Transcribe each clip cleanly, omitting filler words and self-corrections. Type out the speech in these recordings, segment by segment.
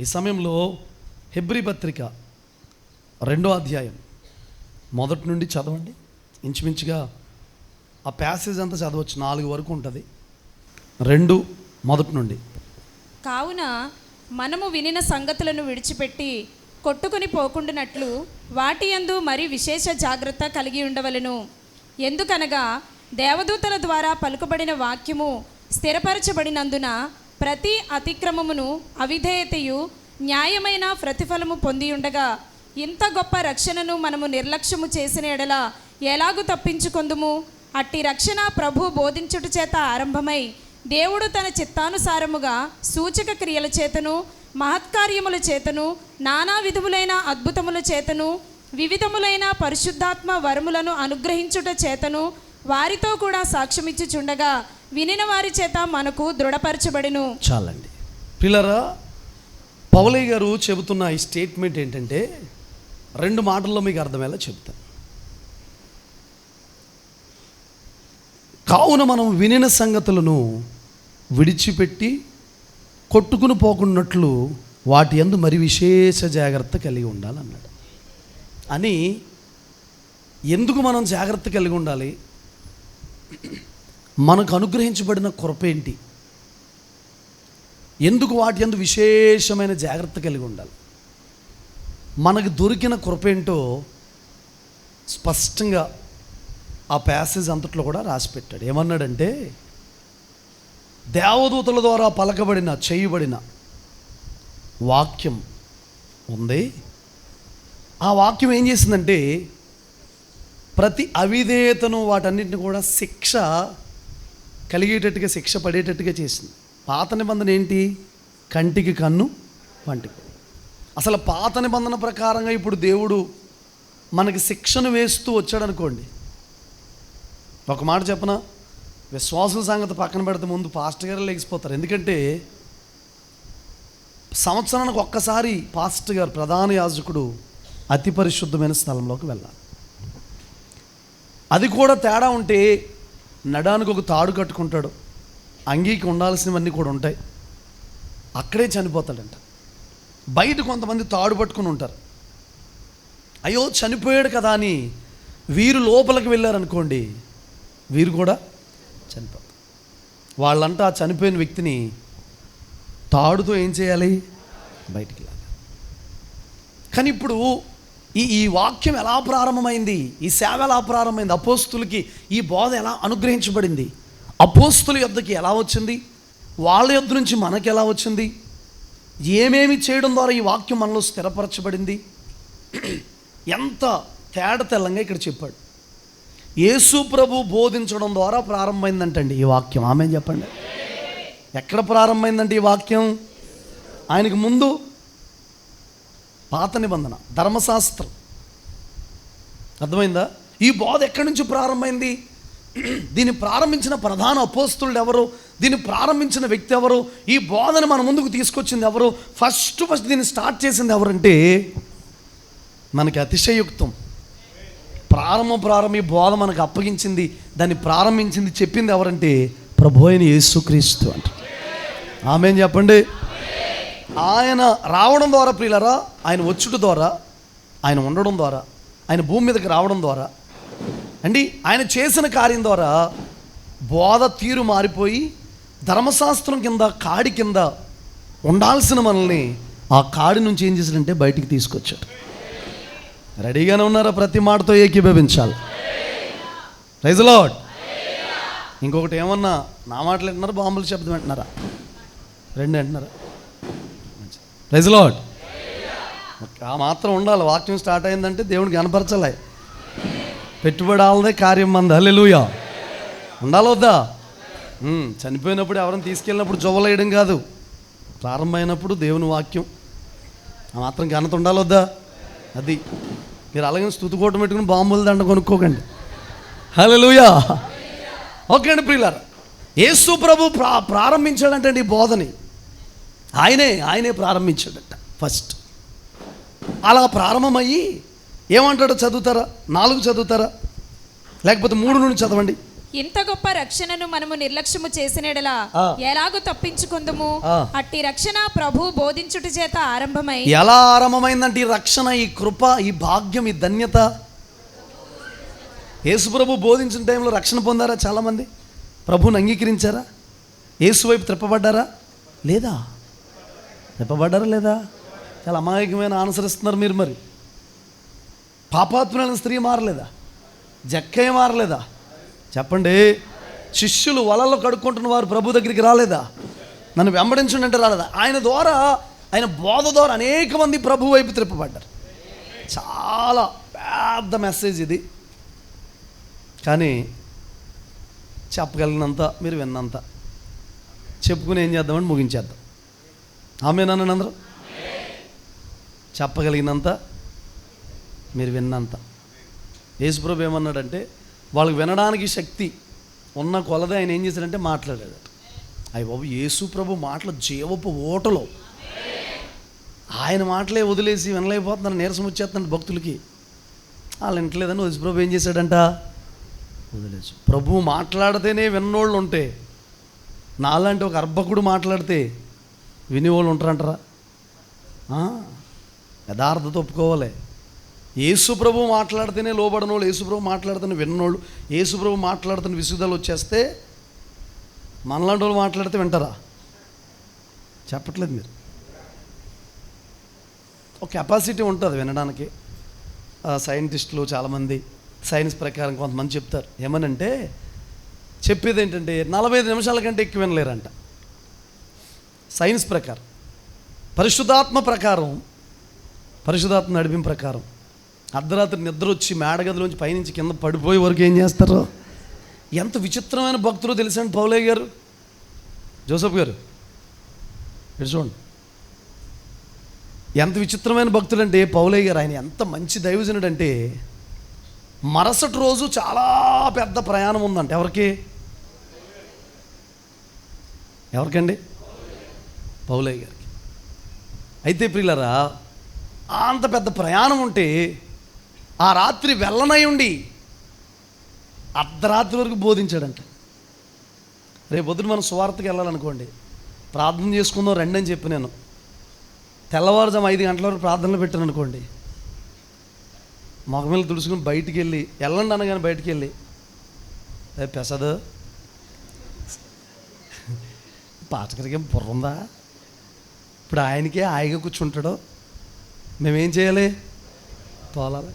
ఈ సమయంలో హెబ్రీ పత్రిక 2వ అధ్యాయం మొదటి నుండి చదవండి. ఇంచుమించుగా ఆ ప్యాసేజ్ అంతా చదవచ్చు, 4 వరకు ఉంటుంది. 2 మొదటి నుండి. కావున మనము వినిన సంగతులను విడిచిపెట్టి కొట్టుకుని పోకుండానట్లు వాటి యందు మరి విశేష జాగ్రత్త కలిగి ఉండవలెను. ఎందుకనగా దేవదూతల ద్వారా పలుకబడిన వాక్యము స్థిరపరచబడినందున ప్రతి అతిక్రమమును అవిధేయతయు న్యాయమైన ప్రతిఫలము పొంది ఉండగా ఇంత గొప్ప రక్షణను మనము నిర్లక్ష్యము చేసిన ఎడల ఎలాగూ తప్పించుకొందుము? అట్టి రక్షణ ప్రభు బోధించుట చేత ఆరంభమై దేవుడు తన చిత్తానుసారముగా సూచక క్రియల చేతను మహత్కార్యముల చేతను నానా విధములైన అద్భుతముల చేతను వివిధములైన పరిశుద్ధాత్మ వరములను అనుగ్రహించుట చేతను వారితో కూడా సాక్ష్యమిచ్చుచుండగా వినిన వారి చేత మనకు దృఢపరచబడిను. చాలండి పిల్లరా, పౌలయ్య గారు చెబుతున్న ఈ స్టేట్మెంట్ ఏంటంటే 2 మాటల్లో మీకు అర్థమయ్యేలా చెప్తాను. కావున మనం వినిన సంగతులను విడిచిపెట్టి కొట్టుకుని పోకున్నట్లు వాటి యందు మరి విశేష జాగ్రత్త కలిగి ఉండాలన్నాడు. అని ఎందుకు మనం జాగ్రత్త కలిగి ఉండాలి? మనకు అనుగ్రహించబడిన కృప ఏంటి? ఎందుకు వాటి యందు విశేషమైన జాగ్రత్త కలిగి ఉండాలి? మనకు దొరికిన కృప ఏంటో స్పష్టంగా ఆ ప్యాసేజ్ అంతట్లో కూడా రాసిపెట్టాడు. ఏమన్నాడంటే, దేవదూతల ద్వారా పలకబడిన చేయబడిన వాక్యం ఉంది. ఆ వాక్యం ఏం చేసిందంటే ప్రతి అవిధేయతను వాటన్నిటిని కూడా శిక్ష కలిగేటట్టుగా, శిక్ష పడేటట్టుగా చేసింది. పాత నిబంధన ఏంటి? కంటికి కన్ను, పంటికి. అసలు పాత నిబంధన ప్రకారంగా ఇప్పుడు దేవుడు మనకి శిక్షను వేస్తూ వచ్చాడు అనుకోండి. ఒక మాట చెప్పనా, విశ్వాసుల సంగతి పక్కన పెడితే ముందు పాస్టర్ గారు లేచిపోతారు. ఎందుకంటే సంవత్సరానికి ఒక్కసారి పాస్టర్ గారు, ప్రధాన యాజకుడు అతి పరిశుద్ధమైన స్థలంలోకి వెళ్ళాలి. అది కూడా తేడా ఉంటే నడానికి ఒక తాడు కట్టుకుంటాడు, అంగీకి ఉండాల్సినవన్నీ కూడా ఉంటాయి, అక్కడే చనిపోతాడంట. బయట కొంతమంది తాడు పట్టుకుని ఉంటారు. అయ్యో చనిపోయాడు కదా అని వీరు లోపలికి వెళ్ళారనుకోండి, వీరు కూడా చనిపోతారు. వాళ్ళంట ఆ చనిపోయిన వ్యక్తిని తాడుతో ఏం చేయాలి? బయటికి లాగాలి. కానీ ఇప్పుడు ఈ వాక్యం ఎలా ప్రారంభమైంది? ఈ సేవ ఎలా ప్రారంభమైంది? అపోస్తులకి ఈ బోధ ఎలా అనుగ్రహించబడింది? అపోస్తుల యొద్దకి ఎలా వచ్చింది? వాళ్ళ యొద్ద నుంచి మనకి ఎలా వచ్చింది? ఏమేమి చేయడం ద్వారా ఈ వాక్యం మనలో స్థిరపరచబడింది? ఎంత తేడా తెల్లంగా ఇక్కడ చెప్పాడు. యేసు ప్రభు బోధించడం ద్వారా ప్రారంభమైందంటండి ఈ వాక్యం. ఆమె చెప్పండి, ఎక్కడ ప్రారంభమైందంటే ఈ వాక్యం? ఆయనకు ముందు పాత నిబంధన, ధర్మశాస్త్రం. అర్థమైందా? ఈ బోధ ఎక్కడి నుంచి ప్రారంభమైంది? దీన్ని ప్రారంభించిన ప్రధాన అపోస్తులు ఎవరు? దీన్ని ప్రారంభించిన వ్యక్తి ఎవరు? ఈ బోధను మన ముందుకు తీసుకొచ్చింది ఎవరు? ఫస్ట్ దీన్ని స్టార్ట్ చేసింది ఎవరంటే మనకి అతిశయోక్తం. ప్రారంభ ఈ బోధ మనకు అప్పగించింది, దాన్ని ప్రారంభించింది, చెప్పింది ఎవరంటే ప్రభు అయిన యేసుక్రీస్తు అంట. ఆమేన్ చెప్పండి. ఆయన రావడం ద్వారా ప్రియులరా, ఆయన వచ్చుట ద్వారా, ఆయన ఉండడం ద్వారా, ఆయన భూమి మీదకి రావడం ద్వారా అండి, ఆయన చేసిన కార్యం ద్వారా బోధ తీరు మారిపోయి ధర్మశాస్త్రం కింద, కాడి కింద ఉండాల్సిన మనల్ని ఆ కాడి నుంచి ఏం చేశాడంటే బయటికి తీసుకొచ్చాడు. రెడీగానే ఉన్నారా? ప్రతి మాటతో ఏకీభవించాలి. Praise the lord. ఇంకొకటి ఏమన్నా నా మాటలు వింటున్నారా, బాంబుల శబ్దం వింటున్నారా? 2 వింటున్నారా? Praise the Lord. ఆ మాత్రం ఉండాలి. వాక్యం స్టార్ట్ అయిందంటే దేవుడికి కనపరచాలి. పెట్టుబడి ఆలదే, కార్యం మంది. హల్లెలూయా. ఉండాలి వద్దా? చనిపోయినప్పుడు ఎవరైనా తీసుకెళ్ళినప్పుడు జొవ్వలేయడం కాదు, ప్రారంభమైనప్పుడు దేవుని వాక్యం ఆ మాత్రం ఘనత ఉండాలి వద్దా? అది మీరు అలాగే స్తుతికోట పెట్టుకుని బాంబుల దండ కొనుక్కోకండి. హల్లెలూయా. ఓకే అండి ప్రియులారా, యేసు ప్రభు ప్రారంభించాడంటే ఈ బోధని ఆయనే ప్రారంభించాడట ఫస్ట్. అలా ప్రారంభమయ్యి ఏమంటాడో చదువుతారా? 4 చదువుతారా? లేకపోతే 3 నుండి చదవండి. ఇంత గొప్ప రక్షణను మనము నిర్లక్ష్యము చేసినడలా ఎలాగో తప్పించుకుందము. అట్టి రక్షణ ప్రభు బోధించుట చేత ఆరంభమై. ఎలా ఆరంభమైందంటే ఈ రక్షణ, ఈ కృప, ఈ భాగ్యం, ఈ ధన్యత యేసు ప్రభు బోధించిన టైంలో రక్షణ పొందారా చాలామంది? ప్రభువుని అంగీకరించారా? యేసు వైపు త్రిప్పబడ్డారా లేదా? త్రిప్పబడ్డారా లేదా? చాలా అమాయకమైన అనుసరిస్తున్నారు మీరు. మరి పాపాత్ములైన స్త్రీ మారలేదా? జక్కయ్య మారలేదా? చెప్పండి. శిష్యులు వలల్లో కడుక్కుంటున్న వారు ప్రభు దగ్గరికి రాలేదా? నన్ను వెంబడించండి అంటే రాలేదా? ఆయన ద్వారా, ఆయన బోధ ద్వారా అనేక మంది ప్రభు వైపు త్రిప్పబడ్డారు. చాలా పెద్ద మెసేజ్ ఇది. కానీ చెప్పగలిగినంత, మీరు విన్నంత చెప్పుకుని ఏం చేద్దామని ముగించేద్దాం. ఆమేనని అందరూ చెప్పగలిగినంత, మీరు విన్నంత. యేసుప్రభు ఏమన్నాడంటే, వాళ్ళకి వినడానికి శక్తి ఉన్న కొలదే ఆయన ఏం చేశాడంటే మాట్లాడాడు. అయ్య బాబు, యేసు ప్రభు మాటలు జీవపు ఓటలో, ఆయన మాటలే వదిలేసి వినలేకపోతున్నారు, నీరసం వచ్చేస్తున్నాడు భక్తులకి. వాళ్ళు వింటలేదని యేసు ప్రభు ఏం చేశాడంట? వదిలేసు. ప్రభు మాట్లాడితేనే విన్నోళ్ళు ఉంటే, నాలాంటి ఒక అర్భకుడు మాట్లాడితే వినేవాళ్ళు ఉంటారంటారా? యథార్థత ఒప్పుకోవాలి. యేసు ప్రభు మాట్లాడితేనే లోబడినోళ్ళు, యేసు ప్రభు మాట్లాడితేనే విన్నోళ్ళు, యేసు ప్రభు మాట్లాడుతున్న విసుగుదలు వచ్చేస్తే మనలాంటి వాళ్ళు మాట్లాడితే వింటారా? చెప్పట్లేదు మీరు. ఒక కెపాసిటీ ఉంటుంది వినడానికి. సైంటిస్టులు చాలామంది సైన్స్ ప్రకారం కొంతమంది చెప్తారు, ఏమనంటే చెప్పేది ఏంటంటే 45 నిమిషాల కంటే ఎక్కువ వినలేరంట. సైన్స్ ప్రకారం, పరిశుద్ధాత్మ ప్రకారం, పరిశుద్ధాత్మ నడిపింపు ప్రకారం అర్ధరాత్రి నిద్ర వచ్చి మేడగదిలోంచి పైనుంచి కింద పడిపోయే వరకు ఏం చేస్తారు? ఎంత విచిత్రమైన భక్తులు తెలుసండి పౌలయ్య గారు, జోసఫ్ గారు. ఇటు చూడండి, ఎంత విచిత్రమైన భక్తులు అంటే పౌలయ్య గారు. ఆయన ఎంత మంచి దైవజనుడు అంటే, మరుసటి రోజు చాలా పెద్ద ప్రయాణం ఉందంట. ఎవరికండి? పౌలయ్య గారికి. అయితే ప్రియులారా, అంత పెద్ద ప్రయాణం ఉంటే ఆ రాత్రి వెళ్ళనై ఉండి అర్ధరాత్రి వరకు బోధించాడంట. రేపు పొద్దున మనం సువార్తకి వెళ్ళాలనుకోండి, ప్రార్థన చేసుకుందాం రండి అని చెప్పి నేను తెల్లవారుజాము 5 గంటల వరకు ప్రార్థనలు పెట్టాను అనుకోండి, మొగమేలు తుడుచుకుని బయటికి వెళ్ళి, వెళ్ళండి అనగానే బయటికి వెళ్ళి, పెసదు పాటకరికి ఏం బుర్ర ఉందా? ఇప్పుడు ఆయనకే హాయిగా కూర్చుంటాడో, మేమేం చేయాలి? తోలాలి.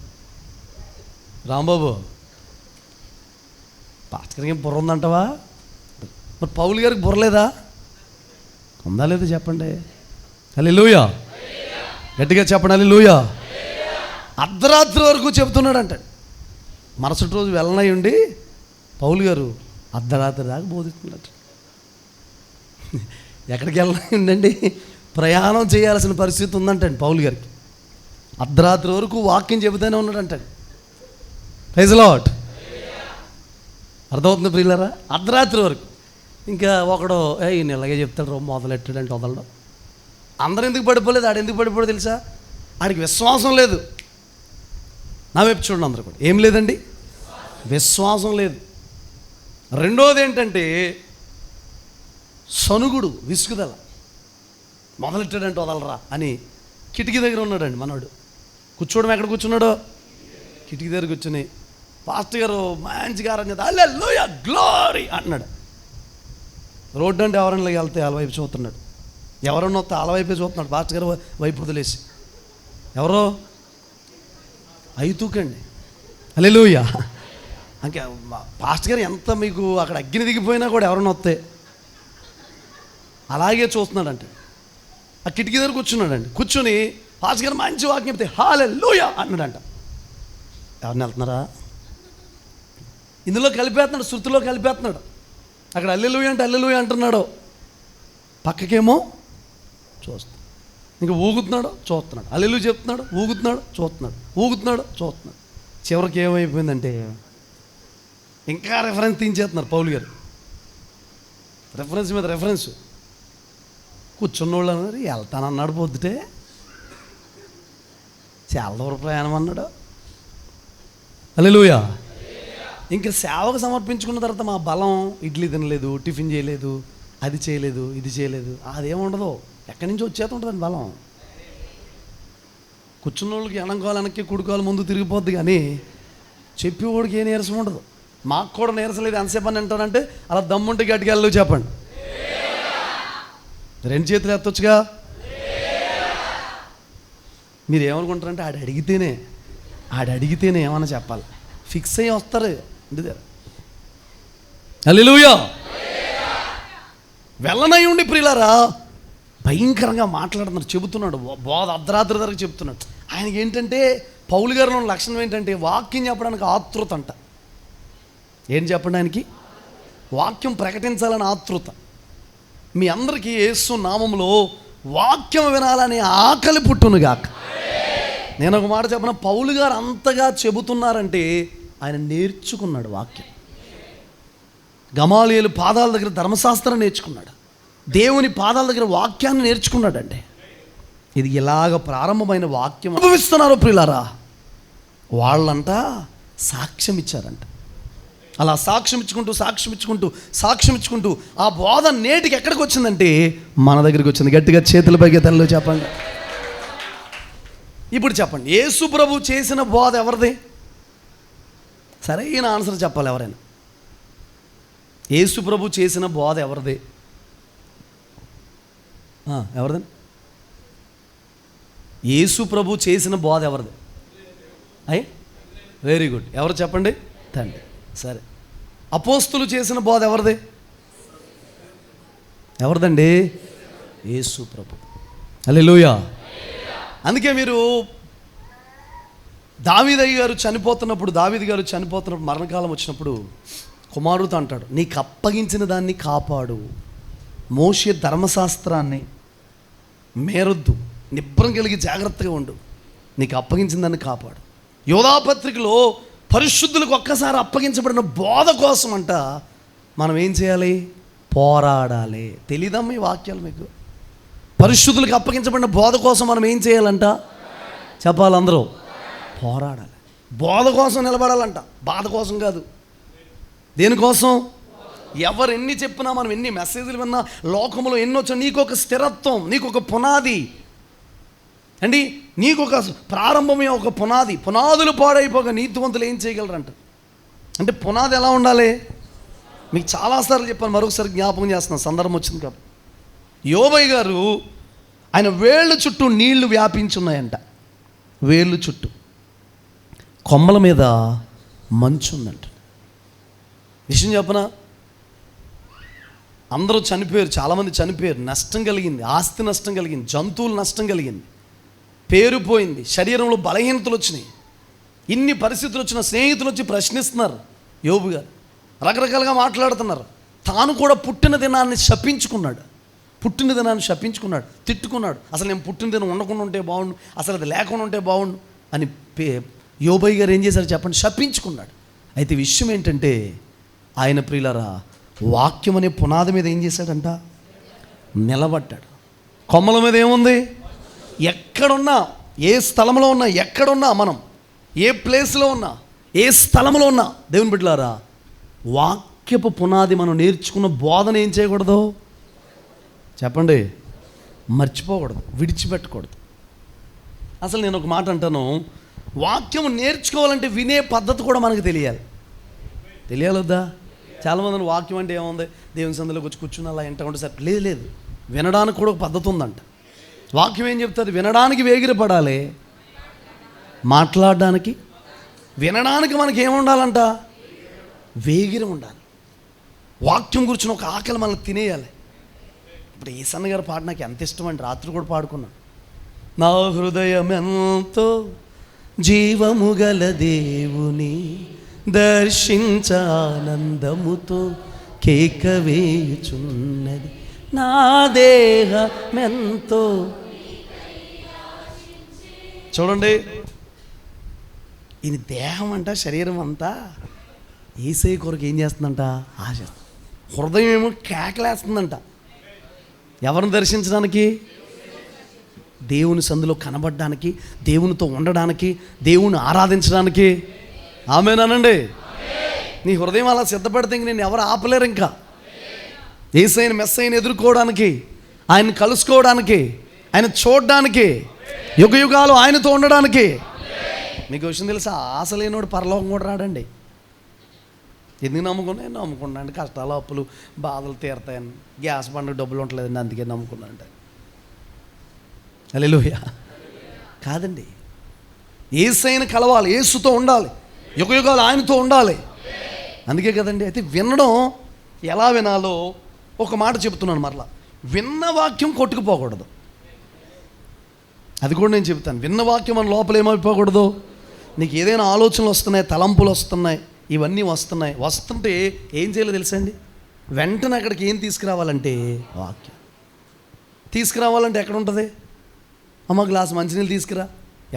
రాంబాబు, పాటకరికి ఏం బుర్ర ఉందంటావా? మరి పౌలు గారికి బుర్రలేదా? ఉందా లేదా చెప్పండి. హల్లెలూయా, గట్టిగా చెప్పండి హల్లెలూయా. అర్ధరాత్రి వరకు చెబుతున్నాడంట. మరుసటి రోజు వెళ్ళనై ఉండి పౌలు గారు అర్ధరాత్రి దాకా బోధిస్తున్నాడు. ఎక్కడికి వెళ్ళనై ఉండండి, ప్రయాణం చేయాల్సిన పరిస్థితి ఉందంటండి పౌలు గారికి. అర్ధరాత్రి వరకు వాక్యం చెబుతూనే ఉన్నాడంటాడు. Praise the lord. అర్థమవుతుంది ప్రియులారా? అర్ధరాత్రి వరకు. ఇంకా ఒకడు ఈయన ఇలాగే చెప్తాడు, మొదలెట్టాడంటే వదలడం. అందరూ ఎందుకు పడిపోలేదు, ఆడు ఎందుకు పడిపోయాడు తెలుసా? ఆడికి విశ్వాసం లేదు. నా వైపు చూడండి అందరూ కూడా. ఏం లేదండి? విశ్వాసం లేదు. రెండోది ఏంటంటే సనుగుడు, విసుగుదల. మొదలెట్టాడంటే వదలరా అని కిటికీ దగ్గర ఉన్నాడండి మనోడు. కూర్చోవడం ఎక్కడ కూర్చున్నాడో? కిటికీ దగ్గర కూర్చుని పాస్టర్ గారు మంచిగా ఆరాధన హల్లెలూయా గ్లోరీ అంటున్నాడు. రోడ్డు అంటే ఎవరైనా వెళ్తే వాళ్ళ వైపు చూస్తున్నాడు, ఎవరన్నా వస్తే వాళ్ళ వైపే చూస్తున్నాడు, పాస్టర్ గారు వైపు వదిలేసి. ఎవరో అయితూకండి హల్లెలూయా. ఇంకా పాస్టర్ గారు ఎంత మీకు అక్కడ అగ్ని దిగిపోయినా కూడా ఎవరన్నా వస్తే అలాగే చూస్తున్నాడంటే. ఆ కిటికీ దగ్గర కూర్చున్నాడండి. కూర్చొని పాస్టర్ గారు మంచి వాక్యం చెప్తే హల్లెలూయా అన్నాడంట. ఎవరిని వెళ్తున్నారా? ఇందులో కలిపేస్తున్నాడు, శృతిలో కలిపేస్తున్నాడు. అక్కడ హల్లెలూయా అంటే హల్లెలూయా అంటున్నాడు, పక్కకేమో చూస్తున్నాడు. ఇంకా ఊగుతున్నాడు, చూస్తున్నాడు. హల్లెలూయా చెప్తున్నాడు, ఊగుతున్నాడు, చూస్తున్నాడు, ఊగుతున్నాడు, చూస్తున్నాడు. చివరికి ఏమైపోయిందంటే ఇంకా రెఫరెన్స్ తీయించేస్తున్నారు పౌలు గారు. రెఫరెన్స్ మీద రెఫరెన్స్. కూర్చున్నోళ్ళు అన్నారు, వెళ్తానన్నాడు పొద్దుటే, చాలా దూరం ప్రయాణం అన్నాడు. హల్లెలూయా. ఇంకా సేవకు సమర్పించుకున్న తర్వాత మా బలం ఇడ్లీ తినలేదు, టిఫిన్ చేయలేదు, అది చేయలేదు, ఇది చేయలేదు, అదేముండదు. ఎక్కడి నుంచి వచ్చేది ఉంటుందండి బలం. కూర్చున్న వాళ్ళకి ఎనంకాలు వెనక్కి కుడుకోవాలి ముందు తిరిగిపోద్ది, కానీ చెప్పేవాడికి ఏ నీరసం ఉండదు. మాకు కూడా నీరసం లేదు. ఎంతసేపు అని అంటానంటే అలా దమ్ముంటే గట్టిగా వెళ్ళు చెప్పండి. 2 చేతులు ఎత్తొచ్చుగా. మీరు ఏమనుకుంటారంటే ఆడు అడిగితేనే ఏమన్నా చెప్పాలి. ఫిక్స్ అయ్యి వస్తారు. హల్లెలూయా. వెళ్ళనై ఉండి ప్రియులారా భయంకరంగా మాట్లాడుతున్నారు, చెబుతున్నాడు, బోధ అర్ధరాత్రి ధరకు చెప్తున్నాడు. ఆయనకి ఏంటంటే పౌలు గారిలో ఉన్న లక్షణం ఏంటంటే వాక్యం చెప్పడానికి ఆతృత అంట. ఏం చెప్పండి, ఆయనకి వాక్యం ప్రకటించాలని ఆతృత. మీ అందరికీ యేసు నామములో వాక్యం వినాలనే ఆకలి పుట్టునుగాక. నేను ఒక మాట చెప్పను, పౌలు గారు అంతగా చెబుతున్నారంటే ఆయన నేర్చుకున్నాడు వాక్యం. గమాలియేలు పాదాల దగ్గర ధర్మశాస్త్రం నేర్చుకున్నాడు, దేవుని పాదాల దగ్గర వాక్యాన్ని నేర్చుకున్నాడండి. ఇది ఇలాగ ప్రారంభమైన వాక్యం అనుభవిస్తున్నారు ప్రియులారా. వాళ్ళంట సాక్ష్యం ఇచ్చారంట. అలా సాక్ష్యం ఇచ్చుకుంటూ ఆ బోధ నేటికి ఎక్కడికి వచ్చిందంటే మన దగ్గరికి వచ్చింది. గట్టిగా చేతుల పైకి తల్లిలో చెప్పండి. ఇప్పుడు చెప్పండి, యేసు ప్రభు చేసిన బోధ ఎవరిది? సరైన ఆన్సర్ చెప్పాలి ఎవరైనా. యేసు ప్రభు చేసిన బోధ ఎవరిది? ఎవరిది? యేసు ప్రభు చేసిన బోధ ఎవరిది? Very good. ఎవరు చెప్పండి? తండ్రి. సరే, అపోస్తులు చేసిన బోధ ఎవరిది? ఎవరిదండి? యేసు ప్రభు. హల్లెలూయా. అందుకే మీరు దావీదు గారు చనిపోతున్నప్పుడు మరణకాలం వచ్చినప్పుడు కుమారుడితో అంటాడు, నీకు అప్పగించిన దాన్ని కాపాడు, మోషే ధర్మశాస్త్రాన్ని మేరొద్దు, నిబ్బరం కలిగి జాగ్రత్తగా ఉండు, నీకు అప్పగించిన దాన్ని కాపాడు. యోధాపత్రికలో పరిశుద్ధులకు ఒక్కసారి అప్పగించబడిన బోధ కోసం అంట మనం ఏం చేయాలి? పోరాడాలి. తెలీదమ్మా ఈ వాక్యాలు మీకు? పరిశుద్ధులకు అప్పగించబడిన బోధ కోసం మనం ఏం చేయాలంట? చెప్పాలి అందరూ. పోరాడాలి. బోధ కోసం నిలబడాలంట, బాధ కోసం కాదు. దేనికోసం? ఎవరు ఎన్ని చెప్పినా, మనం ఎన్ని మెసేజ్లు విన్నా, లోకంలో ఎన్ని వచ్చినా, నీకు ఒక స్థిరత్వం, నీకు ఒక పునాది అండి, నీకు ఒక ప్రారంభమే ఒక పునాది. పునాదులు పాడైపోగా నీతివంతులు ఏం చేయగలరంట? అంటే పునాది ఎలా ఉండాలి? మీకు చాలాసార్లు చెప్పాను, మరొకసారి జ్ఞాపకం చేస్తున్నాను, సందర్భం వచ్చింది కాబట్టి. యోబయ్య గారు ఆయన వేళ్ళు చుట్టూ నీళ్లు వ్యాపించున్నాయంట. వేళ్ళు చుట్టూ కొమ్మల మీద మంచు ఉందంట. విషయం చెప్పనా, అందరూ చనిపోయారు, చాలామంది చనిపోయారు, నష్టం కలిగింది, ఆస్తి నష్టం కలిగింది, జంతువులు నష్టం కలిగింది, పేరు పోయింది, శరీరంలో బలహీనతలు వచ్చినాయి. ఇన్ని పరిస్థితులు వచ్చిన స్నేహితులు వచ్చి ప్రశ్నిస్తున్నారు యోబు గారు, రకరకాలుగా మాట్లాడుతున్నారు. తాను కూడా పుట్టిన దినాన్ని శపించుకున్నాడు, తిట్టుకున్నాడు. అసలు నేను పుట్టిన దినం ఉండకుండా ఉంటే బాగుండు, అసలు అది లేకుండా ఉంటే బాగుండు అని యోబయ్య గారు ఏం చేశారు చెప్పండి? శపించుకున్నాడు. అయితే విషయం ఏంటంటే ఆయన ప్రియులారా వాక్యం అనే పునాది మీద ఏం చేశాడంట? నిలబడ్డాడు. కొమ్మల మీద ఏముంది? ఎక్కడున్నా, ఏ స్థలంలో ఉన్నా, ఎక్కడున్నా, మనం ఏ ప్లేస్లో ఉన్నా, ఏ స్థలంలో ఉన్నా, దేవుని బిడ్డలారా వాక్యపు పునాది మనం నేర్చుకున్న బోధన ఏం చేయకూడదు చెప్పండి? మర్చిపోకూడదు, విడిచిపెట్టకూడదు. అసలు నేను ఒక మాట అంటాను, వాక్యం నేర్చుకోవాలంటే వినే పద్ధతి కూడా మనకు తెలియాలొద్దా? చాలామంది వాక్యం అంటే ఏముంది, దేవుని సందులోకి వచ్చి కూర్చుని అలా ఎంట సార్, లేదు, వినడానికి కూడా ఒక పద్ధతి ఉందంట. వాక్యం ఏం చెప్తుంది? వినడానికి వేగిరపడాలి, మాట్లాడడానికి, వినడానికి మనకి ఏముండాలంట? వేగిరం ఉండాలి. వాక్యం గురించి ఒక ఆకలి మనల్ని తినేయాలి. ఇప్పుడు ఈసన్న గారి పాట నాకు ఎంత ఇష్టం అండి, రాత్రి కూడా పాడుకున్నాను. నా హృదయం ఎంతో జీవము గల దేవుని దర్శించానందముతో కేక వేయుచున్నది నా దేహమెంతో. చూడండి, ఈయన దేహం అంట, శరీరం అంతా యేసయ్య కొరకు ఏం చేస్తుందంట? ఆశ. హృదయం ఏమో కేకలేస్తుందంట. ఎవరిని దర్శించడానికి? దేవుని సందులో కనబడడానికి, దేవునితో ఉండడానికి, దేవుని ఆరాధించడానికి. ఆమేనండి. నీ హృదయం అలా సిద్ధపడితే ఇంక నేను ఎవరు ఆపలేరు. ఇంకా యేసయ్యను మెస్సయ్యను ఎదుర్కోవడానికి, ఆయన కలుసుకోవడానికి, ఆయన చూడడానికి, యుగ యుగాలు ఆయనతో ఉండడానికి. మీకు విషయం తెలుసా, ఆశ లేనివాడు పరలోకం కూడా రాడండి. ఎందుకు నమ్ముకున్నాను కష్టాలు, అప్పులు, బాధలు తీరతాయని, గ్యాస్ బండ డబ్బులు ఉండలేదండి అందుకే నమ్ముకున్నానంటే. హల్లెలూయా. కాదండి, యేసయ్యను కలవాలి, యేసుతో ఉండాలి, యుగ యుగాలు ఆయనతో ఉండాలి. అందుకే కదండి. అయితే వినడం ఎలా వినాలో ఒక మాట చెప్తున్నాను. మరలా విన్న వాక్యం కొట్టుకుపోకూడదు. అది కూడా నేను చెప్తాను. విన్న వాక్యం మన లోపల ఏమైపోకూడదు. నీకు ఏదైనా ఆలోచనలు వస్తున్నాయి, తలంపులు వస్తున్నాయి, ఇవన్నీ వస్తుంటే ఏం చేయాలో తెలుసండి, వెంటనే అక్కడికి ఏం తీసుకురావాలంటే వాక్యం. తీసుకురావాలంటే ఎక్కడ ఉంటుంది? అమ్మ గ్లాస్ మంచినీళ్ళు తీసుకురా.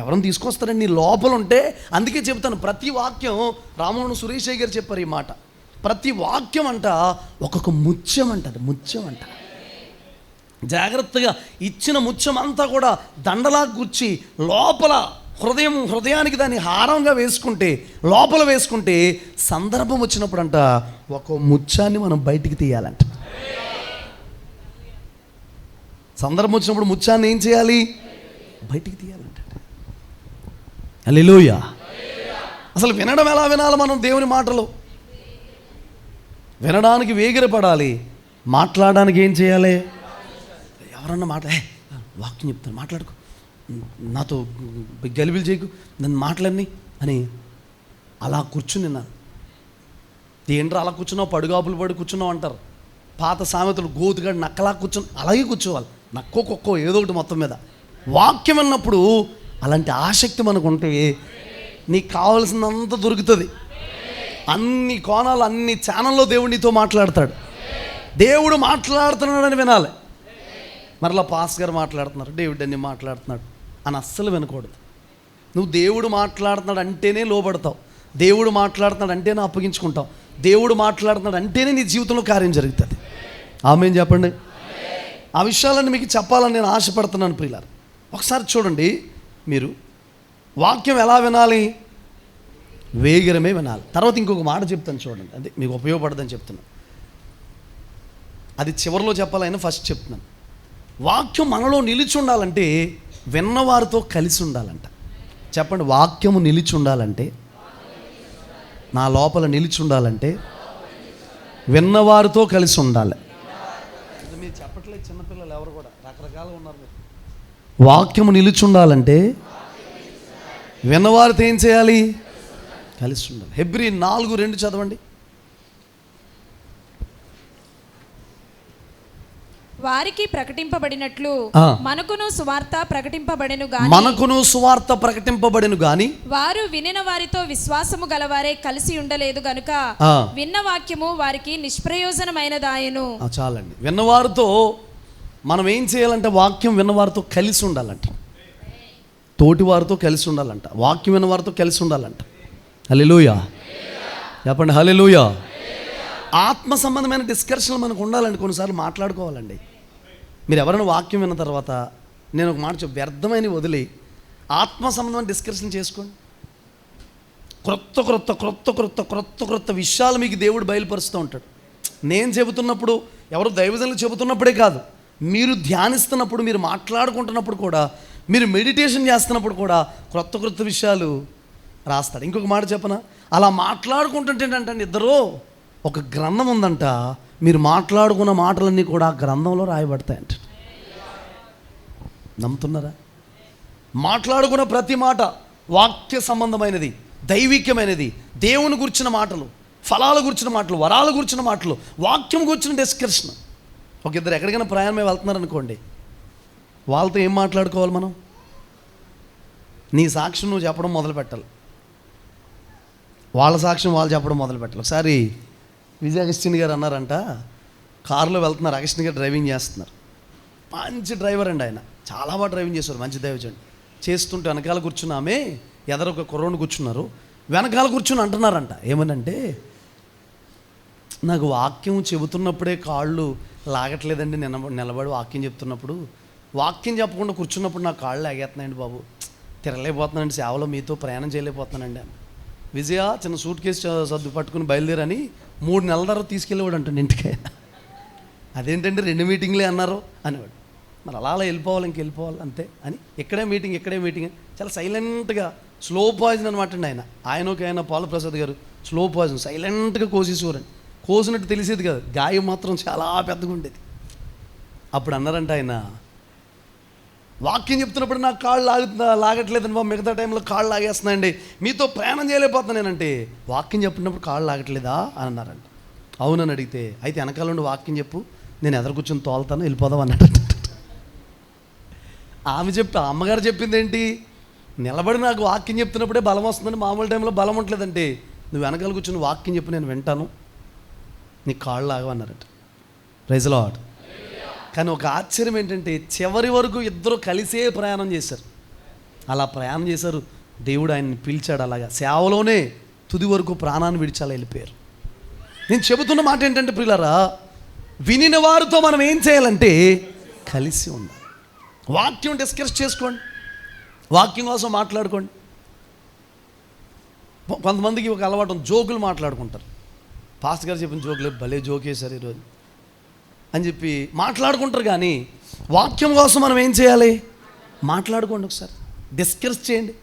ఎవరైనా తీసుకొస్తారండి, నీ లోపల ఉంటే. అందుకే చెప్తాను, ప్రతి వాక్యం, రామోహన్ సురేష్ గారు చెప్పారు ఈ మాట, ప్రతి వాక్యం అంట ఒక్కొక్క ముత్యం అంటారు. ముత్యం అంట జాగ్రత్తగా ఇచ్చిన ముత్యం అంతా కూడా దండలా గుచ్చి లోపల హృదయానికి దాన్ని హారంగా వేసుకుంటే, లోపల వేసుకుంటే సందర్భం వచ్చినప్పుడు అంట ఒక ముత్యాన్ని మనం బయటికి తీయాలంట. సందర్భం వచ్చినప్పుడు ముత్యాన్ని ఏం చేయాలి? బయటికి తీయాలంట. హల్లెలూయా. అసలు వినడం ఎలా వినాలి? మనం దేవుని మాటలు వినడానికి వేగిరపడాలి, మాట్లాడడానికి ఏం చేయాలి? ఎవరన్నా వాక్యం చెప్తాను, మాట్లాడుకో, నాతో గలిబిలు చేయకు, నన్ను మాట్లాడిని అని అలా కూర్చుని విన్నాను. ఏంట్రా అలా కూర్చున్నావు, పడుగాపులు పడి కూర్చున్నావు అంటారు. పాత సామెతలు, గోతుగాడు నక్కలా కూర్చుని అలాగే కూర్చోవాలి, నక్కో కుక్కో ఏదో ఒకటి మొత్తం మీద. వాక్యం విన్నప్పుడు అలాంటి ఆసక్తి మనకు ఉంటే నీకు కావాల్సినంత దొరుకుతుంది. అన్ని కోణాలు, అన్ని ఛానల్లో దేవుడు నీతో మాట్లాడతాడు. దేవుడు మాట్లాడుతున్నాడని వినాలి. మరలా పాస్ గారు మాట్లాడుతున్నారు, డేవిడ్ అన్ని మాట్లాడుతున్నాడు అని అస్సలు వినకూడదు. నువ్వు దేవుడు మాట్లాడుతున్నాడు అంటేనే లోబడతావు, దేవుడు మాట్లాడుతున్నాడు అంటేనే అప్పగించుకుంటావు, దేవుడు మాట్లాడుతున్నాడు అంటేనే నీ జీవితంలో కార్యం జరుగుతుంది. ఆమేన్ చెప్పండి. ఆ విషయాలన్నీ మీకు చెప్పాలని నేను ఆశపడుతున్నాను ప్రియులారా. ఒకసారి చూడండి, మీరు వాక్యం ఎలా వినాలి? వేగిరమే వినాలి. తర్వాత ఇంకొక మాట చెప్తాను చూడండి, అంటే మీకు ఉపయోగపడదని చెప్తున్నాను. అది చివరిలో చెప్పాలని ఫస్ట్ చెప్తున్నాను. వాక్యం మనలో నిలిచి ఉండాలంటే విన్నవారితో కలిసి ఉండాలంట. చెప్పండి, వాక్యము నిలిచి ఉండాలంటే, నా లోపల నిలిచి ఉండాలంటే విన్నవారితో కలిసి ఉండాలి. మీరు చెప్పట్లేదు, చిన్నపిల్లలు ఎవరు కూడా రకరకాలుగా ఉన్నారు. వాక్యము నిలిచి ఉండాలంటే విన్నవారితో ఏం చేయాలి? కలిసి ఉండాలి. హెబ్రీ 4:2 చదవండి. వారికి ప్రకటింపబడినట్లు మనకును సువార్త ప్రకటింపబడెను గాని వారు వినిన వారితో విశ్వాసము గలవారే కలిసి ఉండలేదు గనుక విన్న వాక్యము వారికి నిష్ప్రయోజనమైనదాయెను. చాలండి. విన్నవారితో మనం ఏం చేయాలంటే వాక్యం విన్నవారితో కలిసి ఉండాలంట, తోటి వారితో కలిసి ఉండాలంట, వాక్యం విన్నవారితో కలిసి ఉండాలంట. హల్లెలూయా చెప్పండి. హల్లెలూయా. ఆత్మ సంబంధమైన డిస్కషన్లు మనకు ఉండాలండి. కొన్నిసార్లు మాట్లాడుకోవాలండి. మీరు ఎవరైనా వాక్యం విన్న తర్వాత నేను ఒక మాట వ్యర్థమైన వదిలి ఆత్మ సంబంధమైన డిస్కషన్ చేసుకోండి. క్రొత్త విషయాలు మీకు దేవుడు బయలుపరుస్తూ ఉంటాడు. నేను చెబుతున్నప్పుడు, ఎవరు దైవజనులు చెబుతున్నప్పుడే కాదు, మీరు ధ్యానిస్తున్నప్పుడు, మీరు మాట్లాడుకుంటున్నప్పుడు కూడా, మీరు మెడిటేషన్ చేస్తున్నప్పుడు కూడా క్రొత్త విషయాలు రాస్తాడు. ఇంకొక మాట చెప్పనా, అలా మాట్లాడుకుంటుంటే ఏంటంటే ఇద్దరు ఒక గ్రంథం ఉందంట, మీరు మాట్లాడుకున్న మాటలన్నీ కూడా ఆ గ్రంథంలో రాయబడతాయంట. నమ్ముతున్నారా? మాట్లాడుకున్న ప్రతి మాట వాక్య సంబంధమైనది, దైవికమైనది, దేవుని గురించిన మాటలు, ఫలాల గురించిన మాటలు, వరాల గురించిన మాటలు, వాక్యం గురించిన డిస్కషన్. ఒక ఇద్దరు ఎక్కడికైనా ప్రయాణమే వెళ్తున్నారనుకోండి, వాళ్ళతో ఏం మాట్లాడుకోవాలి మనం? నీ సాక్ష్యం నువ్వు చెప్పడం మొదలు పెట్టాలి, వాళ్ళ సాక్ష్యం వాళ్ళు చెప్పడం మొదలు పెట్టాలి. ఒకసారి విజయ అగస్టిన్ గారు అన్నారంట, కారులో వెళ్తున్నారు, అగస్టిన్ గారు డ్రైవింగ్ చేస్తున్నారు. మంచి డ్రైవర్ అండి ఆయన, చాలా బాగా డ్రైవింగ్ చేశారు, మంచి దైవజనుడు. చేస్తుంటే వెనకాల కూర్చున్నామే, ఎదరొక కుర్రోడు కూర్చున్నారు, వెనకాల కూర్చుని అంటున్నారంట, ఏమనంటే, నాకు వాక్యం చెబుతున్నప్పుడే కాళ్ళు లాగట్లేదండి, నిలబడి వాక్యం చెప్తున్నప్పుడు, వాక్యం చెప్పకుండా కూర్చున్నప్పుడు నా కాళ్ళు లాగేస్తున్నాయండి బాబు, తిరగలేకపోతున్నానండి, సేవలో మీతో ప్రయాణం చేయలేకపోతున్నానండి అని. విజయ చిన్న సూట్ కేసు సర్దు పట్టుకుని బయలుదేరని 3 నెలల తర్వాత తీసుకెళ్ళేవాడు అంటాడు ఇంటికి. అదేంటంటే 2 మీటింగ్లే అన్నారు అనేవాడు. మరి అలా వెళ్ళిపోవాలి, వెళ్ళిపోవాలి అంతే అని. ఇక్కడే మీటింగ్ చాలా సైలెంట్గా స్లో పాయిజన్ అనమాట అండి. ఆయన పాలప్రసాద్ గారు స్లో పాయిజన్ సైలెంట్గా కోసేసేవారండి. కోసినట్టు తెలిసేది కాదు, గాయం మాత్రం చాలా పెద్దగా ఉండేది. అప్పుడు అన్నారంట ఆయన, వాక్యం చెప్తున్నప్పుడు నాకు కాళ్ళు లాగట్లేదని బాబు, మిగతా టైంలో కాళ్ళు లాగేస్తున్నాయండి, మీతో ప్రయాణం చేయలేకపోతున్నాను నేనంటే. వాక్యం చెప్పినప్పుడు కాళ్ళు లాగట్లేదా అని అన్నారంట. అవునని అడిగితే, అయితే వెనకాల నుండి వాక్యం చెప్పు, నేను ఎదురు కూర్చొని తోలుతాను, వెళ్ళిపోదాం అన్నాడు. అమ్మగారు చెప్పింది ఏంటి, నిలబడి నాకు వాక్యం చెప్తున్నప్పుడే బలం వస్తుందని, మామూలు టైంలో బలం ఉండలేదంటే, నువ్వు వెనకాల కూర్చొని వాక్యం చెప్పు, నేను వింటాను, నీ కాళ్ళు లాగవన్నారట. Praise the lord. కానీ ఒక ఆశ్చర్యం ఏంటంటే, చివరి వరకు ఇద్దరు కలిసే ప్రయాణం చేశారు. అలా ప్రయాణం చేశారు, దేవుడు ఆయన్ని పిలిచాడు. అలాగా సేవలోనే తుది వరకు ప్రాణాన్ని విడిచాలా వెళ్ళిపోయారు. నేను చెబుతున్న మాట ఏంటంటే ప్రియులారా, వినిన వారితో మనం ఏం చేయాలంటే కలిసి ఉండాలి. వాక్యం డిస్కస్ చేసుకోండి, వాక్యం కోసం మాట్లాడుకోండి. కొంతమందికి ఒక అలవాటు, జోకులు మాట్లాడుకుంటారు. పాస్టర్ గారు చెప్పిన జోకులు భలే జోక్ వేశారు ఈరోజు అని చెప్పి మాట్లాడుకుంటారు. కానీ వాక్యం కోసం మనం ఏం చేయాలి, మాట్లాడుకోండి, ఒకసారి డిస్కస్ చేయండి.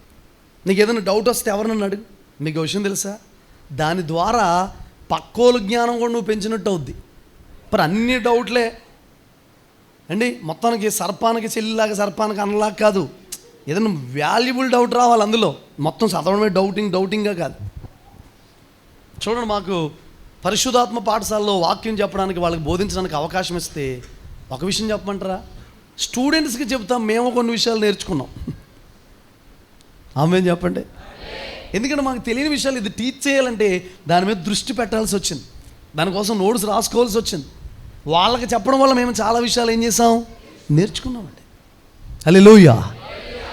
నీకు ఏదైనా డౌట్ వస్తే ఎవరినన్నా అడుగు. మీకు విషయం తెలుసా, దాని ద్వారా పక్కోలు జ్ఞానం కూడా నువ్వు పెంచినట్టు అవుద్ది. మరి అన్ని డౌట్లే అండి, మొత్తానికి సర్పానికి చెల్లిలాగా సర్పానికి అన్నలాగా కాదు, ఏదైనా వాల్యుబుల్ డౌట్ రావాలి అందులో. మొత్తం చదవడమే డౌటింగ్గా కాదు. చూడండి, మాకు పరిశుద్ధాత్మ పాఠశాలలో వాక్యం చెప్పడానికి, వాళ్ళకి బోధించడానికి అవకాశం ఇస్తే ఒక విషయం చెప్పమంటారా, స్టూడెంట్స్కి చెప్తాం, మేము కొన్ని విషయాలు నేర్చుకున్నాం. ఆమె చెప్పండి. ఎందుకంటే మాకు తెలియని విషయాలు ఇది టీచ్ చేయాలంటే దాని మీద దృష్టి పెట్టాల్సి వచ్చింది, దానికోసం నోట్స్ రాసుకోవాల్సి వచ్చింది. వాళ్ళకి చెప్పడం వల్ల మేము చాలా విషయాలు ఏం చేసాం, నేర్చుకున్నామండి. హల్లెలూయా.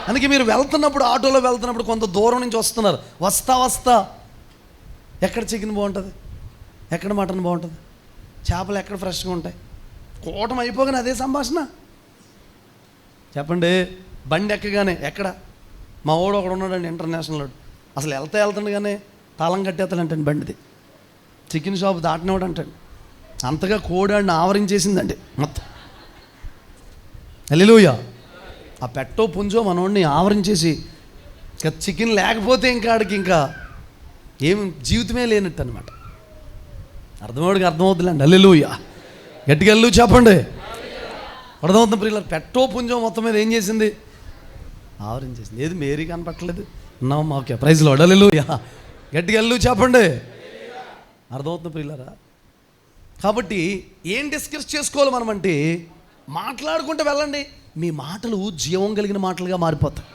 అందుకే మీరు వెళ్తున్నప్పుడు, ఆటోలో వెళ్తున్నప్పుడు కొంత దూరం నుంచి వస్తున్నారు, వస్తా ఎక్కడ చికెన్ బాగుంటుంది, ఎక్కడ మటన్ బాగుంటుంది, చేపలు ఎక్కడ ఫ్రెష్గా ఉంటాయి, కూటమి అయిపోగానే అదే సంభాషణ. చెప్పండి, బండి ఎక్కగానే ఎక్కడ, మా వాడు ఒకడు ఉన్నాడండి ఇంటర్నేషనల్ వాడు, అసలు వెళ్తుండగానే తాళం కట్టేస్తాడంటండి బండిది, చికెన్ షాప్ దాటినవాడు అంటాడు. అంతగా కోడాడిని ఆవరించేసిందండి మొత్తం. హల్లెలూయా. ఆ పెట్టో పుంజో మనోడిని ఆవరించేసి, ఇంకా చికెన్ లేకపోతే ఇంకా ఆడికి ఇంకా ఏం జీవితమే లేనట్టు అనమాట. అర్థమవుడికి అర్థమవుతుందండి. హల్లెలూయా. గట్టిగా వెళ్ళు చెప్పండి. అర్థమవుతుంది ప్రియులారా. పెట్టో పుంజో మొత్తం మీద ఏం చేసింది, ఆవరించేసింది. ఏది మేరీ కనపట్టలేదు, ఉన్నామా? Okay, praise lord. హల్లెలూయా. గట్టిగా వెళ్ళు చెప్పండి. అర్థమవుతుంది ప్రియులారా. కాబట్టి ఏం డిస్కస్ చేసుకోవాలి మనం అంటే, మాట్లాడుకుంటూ వెళ్ళండి. మీ మాటలు జీవం కలిగిన మాటలుగా మారిపోతాయి.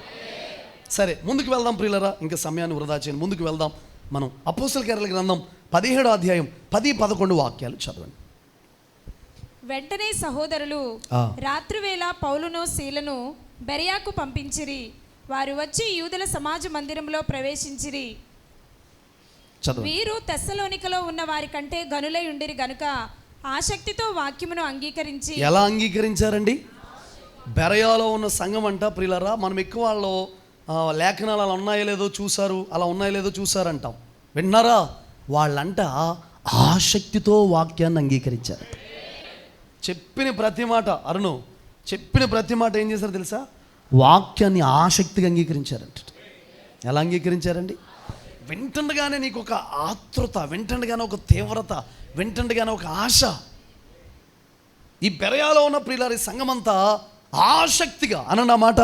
సరే, ముందుకు వెళ్దాం ప్రియులారా, ఇంకా సమయాన్ని వృధా చేయని ముందుకు వెళ్దాం. మనం అపోస్తల కార్యాల గ్రంథం 17వ అధ్యాయం 10-11 వాక్యాలు చదవండి. వెంటనే సహోదరులు రాత్రివేళ పౌలును శీలను బెరయాకు పంపించిరి. వారు వచ్చి యూదుల సమాజ మందిరంలో ప్రవేశించిరి. వీరు తెస్సలోనికలో ఉన్న వారి కంటే గనులై ఉండిరి గనుక ఆసక్తితో వాక్యమును అంగీకరించి. ఎలా అంగీకరించారండి? బెరయాలో ఉన్న సంఘం అంట ప్రియులారా, మనం ఎక్కువ వాళ్ళు లేఖనాలు అలా ఉన్నాయో లేదో చూసారు, అలా ఉన్నాయో లేదో చూసారంటాం. విన్నారా? వాళ్ళంట ఆసక్తితో వాక్యాన్ని అంగీకరించారు. చెప్పిన ప్రతి మాట, అరుణు చెప్పిన ప్రతి మాట ఏం చేశారు తెలుసా, వాక్యాన్ని ఆసక్తిగా అంగీకరించారంట. ఎలా అంగీకరించారండి? వింటుండగానే నీకు ఒక ఆతృత, వింటుండగానే ఒక తీవ్రత, వింటుండగానే ఒక ఆశ. ఈ బెరయాలో ఉన్న ప్రియులారి సంఘమంతా ఆసక్తిగా అనండి ఆ మాట.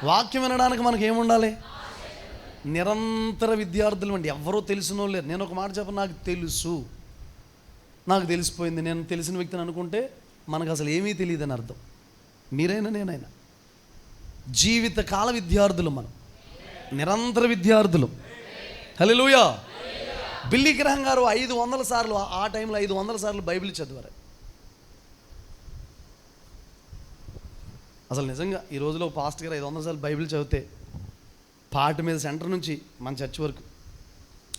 వాక్యం వినడానికి మనకి ఏముండాలి? నిరంతర విద్యార్థులు అండి, ఎవరో తెలిసిన లేరు. నేను ఒక మాట చెప్పను, నాకు తెలుసు, నాకు తెలిసిపోయింది, నేను తెలిసిన వ్యక్తిని అనుకుంటే మనకు అసలు ఏమీ తెలియదని అర్థం. మీరైనా నేనైనా జీవితకాల విద్యార్థులు, మనం నిరంతర విద్యార్థులు. హల్లెలూయా. బిల్లీ గ్రహం గారు 500 సార్లు, ఆ టైంలో 500 సార్లు బైబిల్ చదివారు. అసలు నిజంగా ఈ రోజులో పాస్టర్ గారు 500 సార్లు బైబిల్ చదివితే, పాట మీద సెంటర్ నుంచి మన చర్చ్ వరకు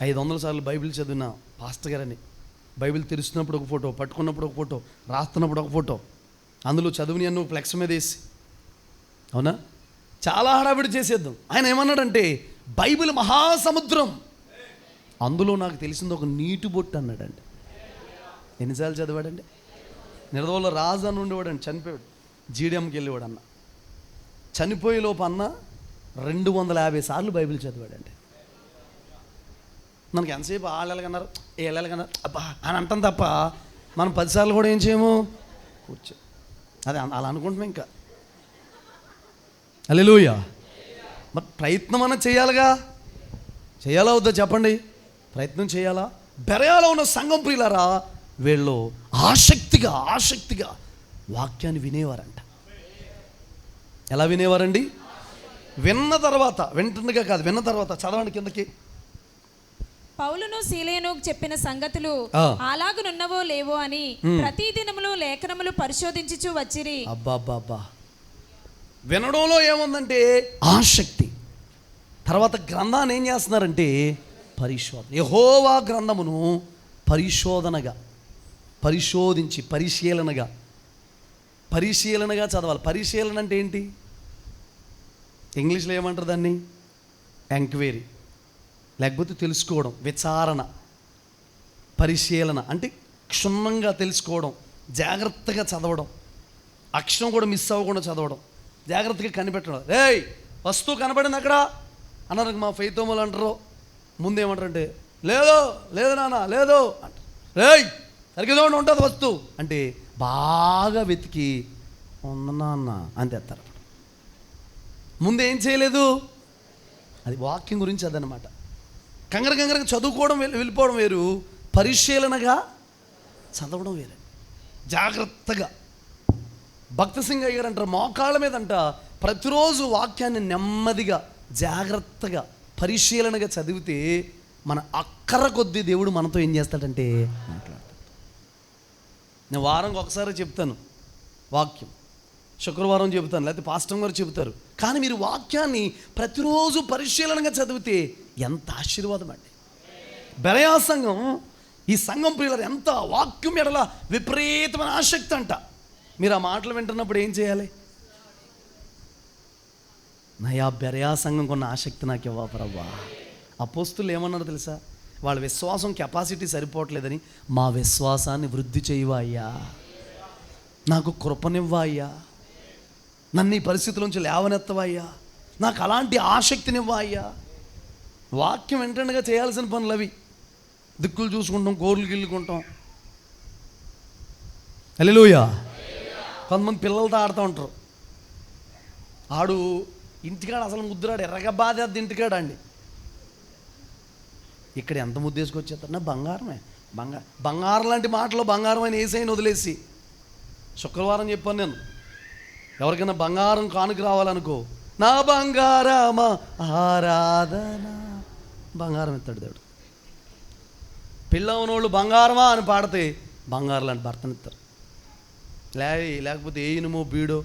500 సార్లు బైబిల్ చదివిన పాస్టర్ గారని, బైబిల్ తెరుస్తున్నప్పుడు ఒక ఫోటో, పట్టుకున్నప్పుడు ఒక ఫోటో, రాస్తున్నప్పుడు ఒక ఫోటో, అందులో చదువుని అన్ను ఫ్లెక్స్ మీద వేసి, అవునా, చాలా హడావిడి చేసేద్దాం. ఆయన ఏమన్నాడంటే, బైబిల్ మహాసముద్రం, అందులో నాకు తెలిసింది ఒక నీటి బొట్టు అన్నాడండి. ఎన్నిసార్లు చదివాడండి? నిడదవోలో రాజు అని ఉండేవాడండి, చనిపోయాడు. జీడిఎంకి వెళ్ళేవాడు అన్న. చనిపోయే లోపు అన్న 250 సార్లు బైబిల్ చదివాడండి. మనకి ఎంతసేపు వాళ్ళెలగన్నారు వీళ్ళెలగన్నారు అబ్బా అని అంటాం తప్ప మనం 10 సార్లు కూడా ఏం చేయము, కూర్చో. అదే అలా అనుకుంటున్నాం. ఇంకా హల్లెలూయా. మరి ప్రయత్నం అన్న చేయాలిగా. చేయాలా వద్దా చెప్పండి? ప్రయత్నం చేయాలా? బెరయాలో ఉన్న సంఘం ప్రియులారా, వీళ్ళు ఆసక్తిగా వాక్యాన్ని వినేవారంట. ఎలా వినేవారండి? విన్న తర్వాత, వింటుండగా కాదు, విన్న తర్వాత. చదవండి కిందకి. పౌలును సీలేను చెప్పిన సంగతులు అలాగునున్నవో లేవో అని ప్రతి దినములు లేఖనములు పరిశోధించుచు వచ్చిరి. అబ్బాబ్బాబ్బా, వినడంలో ఏముందంటే ఆసక్తి. తర్వాత గ్రంథాన్ని ఏం చేస్తున్నారంటే పరిశోధన. యెహోవా గ్రంథమును పరిశోధనగా, పరిశోధించి, పరిశీలనగా చదవాలి. పరిశీలన అంటే ఏంటి? ఇంగ్లీష్లో ఏమంటారు దాన్ని? ఎంక్వైరీ, లేకపోతే తెలుసుకోవడం, విచారణ. పరిశీలన అంటే క్షుణ్ణంగా తెలుసుకోవడం, జాగ్రత్తగా చదవడం, అక్షరం కూడా మిస్ అవ్వకుండా చదవడం, జాగ్రత్తగా కనిపెట్టడం. రేయ్ వస్తువు కనబడింది అక్కడ అన్నారు. మా ఫైతోములు అంటారు. ముందేమంటారంటే లేదు నాన్న లేదు అంటారు. రేయ్ సరిగ్గా ఉంటుంది వస్తువు అంటే బాగా వెతికి ఉందన్నా అన్న అని తెస్తారు. ముందేం చేయలేదు. అది వాక్యం గురించి అదనమాట. కంగరగా చదువుకోవడం వెళ్ళిపోవడం వేరు, పరిశీలనగా చదవడం వేరు. జాగ్రత్తగా. భక్త సింగ్ అయ్యారు అంటారు, మోకాళ్ళ మీద అంట ప్రతిరోజు వాక్యాన్ని నెమ్మదిగా, జాగ్రత్తగా, పరిశీలనగా చదివితే మన అక్కర కొద్దీ దేవుడు మనతో ఏం చేస్తాడంటే మాట్లాడతాడు. నేను వారంకి ఒకసారి చెప్తాను వాక్యం, శుక్రవారం చెబుతాను, లేకపోతే పాస్టర్ గారు చెబుతారు. కానీ మీరు వాక్యాన్ని ప్రతిరోజు పరిశీలనగా చదివితే ఎంత ఆశీర్వాదం అండి. బెరయా సంఘం, ఈ సంఘం ప్రియులారా, ఎంత వాక్యం ఎడల విపరీతమైన ఆసక్తి అంట. మీరు ఆ మాటలు వింటున్నప్పుడు ఏం చేయాలి? నయా బెరయా సంఘం కొన్న ఆసక్తి నాకు ఇవ్వ ప్రభా. అపోస్తులు ఏమన్నారు తెలుసా? వాళ్ళ విశ్వాసం కెపాసిటీ సరిపోవట్లేదని, మా విశ్వాసాన్ని వృద్ధి చేయవా అయ్యా, నాకు కృపనివ్వా అయ్యా, నన్ను ఈ పరిస్థితుల నుంచి లేవనెత్తవా అయ్యా, నాకు అలాంటి ఆసక్తినివ్వా అయ్యా. వాక్యం వెంటనే చేయాల్సిన పనులు అవి. దిక్కులు చూసుకుంటాం, గోర్లు గిల్లుకుంటాం. హల్లెలూయా. కొంతమంది పిల్లలతో ఆడుతూ ఉంటారు. ఆడు ఇంటికాడ అసలు ముద్దురాడు, ఎర్రగా బాధేద్ది ఇంటికాడ అండి. ఇక్కడ ఎంత ముద్దేసుకొచ్చేస్తారు? నా బంగారమే, బంగారం లాంటి మాటలో బంగారం అని ఏసైని వదిలేసి, శుక్రవారం చెప్పాను నేను, ఎవరికైనా బంగారం కానుక రావాలనుకో, నా బంగారమా ఆరాధన, బంగారం ఎత్తాడు దేవుడు. పిల్లవనోళ్ళు బంగారమా అని పాడితే బంగారం లాంటి భర్తనిస్తారు. లేకపోతే ఏ ఇనుమో బీడు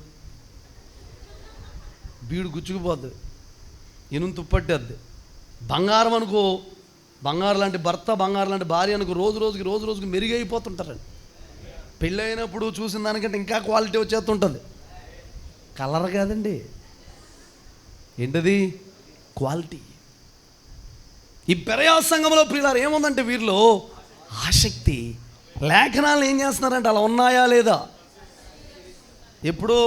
గుచ్చుకుపోద్ది, ఇనుము తుప్పట్టేద్ది. బంగారం అనుకో, బంగారు లాంటి భర్త, బంగారు లాంటి భార్య అనుకో, రోజు రోజుకి మెరుగైపోతుంటారండి. పెళ్ళి అయినప్పుడు చూసిన దానికంటే ఇంకా క్వాలిటీ వచ్చేస్తుంటుంది. కలర్ కాదండి, ఏంటది? క్వాలిటీ. ఈ బెరయా సంఘంలో ప్రియులారా ఏముందంటే వీరిలో ఆసక్తి. లేఖనాలు ఏం చేస్తున్నారంటే అలా ఉన్నాయా లేదా? ఎప్పుడో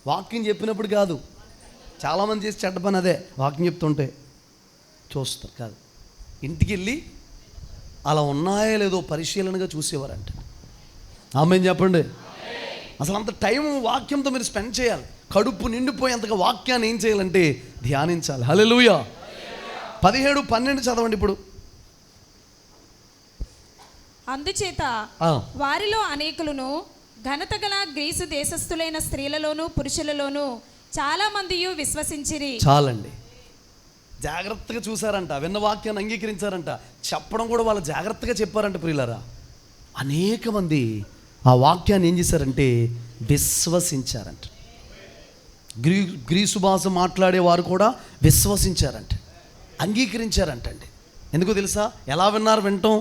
వాక్యం చెప్పినప్పుడు కాదు. చాలామంది చేసి చెడ్డ పని అదే, వాక్యం చెప్తుంటే చూస్తారు కాదు, ఇంటికి వెళ్ళి అలా ఉన్నాయా లేదో పరిశీలనగా చూసేవారంట. ఆమేన్ చెప్పండి. అసలు అంత టైం వాక్యంతో మీరు స్పెండ్ చేయాలి. కడుపు నిండిపోయేంతగా వాక్యాన్ని ఏం చేయాలంటే ధ్యానించాలి. హల్లెలూయా. 17, 12 చదవండి ఇప్పుడు. అందుచేత వారిలో అనేకులను ఘనత గల గ్రీసు దేశస్థులైన స్త్రీలలోను పురుషులలోను చాలా మంది విశ్వసించిరి. చాలండి. జాగ్రత్తగా చూసారంట, విన్న వాక్యాన్ని అంగీకరించారంట, చెప్పడం కూడా వాళ్ళు జాగ్రత్తగా చెప్పారంట ప్రియులారా. అనేక మంది ఆ వాక్యాన్ని ఏం చేశారంటే విశ్వసించారంట. గ్రీసు భాష మాట్లాడే వారు కూడా విశ్వసించారంట, అంగీకరించారంటండి. ఎందుకో తెలుసా? ఎలా విన్నారు? వినటం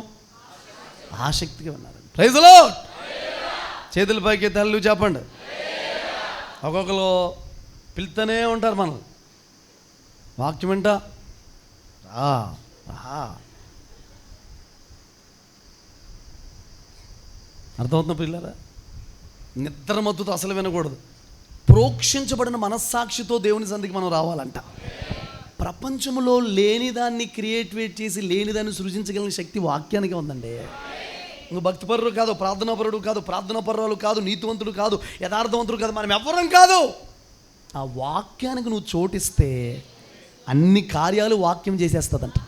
ఆసక్తిగా విన్నారంట. Praise the lord. చేతుల పైకి తల్లు చెప్పండి. ఒక్కొక్కరు పిలుస్తూనే ఉంటారు మనల్ని, వాక్యం వింటా రా అర్థమవుతున్న పిల్లరా? నిద్ర మత్తుతో అసలు వినకూడదు. ప్రోక్షించబడిన మనస్సాక్షితో దేవుని సన్నిధికి మనం రావాలంట. ప్రపంచంలో లేనిదాన్ని క్రియేటివేట్ చేసి లేనిదాన్ని సృజించగలిగిన శక్తి వాక్యానికి ఉందండి. నువ్వు భక్తిపరుడు కాదు, ప్రార్థనాపరుడు కాదు, ప్రార్థనాపరురాలు కాదు, నీతివంతుడు కాదు, యథార్థవంతుడు కాదు, మనం ఎవ్వరం కాదు. ఆ వాక్యానికి నువ్వు చోటిస్తే అన్ని కార్యాలు వాక్యం చేసేస్తుందంట.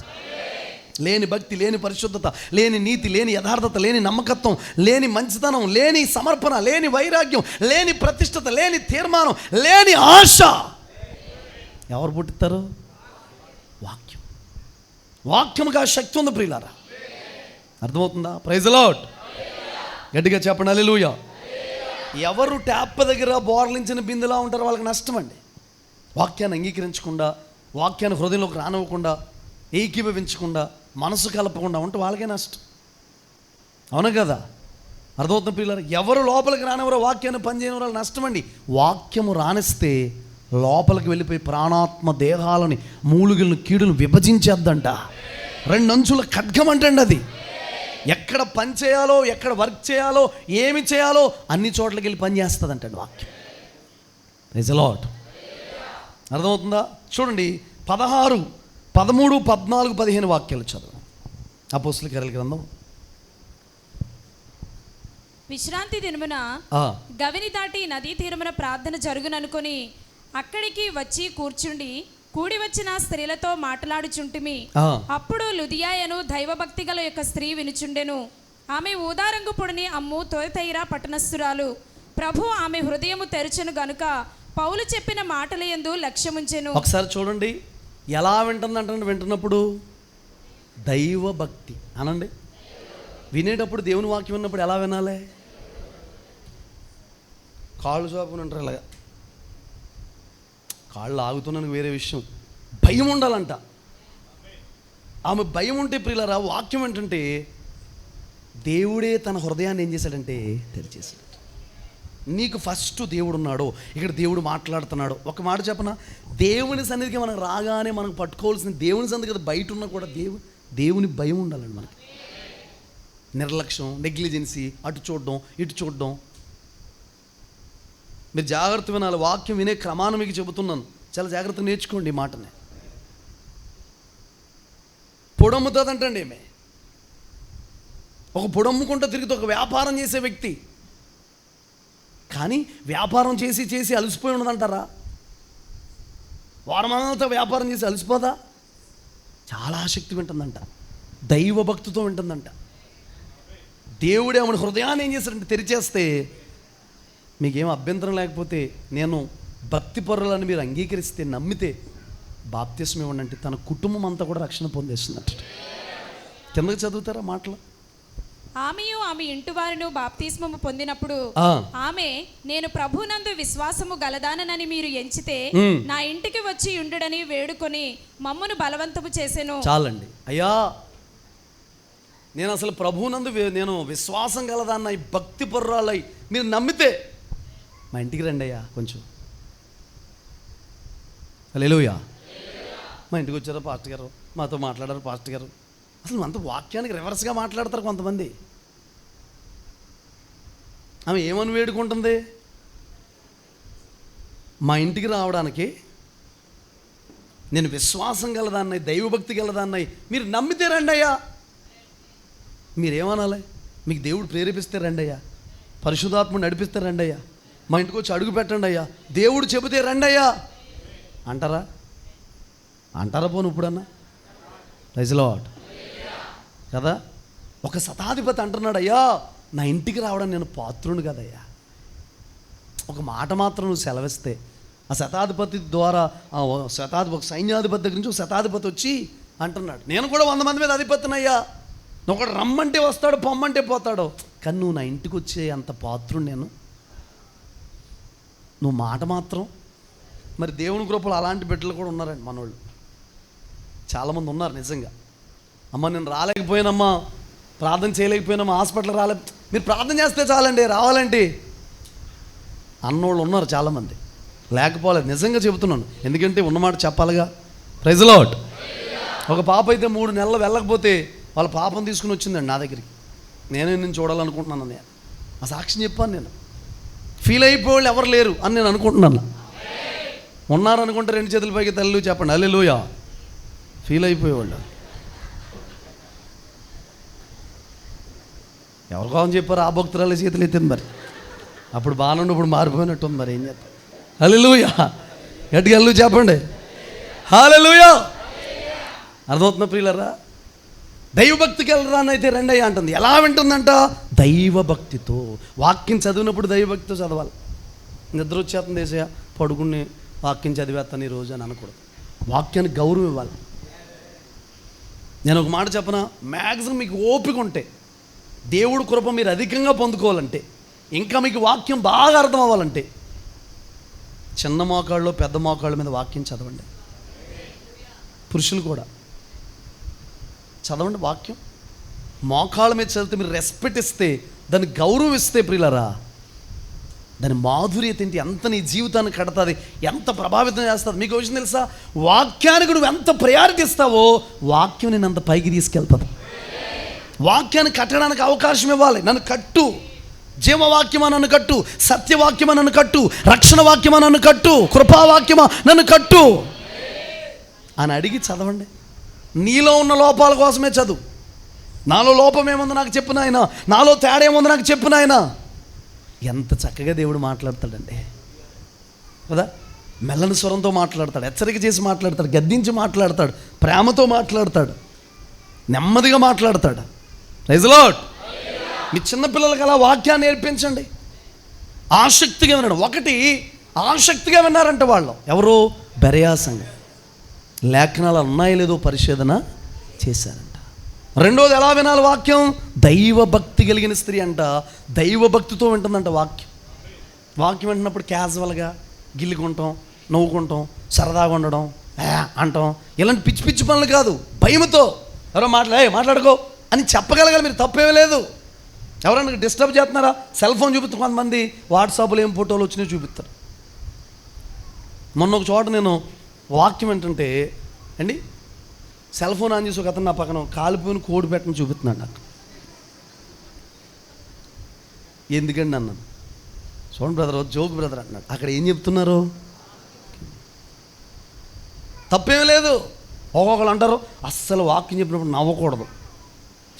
లేని భక్తి, లేని పరిశుద్ధత, లేని నీతి, లేని యథార్థత, లేని నమ్మకత్వం, లేని మంచితనం, లేని సమర్పణ, లేని వైరాగ్యం, లేని ప్రతిష్టత, లేని తీర్మానం, లేని ఆశ ఎవరు పుట్టిస్తారు? వాక్యం. వాక్యముగా శక్తి ఉంది ప్రియులారా. అర్థమవుతుందా? Praise the Lord. గట్టిగా చెప్పండి హల్లెలూయా. ఎవరు ట్యాప్ దగ్గర బోర్లించిన బిందులా ఉంటారో వాళ్ళకి నష్టం అండి. వాక్యాన్ని అంగీకరించకుండా, వాక్యాన్ని హృదయంలోకి రానివ్వకుండా, ఏకీభవించకుండా, మనసు కలపకుండా ఉంటే వాళ్ళకే నష్టం. అవునా కదా? అర్థమవుతున్న పిల్లలు, ఎవరు లోపలికి రానివరో, వాక్యాన్ని పనిచేయని వాళ్ళు నష్టం అండి. వాక్యము రానిస్తే లోపలికి వెళ్ళిపోయి ప్రాణాత్మ దేహాలని, మూలుగులను, కీడులను విభజించేద్దంట. రెండు అంచుల ఖడ్గం అంటండి అది. ఎక్కడ పని చేయాలో, ఎక్కడ వర్క్ చేయాలో, ఏమి చేయాలో అన్ని చోట్లకి వెళ్ళి పని చేస్తుందంటండి వాక్యం. Praise the Lord. అర్థమవుతుందా? చూడండి 16, 13, 14, 15 వాక్యాలు చదువు. అపోస్తలుల కార్యాల గ్రంథం. విశ్రాంతి దినమున గవిని దాటి నదీ తీరమున ప్రార్థన జరుగుననుకొని అక్కడికి వచ్చి కూర్చుండి కూడి వచ్చిన స్త్రీలతో మాట్లాడుచుంటిమి. అప్పుడు లుదియాయను దైవభక్తి గల యొక్క స్త్రీ వినుచుండెను. ఆమె ఊదారంగు పొడిని అమ్ము తొయతైరా పట్టణస్థురాలు. ప్రభు ఆమె హృదయము తెరచెను గనుక పౌలు చెప్పిన మాటల యందు లక్ష్యముంచెను. ఒకసారి చూడండి ఎలా వింటుందంటే, వింటున్నప్పుడు దైవభక్తి అనండి. వినేటప్పుడు దేవుని వాక్యం విన్నప్పుడు ఎలా వినాలి? కాళ్ళు చాపుకుని ఉంటారు ఇలాగా. కాళ్ళు ఆగుతున్నాను వేరే విషయం. భయం ఉండాలంట. ఆమె భయం ఉంటే ప్రియులారా, వాక్యం ఏంటంటే దేవుడే తన హృదయాన్ని ఏం చేశాడంటే తెరిచేశాడు. నీకు ఫస్ట్ దేవుడు ఉన్నాడు, ఇక్కడ దేవుడు మాట్లాడుతున్నాడు. ఒక మాట చెప్పనా, దేవుని సన్నిధికి మనం రాగానే మనకు పట్టుకోవాల్సిన దేవుని సన్నిధి కదా, బయట ఉన్నా కూడా దేవుని భయం ఉండాలండి మనకి. నిర్లక్ష్యం, నెగ్లిజెన్సీ, అటు చూడడం ఇటు చూడడం. మీరు జాగ్రత్త వినాలి. వాక్యం వినే క్రమాన్ని మీకు చెబుతున్నాను, చాలా జాగ్రత్తగా నేర్చుకోండి ఈ మాటని. పొడమ్ముతుందంటండి ఏమే. ఒక పొడమ్ముకుంటూ తిరిగితే ఒక వ్యాపారం చేసే వ్యక్తి, కానీ వ్యాపారం చేసి చేసి అలసిపోయి ఉన్నదంటారా? వారమంతా వ్యాపారం చేసి అలసిపోదా? చాలా ఆసక్తి వింటుందంట, దైవభక్తితో వింటుందంట. దేవుడే ఆమె హృదయాన్ని ఏం చేస్తాడంటే తెరిచేస్తే, మీకేం అభ్యంతరం లేకపోతే, నేను భక్తి పరులని మీరు అంగీకరిస్తే, నమ్మితే బాప్తిస్మం ఇవ్వండి అంటే తన కుటుంబం అంతా కూడా రక్షణ పొందేస్తున్నట్టు. కిందకి చదువుతారా మాటలు? ఆమెయు ఆమె ఇంటి వారిను బాప్తిస్మము పొందినప్పుడు ఆమె, నేను ప్రభునందు విశ్వాసము గలదానని మీరు ఎంచితే నా ఇంటికి వచ్చి ఉండుడని వేడుకొని మమ్మను బలవంతము చేసెను. చాలండి అయ్యా, నేను అసలు ప్రభునందు నేను విశ్వాసం గలదాన్న, భక్తి పరురాలై మీరు నమ్మితే మా ఇంటికి రండి అయ్యా కొంచెం. హల్లెలూయా. మా ఇంటికి వచ్చారు పాస్టర్ గారు, మాతో మాట్లాడారు పాస్టర్ గారు. అసలు అంత వాక్యానికి రివర్స్గా మాట్లాడతారు కొంతమంది. ఆమె ఏమని వేడుకుంటుంది? మా ఇంటికి రావడానికి నేను విశ్వాసం గలదాన్నై, దైవభక్తి గలదాన్నై, మీరు నమ్మితే రండి అయ్యా. మీరేమనాలి? మీకు దేవుడు ప్రేరేపిస్తే రండి అయ్యా, పరిశుద్ధాత్ముడు నడిపిస్తే రండి అయ్యా, మా ఇంటికి వచ్చి అడుగు పెట్టండి అయ్యా, దేవుడు చెబితే రండి అయ్యా అంటారా? అంటారా పోను ఇప్పుడన్నా? ప్రైజ్ ది లార్డ్ కదా. ఒక శతాధిపతి అంటున్నాడు, అయ్యా నా ఇంటికి రావడం నేను పాత్రుని కదయ్యా. ఒక మాట మాత్రం నువ్వు సెలవిస్తే, ఆ శతాధిపతి ద్వారా ఒక సైన్యాధిపతి దగ్గర నుంచి ఒక శతాధిపతి వచ్చి అంటున్నాడు, నేను కూడా 100 మంది మీద అధిపతినయ్యా, నువ్వు ఒకటి రమ్మంటే వస్తాడు, పొమ్మంటే పోతాడు, కానీ నువ్వు నా ఇంటికి వచ్చే అంత పాత్రుడు నేను, నువ్వు మాట మాత్రం. మరి దేవుని కృపలో అలాంటి బిడ్డలు కూడా ఉన్నారండి మనోళ్ళు, చాలామంది ఉన్నారు నిజంగా. అమ్మ నేను రాలేకపోయానమ్మా, ప్రార్థన చేయలేకపోయినామా, హాస్పిటల్ రాలే, మీరు ప్రార్థన చేస్తే చాలండి రావాలండి అన్నోళ్ళు ఉన్నారు చాలామంది. లేకపోలేదు, నిజంగా చెబుతున్నాను, ఎందుకంటే ఉన్నమాట చెప్పాలిగా. Praise the lord. ఒక పాప అయితే 3 నెలలు వెళ్ళకపోతే వాళ్ళ పాపం తీసుకుని వచ్చిందండి నా దగ్గరికి. నేను చూడాలనుకుంటున్నాను నేను. ఆ సాక్ష్యం చెప్పాను నేను. ఫీల్ అయిపోయేవాళ్ళు ఎవరు లేరు అని నేను అనుకుంటున్నాను. ఉన్నారనుకుంటే 2 చేతుల పైకి తల్లు చెప్పండి హల్లెలూయా. ఫీల్ అయిపోయేవాళ్ళు ఎవరు కావాలని చెప్పారు? ఆ భక్తురాలు చేతులు ఎత్తింది. మరి అప్పుడు బాగానుండి ఇప్పుడు మారిపోయినట్టుంది. మరి ఏం చేస్తారు? హల్లెలూయా. గట్టిగా హల్లెలూయా చెప్పండి. హల్లెలూయా. అర్థమవుతున్నా ప్రియులారా? దైవభక్తికి వెళ్ళరా అని అయితే రెండయ్య అంటుంది. ఎలా వింటుందంట? దైవభక్తితో. వాక్యం చదివినప్పుడు దైవభక్తితో చదవాలి. నిద్ర వచ్చేస్తుంది వేసే పడుకుని వాక్యం చదివేస్తాను ఈరోజు అని అనకూడదు. వాక్యానికి గౌరవం ఇవ్వాలి. నేను ఒక మాట చెప్పనా, మ్యాక్సిమం మీకు ఓపిక ఉంటే, దేవుడు కృప మీరు అధికంగా పొందుకోవాలంటే, ఇంకా మీకు వాక్యం బాగా అర్థం అవ్వాలంటే, చిన్న మోకాళ్ళు పెద్ద మోకాళ్ళ మీద వాక్యం చదవండి. పురుషులు కూడా చదవండి వాక్యం. మోకాళ్ళ మీద చదివితే మీరు రెస్పెక్ట్ ఇస్తే, దాన్ని గౌరవం ఇస్తే ప్రియులరా, దాని మాధుర్యత ఏంటి, ఎంత నీ జీవితాన్ని కడతాది, ఎంత ప్రభావితం చేస్తుంది. మీకు విషయం తెలుసా? వాక్యానికి నువ్వు ఎంత ప్రయారిటీ ఇస్తావో వాక్యం నేను అంత పైకి తీసుకెళ్తుంది. వాక్యాన్ని కట్టడానికి అవకాశం ఇవ్వాలి. నన్ను కట్టు, జీవవాక్యమా నన్ను కట్టు, సత్యవాక్యమా నన్ను కట్టు, రక్షణ వాక్యమా నన్ను కట్టు, కృపావాక్యమా నన్ను కట్టు అని అడిగి చదవండి. నీలో ఉన్న లోపాల కోసమే చదువు. నాలో లోపం ఏముందో నాకు చెప్పు నాయనా, నాలో తేడా ఏముందో నాకు చెప్పు నాయనా. ఎంత చక్కగా దేవుడు మాట్లాడతాడండి కదా. మెల్లని స్వరంతో మాట్లాడతాడు, హెచ్చరిక చేసి మాట్లాడతాడు, గద్దించి మాట్లాడతాడు, ప్రేమతో మాట్లాడతాడు, నెమ్మదిగా మాట్లాడతాడు. Praise the lord. మీ చిన్నపిల్లలకి అలా వాక్యాన్ని నేర్పించండి. ఆసక్తిగా వినడం. ఒకటి ఆసక్తిగా విన్నారంట వాళ్ళు. ఎవరు? బెరయా సంఘం. లేఖనాలు ఉన్నాయో లేదో పరిశోధన చేశారంట. రెండోది ఎలా వినాలి వాక్యం? దైవభక్తి కలిగిన స్త్రీ అంట దైవభక్తితో వింటుందంట వాక్యం. వాక్యం వింటున్నప్పుడు క్యాజువల్గా గిల్లుకుంటాం, నవ్వుకుంటాం, సరదాగా ఉండడం, అంటాం, ఇలాంటి పిచ్చి పిచ్చి పనులు కాదు. భయముతో ఎవరో మాట్లాడుకో అని చెప్పగలగాలి. మీరు తప్పేమీ లేదు. ఎవరైనా డిస్టర్బ్ చేస్తున్నారా? సెల్ ఫోన్ చూపిస్తారు. కొంతమంది వాట్సాప్లో ఏం ఫోటోలు వచ్చినాయో చూపిస్తారు. మొన్న ఒక చోట నేను వాక్యం ఏంటంటే అండి, సెల్ ఫోన్ ఆన్ చేసి ఒక అతను నా పక్కన కాలిపోయిన కోడి పెట్టని చూపిస్తున్నాడు నాకు. ఎందుకండి అన్నాను. చూడండి బ్రదర్, జోక్ బ్రదర్ అన్నాడు. అక్కడ ఏం చెప్తున్నారు? తప్పేమీ లేదు. ఒక్కొక్కరు అంటారు అస్సలు వాక్యం చెప్పినప్పుడు నవ్వకూడదు,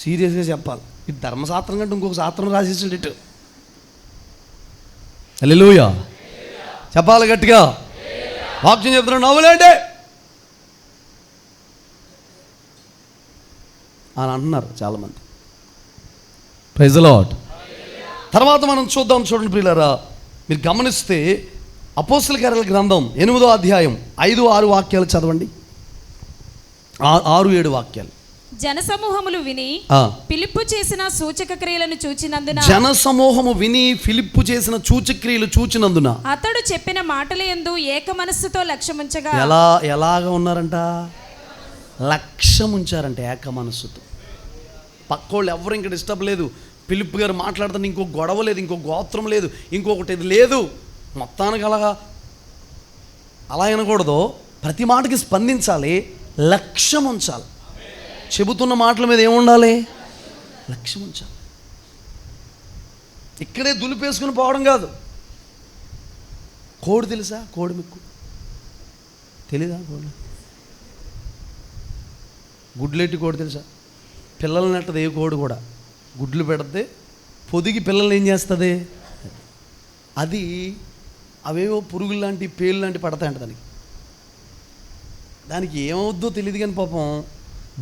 సీరియస్గా చెప్పాలి. ఇది ధర్మశాస్త్రం కంటే ఇంకొక శాస్త్రం రాసేసాడు ఇటు. హల్లెలూయా చెప్పాలి గట్టిగా. వాక్యం చెప్తున్నాడు నవ్వులేండి అని అంటున్నారు చాలామంది. Praise the Lord. తర్వాత మనం చూద్దాం. చూడండి ప్రియులారా, మీరు గమనిస్తే అపోస్తల కార్యాల గ్రంథం 8వ అధ్యాయం 5-6 వాక్యాలు చదవండి. 6-7 వాక్యాలు. జనసమూహములు విని ఫిలిప్పు చేసిన సూచక క్రియలను చూచినందున, జనసమూహము విని ఫిలిప్పు చేసిన సూచక్రియలు చూచినందున అతడు చెప్పిన మాటల యందు ఏక మనస్సుతో లక్ష్యముంచగా. ఎలాగా ఉన్నారంట? లక్ష్యం ఉంచారంట ఏక మనస్సుతో. పక్కోళ్ళు ఎవరు ఇంకా డిస్టర్బ్ లేదు. ఫిలిప్ గారు మాట్లాడుతున్న ఇంకో గొడవ లేదు, ఇంకో గోత్రం లేదు, ఇంకొకటి ఇది లేదు. మొత్తానికి అలా వినకూడదు. ప్రతి మాటకి స్పందించాలి, లక్ష్యం ఉంచాలి. చెబుతున్న మాటల మీద ఏముండాలి? లక్ష్యం ఉంచాలి. ఇక్కడే దులిపేసుకుని పోవడం కాదు. కోడి తెలుసా? కోడి మీకు తెలీదా? కోడి గుడ్లెట్టి కోడి తెలుసా? పిల్లల్ని నెట్టదు ఏ కోడి కూడా. గుడ్లు పెడితే పొదిగి పిల్లల్ని ఏం చేస్తుంది? అది అవేవో పురుగులు లాంటి పేలు లాంటి పడతాయంట దానికి ఏమవుద్దో తెలియదు కానీ పాపం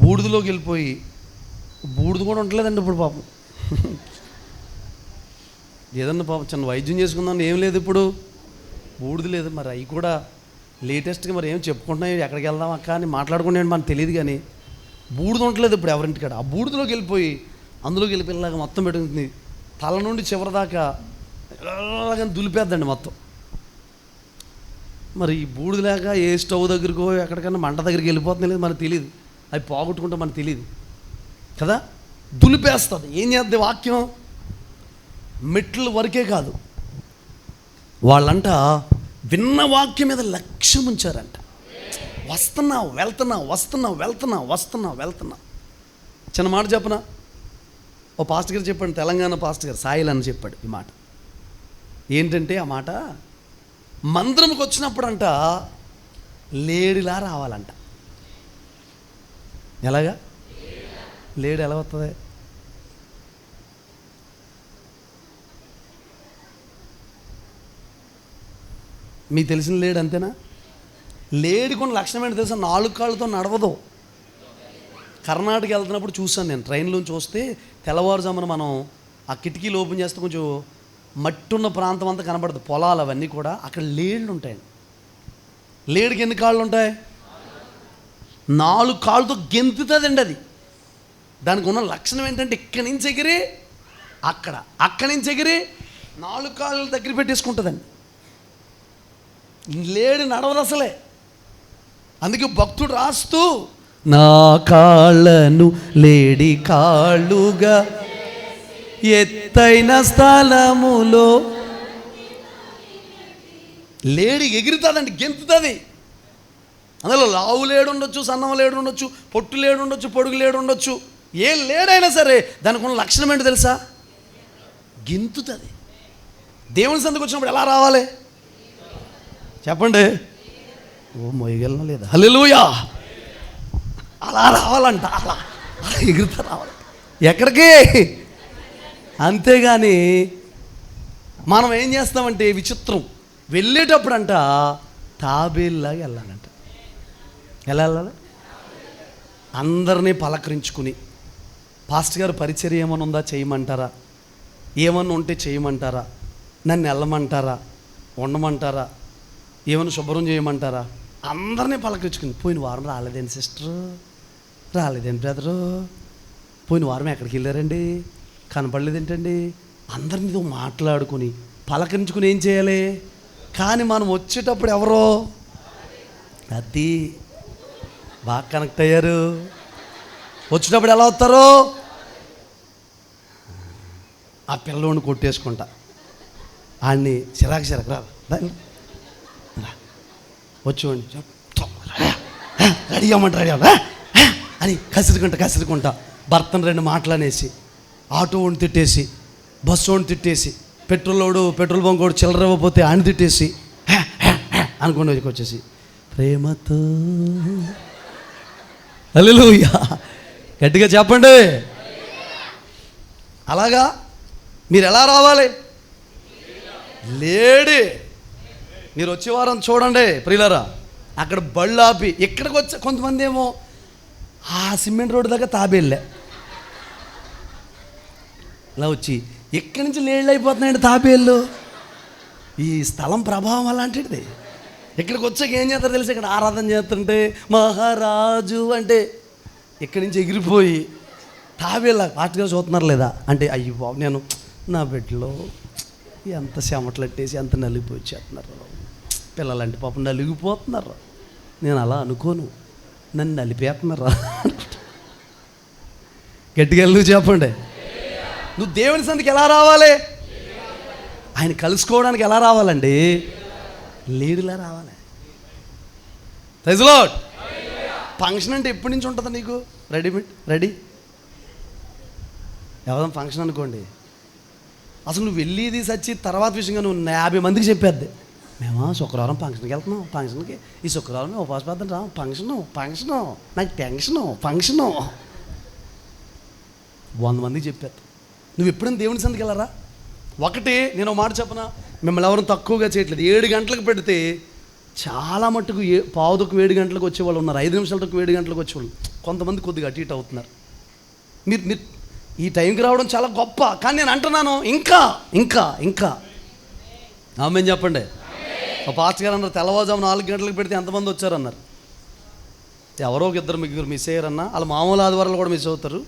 బూడిదలోకి వెళ్ళిపోయి, బూడిద కూడా ఉండలేదండి ఇప్పుడు పాపం. ఏదన్నా పాపం చిన్న వైద్యం చేసుకుందాం ఏం లేదు ఇప్పుడు, బూడిద లేదు. మరి అవి కూడా లేటెస్ట్గా మరి ఏం చెప్పుకుంటున్నాయి, ఎక్కడికి వెళ్దాం అక్క అని మాట్లాడుకునేది మనకు తెలియదు. కానీ బూడిద ఉండలేదు ఇప్పుడు ఎవరింటికాడ. ఆ బూడిదలోకి వెళ్ళిపోయి అందులోకి వెళ్ళిపోయేలాగా మొత్తం పెట్టుకుంటుంది. తల నుండి చివరి దాకా ఎలాగని దులిపేద్దండి మొత్తం. మరి ఈ బూడిద లేక ఏ స్టవ్ దగ్గరకో ఎక్కడికన్నా మంట దగ్గరికి వెళ్ళిపోతుంది లేదు మనకు తెలియదు. అవి పోగొట్టుకుంటే మనకు తెలియదు కదా. దులిపేస్తుంది. ఏం చేద్ది వాక్యం? మెట్ల వరకే కాదు, వాళ్ళంట విన్న వాక్యం మీద లక్ష్యం ఉంచారంట. వస్తున్నావు వెళ్తున్నావు, వస్తున్నావు వెళ్తున్నావు, వస్తున్నావు వెళ్తున్నావు. చిన్న మాట చెప్పనా, ఓ పాస్టర్ గారు చెప్పాడు, తెలంగాణ పాస్టర్ గారు సాయిల్ అని చెప్పాడు ఈ మాట. ఏంటంటే ఆ మాట, మందిరంకి వచ్చినప్పుడంట లేడిలా రావాలంట. ఎలాగా? లేడి ఎలా వస్తుంది? మీకు తెలిసిన లేడు అంతేనా? లేడి కొన్ని లక్షణం ఏంటి తెలుసా? 4 కాళ్ళతో నడవదు. కర్ణాటక వెళ్తున్నప్పుడు చూసాను నేను, ట్రైన్లోంచి వస్తే తెల్లవారుజామున మనం ఆ కిటికీలు ఓపెన్ చేస్తే కొంచెం మట్టి ఉన్న ప్రాంతం అంతా కనబడుతుంది, పొలాలు అవన్నీ కూడా. అక్కడ లేళ్ళు ఉంటాయండి. లేడికి ఎన్ని కాళ్ళు ఉంటాయి? 4 కాళ్ళతో గెంతుతుందండి అది. దానికి ఉన్న లక్షణం ఏంటంటే ఇక్కడి నుంచి ఎగిరి అక్కడి నుంచి ఎగిరి 4 కాళ్ళు దగ్గర పెట్టేసుకుంటుందండి. లేడి నడవదు అసలే. అందుకే భక్తుడు రాస్తూ, నా కాళ్ళను లేడి కాళ్ళుగా ఎత్తైన స్థలములో. లేడి ఎగురుతుందండి, గెంతుతుంది. అందులో లావు లేడు ఉండొచ్చు, సన్నమ లేడు ఉండొచ్చు, పొట్టు లేడు ఉండొచ్చు, పొడుగు లేడు ఉండొచ్చు. ఏ లేడైనా సరే దానికి ఉన్న లక్షణం ఏంటో తెలుసా? గెంతుతుంది. దేవుని సందుకు వచ్చినప్పుడు ఎలా రావాలి చెప్పండి? ఓ మొయ్యగలన లేదా? హల్లెలూయా! అలా రావాలంట, అలా ఎగురుతా రావాలి. ఎక్కడికి? అంతేగాని మనం ఏం చేస్తామంటే విచిత్రం, వెళ్ళేటప్పుడంట తాబేల్లాగా వెళ్ళాలంట. ఎలా వెళ్ళాలి? అందరినీ పలకరించుకుని, పాస్టర్ గారు పరిచర్య ఏమన్నా ఉందా చేయమంటారా, ఏమన్నా ఉంటే చేయమంటారా, నన్ను వెళ్ళమంటారా, ఉండమంటారా, ఏమన్నా శుభ్రం చేయమంటారా, అందరినీ పలకరించుకుని. పోయిన వారం రాలేదేంటి సిస్టరు, రాలేదేంటి బ్రదరు, పోయిన వారం ఎక్కడికి వెళ్ళారండి, కనపడలేదేంటండి, అందరితో మాట్లాడుకుని పలకరించుకుని ఏం చేయాలి. కానీ మనం వచ్చేటప్పుడు ఎవరో అది బాగా కనెక్ట్ అయ్యారు. వచ్చేటప్పుడు ఎలా వస్తారు? ఆ పిల్లోడిని కొట్టేసుకుంటా, ఆడిని చిరాకు రా వచ్చేవాడిని రెడీ అవ్వమంటే రెడీ అవ్వ అని కసిరుకుంటా భర్తను 2 మాటలనేసి, ఆటో వాడిని తిట్టేసి, బస్సు వాడిని తిట్టేసి, పెట్రోల్ బంక్ వాడు చిల్లర ఇవ్వకపోతే ఆయన తిట్టేసి అనుకుని వచ్చేసి ప్రేమతో. హల్లెలూయా! గట్టిగా చెప్పండి. అలాగా మీరు ఎలా రావాలి? లేడి. మీరు వచ్చే వారం చూడండి ప్రియులారా, అక్కడ బళ్ళు ఆపి ఇక్కడికి వచ్చే కొంతమంది ఏమో ఆ సిమెంట్ రోడ్డు దగ్గర తాబేళ్ళే ఇలా వచ్చి ఇక్కడి నుంచి లేళ్ళు అయిపోతున్నాయండి తాబేళ్ళు. ఈ స్థలం ప్రభావం అలాంటిది. ఇక్కడికి వచ్చాక ఏం చేస్తారు తెలిసి, ఇక్కడ ఆరాధన చేస్తుంటే మహారాజు అంటే ఇక్కడి నుంచి ఎగిరిపోయి తాబేళ్ళ పాటగా చూస్తున్నారు లేదా అంటే, అయ్యో బాబు నేను నా బిడ్డలో ఎంత చెమటలట్టేసి ఎంత నలిగిపోయి వచ్చేస్తున్నారు పిల్లలంటే పాపం నలిగిపోతున్నారు. నేను అలా అనుకోను, నన్ను నలిపేస్తున్నారు. గట్టిగా నువ్వు చెప్పండి. నువ్వు దేవుని సందికి ఎలా రావాలి? ఆయన కలుసుకోవడానికి ఎలా రావాలండి? లేడిలా రావాలి. Praise the lord. ఫంక్షన్ అంటే ఎప్పటి నుంచి ఉంటుందా నీకు? రెడీ ఎవరైనా ఫంక్షన్ అనుకోండి, అసలు నువ్వు వెళ్ళేది సచ్చి తర్వాత విషయంగా నువ్వు 50 మందికి చెప్పేద్ది, మేము శుక్రవారం ఫంక్షన్కి వెళ్తున్నాం, ఫంక్షన్కి ఈ శుక్రవారం మేము ఉపవాస ప్రార్థన రా, ఫంక్షను నాకు టెన్షను, ఫంక్షను 100 మందికి చెప్పేది. నువ్వు ఎప్పుడైనా దేవుని సందికి వెళ్ళరా? ఒకటి నేను మాట చెప్పనా, మిమ్మల్ని ఎవరు తక్కువగా చేయట్లేదు. 7 గంటలకు పెడితే చాలా మట్టుకు 7 గంటలకు వచ్చేవాళ్ళు ఉన్నారు, 5 నిమిషాలకు 7 గంటలకు వచ్చేవాళ్ళు. కొంతమంది కొద్దిగా అటు ఇటు అవుతున్నారు. మీరు ఈ టైంకి రావడం చాలా గొప్ప, కానీ నేను అంటున్నాను ఇంకా ఆమె చెప్పండి. ఒక పాస్టర్ గారు అన్నారు, తెల్లవారుజాము 4 గంటలకు పెడితే ఎంతమంది వచ్చారన్నారు. ఎవరో ఒక 2-3 మిస్ అయ్యారన్నా, వాళ్ళు మామూలు ఆదివారాలు కూడా మిస్ అవుతారు.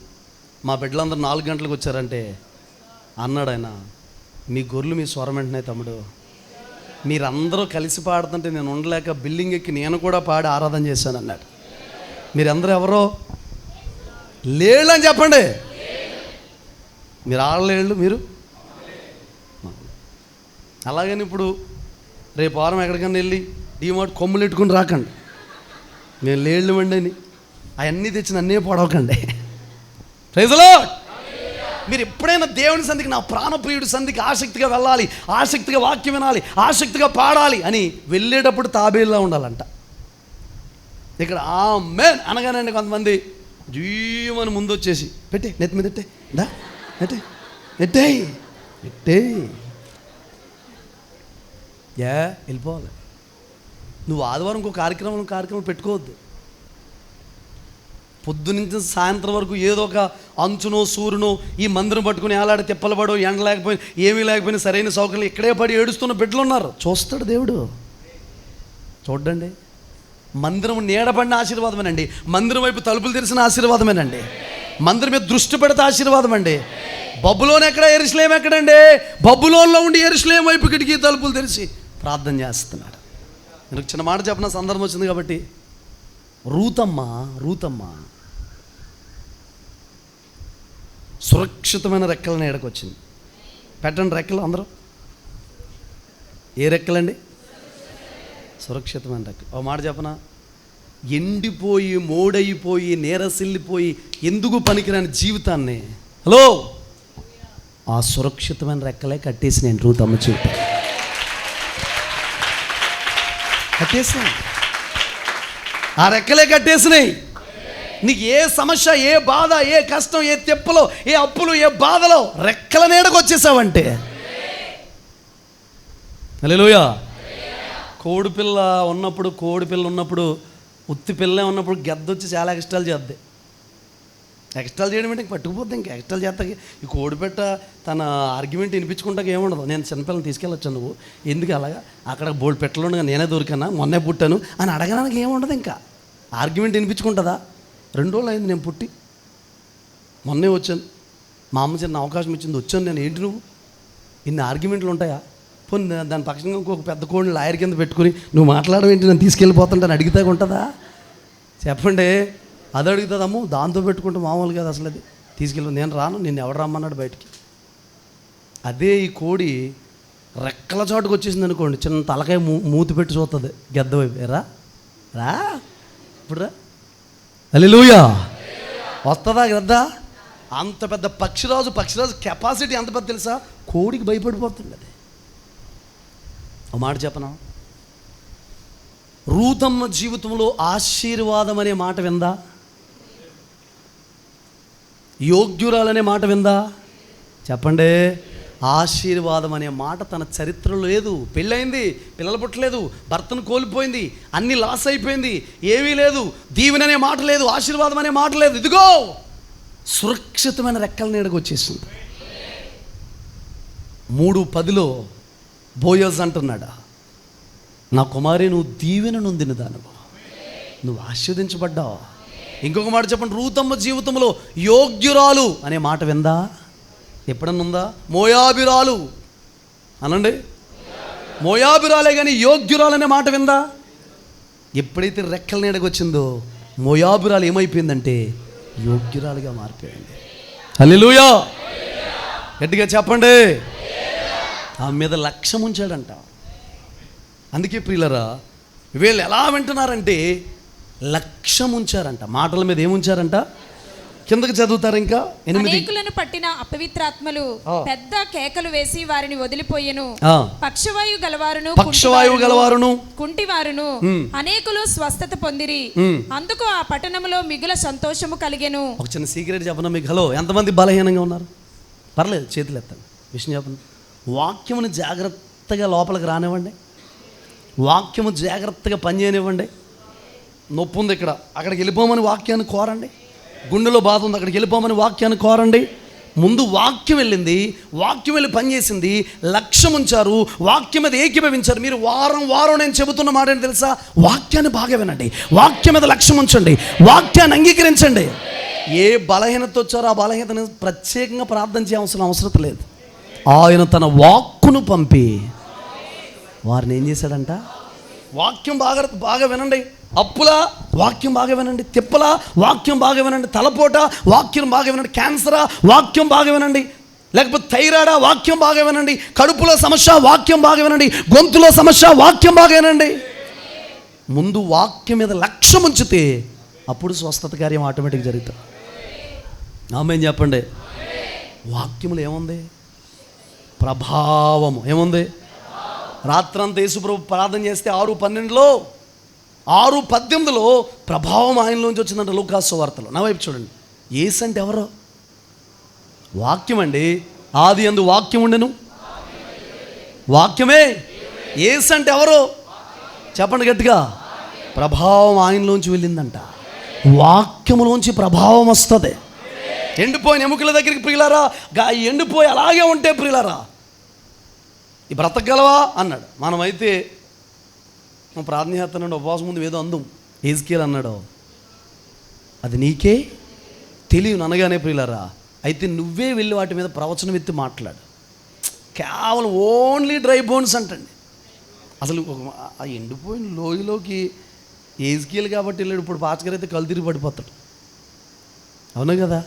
మా బిడ్డలందరూ 4 గంటలకు వచ్చారంటే అన్నాడు ఆయన, మీ గొర్రెలు మీ స్వరం వెంటనే తమ్ముడు, మీరందరూ కలిసి పాడుతుంటే నేను ఉండలేక బిల్డింగ్ ఎక్కి నేను కూడా పాడి ఆరాధన చేశాను అన్నాడు. మీరందరూ ఎవరో లేళ్ళు అని చెప్పండి. మీరు ఆడలేళ్ళు, మీరు అలాగని ఇప్పుడు రేపు వారం ఎక్కడికన్నా వెళ్ళి డీమార్ట్ కొమ్ములు పెట్టుకుని రాకండి, మేము లేళ్ళు వండి అని అవన్నీ తెచ్చి నన్నే పొడవకండి. Praise the lord. మీరు ఎప్పుడైనా దేవుని సంధికి, నా ప్రాణప్రియుడి సంధికి ఆసక్తిగా వెళ్ళాలి, ఆసక్తిగా వాక్యం వినాలి, ఆసక్తిగా పాడాలి అని వెళ్ళేటప్పుడు తాబేలులా ఉండాలంట. ఇక్కడ ఆమేన్ అనగానండి కొంతమంది జీవని ముందు వచ్చేసి పెట్టే నెత్తి మీద పెట్టే దా నెట్టే నెట్టే నెట్టే వెళ్ళిపోవాలి. నువ్వు ఆదివారం ఇంకో కార్యక్రమం పెట్టుకోవద్దు. పొద్దునుంచి సాయంత్రం వరకు ఏదో ఒక అంచునో సూర్యునో ఈ మందిరం పట్టుకుని ఏలాడి తిప్పలబడో, ఎండ లేకపోయినా ఏమీ లేకపోయినా సరైన సౌకర్యం ఇక్కడే పడి ఏడుస్తున్న బిడ్డలు ఉన్నారు. చూస్తాడు దేవుడు. చూడండి, మందిరం నీడబడిన ఆశీర్వాదమేనండి, మందిరం వైపు తలుపులు తెరిచిన ఆశీర్వాదమేనండి, మందిరం మీద దృష్టి పెడితే ఆశీర్వాదం అండి. బబులోన్ ఎక్కడ, యెరూషలేం ఎక్కడండి? బబులోన్లో ఉండి యెరూషలేం వైపు కిటికీ తలుపులు తెరిచి ప్రార్థన చేస్తున్నాడు. నేను చిన్న మాట చెప్పిన సందర్భం వచ్చింది కాబట్టి, రూతమ్మ సురక్షితమైన రెక్కల నీడకు వచ్చింది. పెట్టండి రెక్కలు అందరూ. ఏ రెక్కలండి? సురక్షితమైన రెక్కలు. ఒక మాట చెప్పనా, ఎండిపోయి మోడైపోయి నేరసిల్లిపోయి ఎందుకు పనికిరాని జీవితాన్ని హలో ఆ సురక్షితమైన రెక్కలే కట్టేసి నేను రూతమ్మ జీవితం కట్టేసినాయి. ఆ రెక్కలే కట్టేసినాయి. నీకు ఏ సమస్య, ఏ బాధ, ఏ కష్టం, ఏ తెప్పలో, ఏ అప్పులు, ఏ బాధలో రెక్కల నీడకు వచ్చేసావంటే హల్లెలూయా. కోడిపిల్ల ఉన్నప్పుడు ఉత్తి పిల్ల ఉన్నప్పుడు గెద్దొచ్చి చాలా ఎక్స్ట్రాలు చేద్ది. ఎక్స్ట్రాలు చేయడం అంటే పట్టుకుపోద్ది. ఇంకా ఎక్స్ట్రాలు చేస్తా. ఈ కోడిపెట్ట తన ఆర్గ్యుమెంట్ వినిపించుకుంటాక ఏముండదు. నేను చిన్నపిల్లని తీసుకెళ్ళొచ్చాను, నువ్వు ఎందుకు అలాగా, అక్కడ బోల్డ్ పెట్టలుండగా నేనే దొరికానా, మొన్నే పుట్టాను అని అడగడానికి ఏముండదు. ఇంకా ఆర్గ్యుమెంట్ వినిపించుకుంటుందా? 2 రోజులు అయింది నేను పుట్టి, మొన్నే వచ్చాను, మా అమ్మ చిన్న అవకాశం ఇచ్చింది వచ్చాను నేను. ఏంటి నువ్వు ఇన్ని ఆర్గ్యుమెంట్లు ఉంటాయా? పోనీ దాని పక్షంగా ఇంకొక పెద్ద కోడిని లాయర్ కింద పెట్టుకుని నువ్వు మాట్లాడవేంటి, నేను తీసుకెళ్ళిపోతుంటాను అడిగితే ఉంటుందా? చెప్పండి. అది అడుగుతుందమ్మో, దాంతో పెట్టుకుంటే మామూలు కాదు అసలు. అది తీసుకెళ్ళి నేను రాను, నిన్ను ఎవడు రమ్మన్నాడు బయటికి. అదే ఈ కోడి రెక్కల చాటుకు వచ్చేసింది అనుకోండి, చిన్న తలకాయ మూతి పెట్టి చూస్తుంది గెద్ద వైపు. రా ఇప్పుడు రా, హల్లెలూయా. వస్తుందా గెద్ద? అంత పెద్ద పక్షిరాజు కెపాసిటీ ఎంత పెద్ద తెలుసా? కోడికి భయపడిపోతుంది అది. ఒక మాట చెప్పనా, రూతమ్మ జీవితంలో ఆశీర్వాదం అనే మాట విందా? యోగ్యురాలనే మాట విందా? చెప్పండి. ఆశీర్వాదం అనే మాట తన చరిత్రలో లేదు. పెళ్ళయింది, పిల్లలు పుట్టలేదు, భర్తను కోల్పోయింది, అన్ని లాస్ అయిపోయింది, ఏమీ లేదు, దీవెన అనే మాట లేదు, ఆశీర్వాదం అనే మాట లేదు. ఇదిగో సురక్షితమైన రెక్కల నీడకు వచ్చేసింది. 3:10 బోయజ్ అంటున్నాడా, నా కుమారి నువ్వు దీవెన నొందిన దానివి, నువ్వు ఆశీర్వదించబడ్డావు. ఇంకొక మాట చెప్పండి, రూతమ్మ జీవితంలో యోగ్యురాలు అనే మాట విందా? ఎప్పుడన్నా ఉందా? మోయాబిరాలు అనండి, మోయాబిరాలే కానీ యోగ్యురాలు అనే మాట విందా? ఎప్పుడైతే రెక్కల నీడకు వచ్చిందో మోయాబిరాలు ఏమైపోయిందంటే యోగ్యురాలుగా మారిపోయింది. హల్లెలూయా. గట్టిగా చెప్పండి. ఆమె మీద లక్ష్యం ఉంచాడంట. అందుకే ప్రియులరా, వీళ్ళు ఎలా వింటున్నారంటే లక్ష్యం ఉంచారంట. మాటల మీద ఏముంచారంట? కిందకి చదువుతారు ఇంకా 8. అనేకులను పట్టిన అపవిత్రాత్మలు పెద్ద కేకలు వేసి వారిని వదిలిపోయెను. పక్షవాయువు గలవారును కుంటివారును అనేకులు స్వస్థత పొందిరి. అందుకు ఆ పట్టణంలో మిగుల సంతోషము కలిగెను. ఒక చిన్న సీక్రెట్ చెప్పనా మీకు? హలో, ఎంతమంది బలహీనంగా ఉన్నారు? పర్లేదు, చేతులు ఎత్తండి. విషయం చెప్పండి. వాక్యమును జాగ్రత్తగా లోపలికి రానివ్వండి, వాక్యము జాగ్రత్తగా పనిచేయనివ్వండి. నొప్పి ఉంది ఇక్కడ, అక్కడికి వెళ్ళిపోమని వాక్యాన్ని కోరండి. గుండెలో బాధ ఉంది, అక్కడికి వెళ్ళిపోమని వాక్యాన్ని కోరండి. ముందు వాక్యం వెళ్ళింది, వాక్యం వెళ్ళి పనిచేసింది, లక్ష్యం ఉంచారు, వాక్యం మీద ఏకీభవించారు. మీరు వారం నేను చెబుతున్న మాట ఏంటి తెలుసా? వాక్యాన్ని బాగా వినండి, వాక్యం మీద లక్ష్యం ఉంచండి, వాక్యాన్ని అంగీకరించండి. ఏ బలహీనత వచ్చారో ఆ బలహీనతను ప్రత్యేకంగా ప్రార్థన చేయవలసిన అవసరం లేదు. ఆయన తన వాక్కును పంపి వారిని ఏం చేశాడంట? వాక్యం బాగా వినండి. అప్పులా వాక్యం బాగా వినండి, తిప్పలా వాక్యం బాగా వినండి, తలపోట వాక్యం బాగా వినండి, క్యాన్సరా వాక్యం బాగా వినండి, లేకపోతే థైరాయిడా వాక్యం బాగా వినండి, కడుపులో సమస్య వాక్యం బాగా వినండి, గొంతులో సమస్య వాక్యం బాగా వినండి. ముందు వాక్యం మీద లక్ష్యం ఉంచితే అప్పుడు స్వస్థత కార్యం ఆటోమేటిక్ జరుగుతుంది. ఆమేన్ చెప్పండి. వాక్యములు ఏముంది? ప్రభావము ఏముంది? రాత్రంతా యేసుప్రభు ప్రార్థన చేస్తే 6:12లో 6:18లో ప్రభావం ఆయనలోంచి వచ్చిందంట లూకాసు వార్తలో. నా వైపు చూడండి. యేసు అంటే ఎవరు? వాక్యం అండి. ఆది యందు వాక్యం ఉండెను, వాక్యమే. యేసు అంటే ఎవరు? చెప్పండి గట్టిగా. ప్రభావం ఆయనలోంచి వెళ్ళిందంట. వాక్యములోంచి ప్రభావం వస్తుంది. ఎండిపోయిన ఎముకల దగ్గరికి ప్రియులారా, ఎండిపోయి అలాగే ఉంటే ప్రియులారా ఈ బ్రతకగలవా అన్నాడు. మనమైతే ప్రార్థన చేస్తానండి, ఉపవాసం ముందు ఏదో అందం హెజ్కేల్ అన్నాడు, అది నీకే తెలియను అనగానే ప్రియులారా, అయితే నువ్వే వెళ్ళి వాటి మీద ప్రవచనం ఎత్తి మాట్లాడు. కేవలం ఓన్లీ డ్రై బోన్స్ అంటండి. అసలు ఆ ఎండిపోయిన లోయలోకి హెజ్కేల్ కాబట్టి వెళ్ళాడు. ఇప్పుడు పాచకర్ అయితే కళ్ళు తిరిగి పడిపోతాడు. అవునా కదా?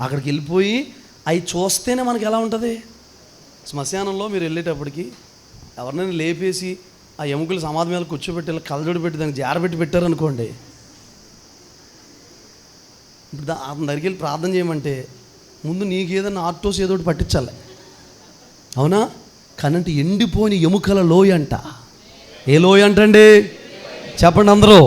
అక్కడికి వెళ్ళిపోయి అవి చూస్తేనే మనకి ఎలా ఉంటుంది? శ్మశానంలో మీరు వెళ్ళేటప్పటికి ఎవరినైనా లేపేసి ఆ ఎముకలు సమాధి మీద కూర్చోబెట్టి కళ్ళజోడు పెట్టి దానికి జారబెట్టి పెట్టారనుకోండి, ఇప్పుడు అతని దగ్గరికి వెళ్ళి ప్రార్థన చేయమంటే ముందు నీకు ఏదైనా ఆర్టోస్ ఏదో ఒకటి పట్టించాలి. అవునా? కానంటే ఎండిపోయిన ఎముకల లోయ అంట. ఏ లోయ అంటండి? చెప్పండి అందరూ.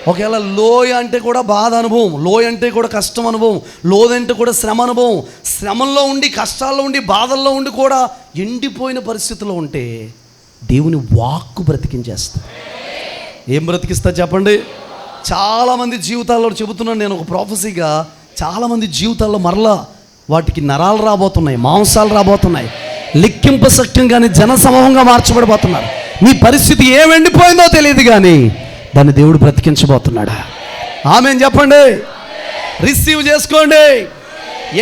ఒకవేళ లోయ అంటే కూడా బాధ అనుభవం, లోయ అంటే కూడా కష్టం అనుభవం, లోదంటే కూడా శ్రమ అనుభవం. శ్రమంలో ఉండి, కష్టాల్లో ఉండి, బాధల్లో ఉండి కూడా ఎండిపోయిన పరిస్థితిలో ఉంటే దేవుని వాక్కు బ్రతికించేస్తా. ఏం బ్రతికిస్తా చెప్పండి? చాలామంది జీవితాల్లో చెబుతున్నాను నేను ఒక ప్రాఫెసీగా, చాలామంది జీవితాల్లో మరలా వాటికి నరాలు రాబోతున్నాయి, మాంసాలు రాబోతున్నాయి, లెక్కింప సఖ్యంగానే జనసమూహంగా మార్చబడిపోతున్నారు. నీ పరిస్థితి ఏం ఎండిపోయిందో తెలియదు కానీ దాన్ని దేవుడు బ్రతికించబోతున్నాడు. ఆమేన్ చెప్పండి. రిసీవ్ చేసుకోండి.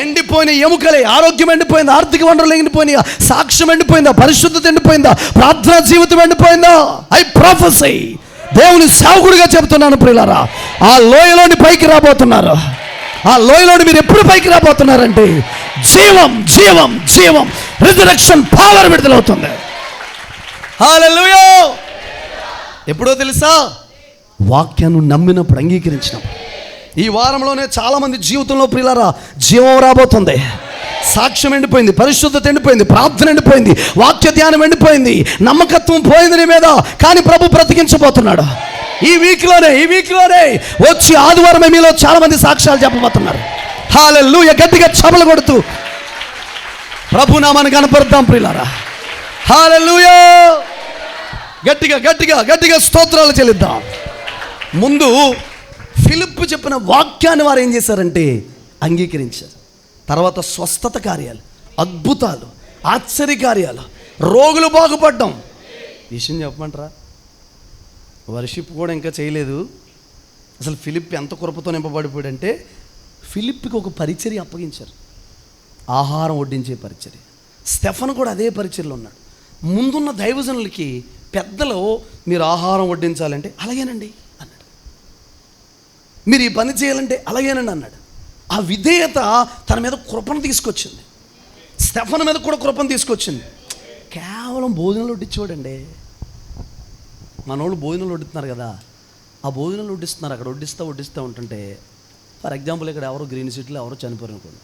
ఎండిపోయిన ఎముకలే, ఆరోగ్యం ఎండిపోయిందా, ఆర్థిక వనరులు ఎండిపోయినా, సాక్ష్యం ఎండిపోయిందా, పరిశుద్ధత ఎండిపోయిందా, ప్రార్థనా జీవితం ఎండిపోయిందా, ఐ ప్రొఫెసీ దేవుని సేవకుడిగా చెబుతున్నాను ప్రియులారా, ఆ లోయలోని పైకి రాబోతున్నారు. ఆ లోయలోని మీరు ఎప్పుడు పైకి రాబోతున్నారంటే జీవం జీవం జీవం రిజరెక్షన్ పవర్ విడుదలవుతుంది. హల్లెలూయా. ఎప్పుడో తెలుసా? వాక్యాన్ని నమ్మినప్పుడు, అంగీకరించినప్పుడు. ఈ వారంలోనే చాలామంది జీవితంలో ప్రియులారా జీవం రాబోతుంది. సాక్ష్యం ఎండిపోయింది, పరిశుద్ధత ఎండిపోయింది, ప్రార్థన ఎండిపోయింది, వాక్య ధ్యానం ఎండిపోయింది, నమ్మకత్వం పోయింది నీ మీద. కానీ ప్రభు బ్రతికించబోతున్నాడు. ఈ వీక్లోనే వచ్చి ఆదివారమే మీలో చాలామంది సాక్ష్యాలు చెప్పబోతున్నారు. హల్లెలూయా. గట్టిగా చపలు కొడుతూ ప్రభు నామాన్ని కనపరుద్దాం ప్రియులారా. హల్లెలూయా. గట్టిగా గట్టిగా గట్టిగా స్తోత్రాలు చెల్లిద్దాం. ముందు ఫిలిప్పు చెప్పిన వాక్యాన్ని వారు ఏం చేశారంటే అంగీకరించారు. తర్వాత స్వస్థత కార్యాలు, అద్భుతాలు, ఆశ్చర్య కార్యాలు, రోగులు బాగుపడ్డం. విషయం చెప్పమంటారా? వర్షిప్ కూడా ఇంకా చేయలేదు. అసలు ఫిలిప్ ఎంత కృపతో నింపబడిపోయాడంటే ఫిలిప్కి ఒక పరిచర్య అప్పగించారు, ఆహారం వడ్డించే పరిచర్య. స్టెఫన్ కూడా అదే పరిచర్యలో ఉన్నాడు. ముందున్న దైవజనులకి పెద్దలు మీరు ఆహారం వడ్డించాలంటే అలాగేనండి అన్నాడు, మీరు ఈ పని చేయాలంటే అలాగేనండి అన్నాడు. ఆ విధేయత తన మీద కృపను తీసుకొచ్చింది. స్టెఫన్ మీద కూడా కృపను తీసుకొచ్చింది. కేవలం భోజనాలు వడ్డించేవాడండి. మనోళ్ళు భోజనాలు వడ్డిస్తున్నారు కదా, ఆ భోజనాలు వడ్డిస్తున్నారు. అక్కడ వడ్డిస్తూ ఉంటుంటే ఫర్ ఎగ్జాంపుల్ ఇక్కడ ఎవరో గ్రీన్ సిటీలో ఎవరో చనిపోయారు అనుకోండి,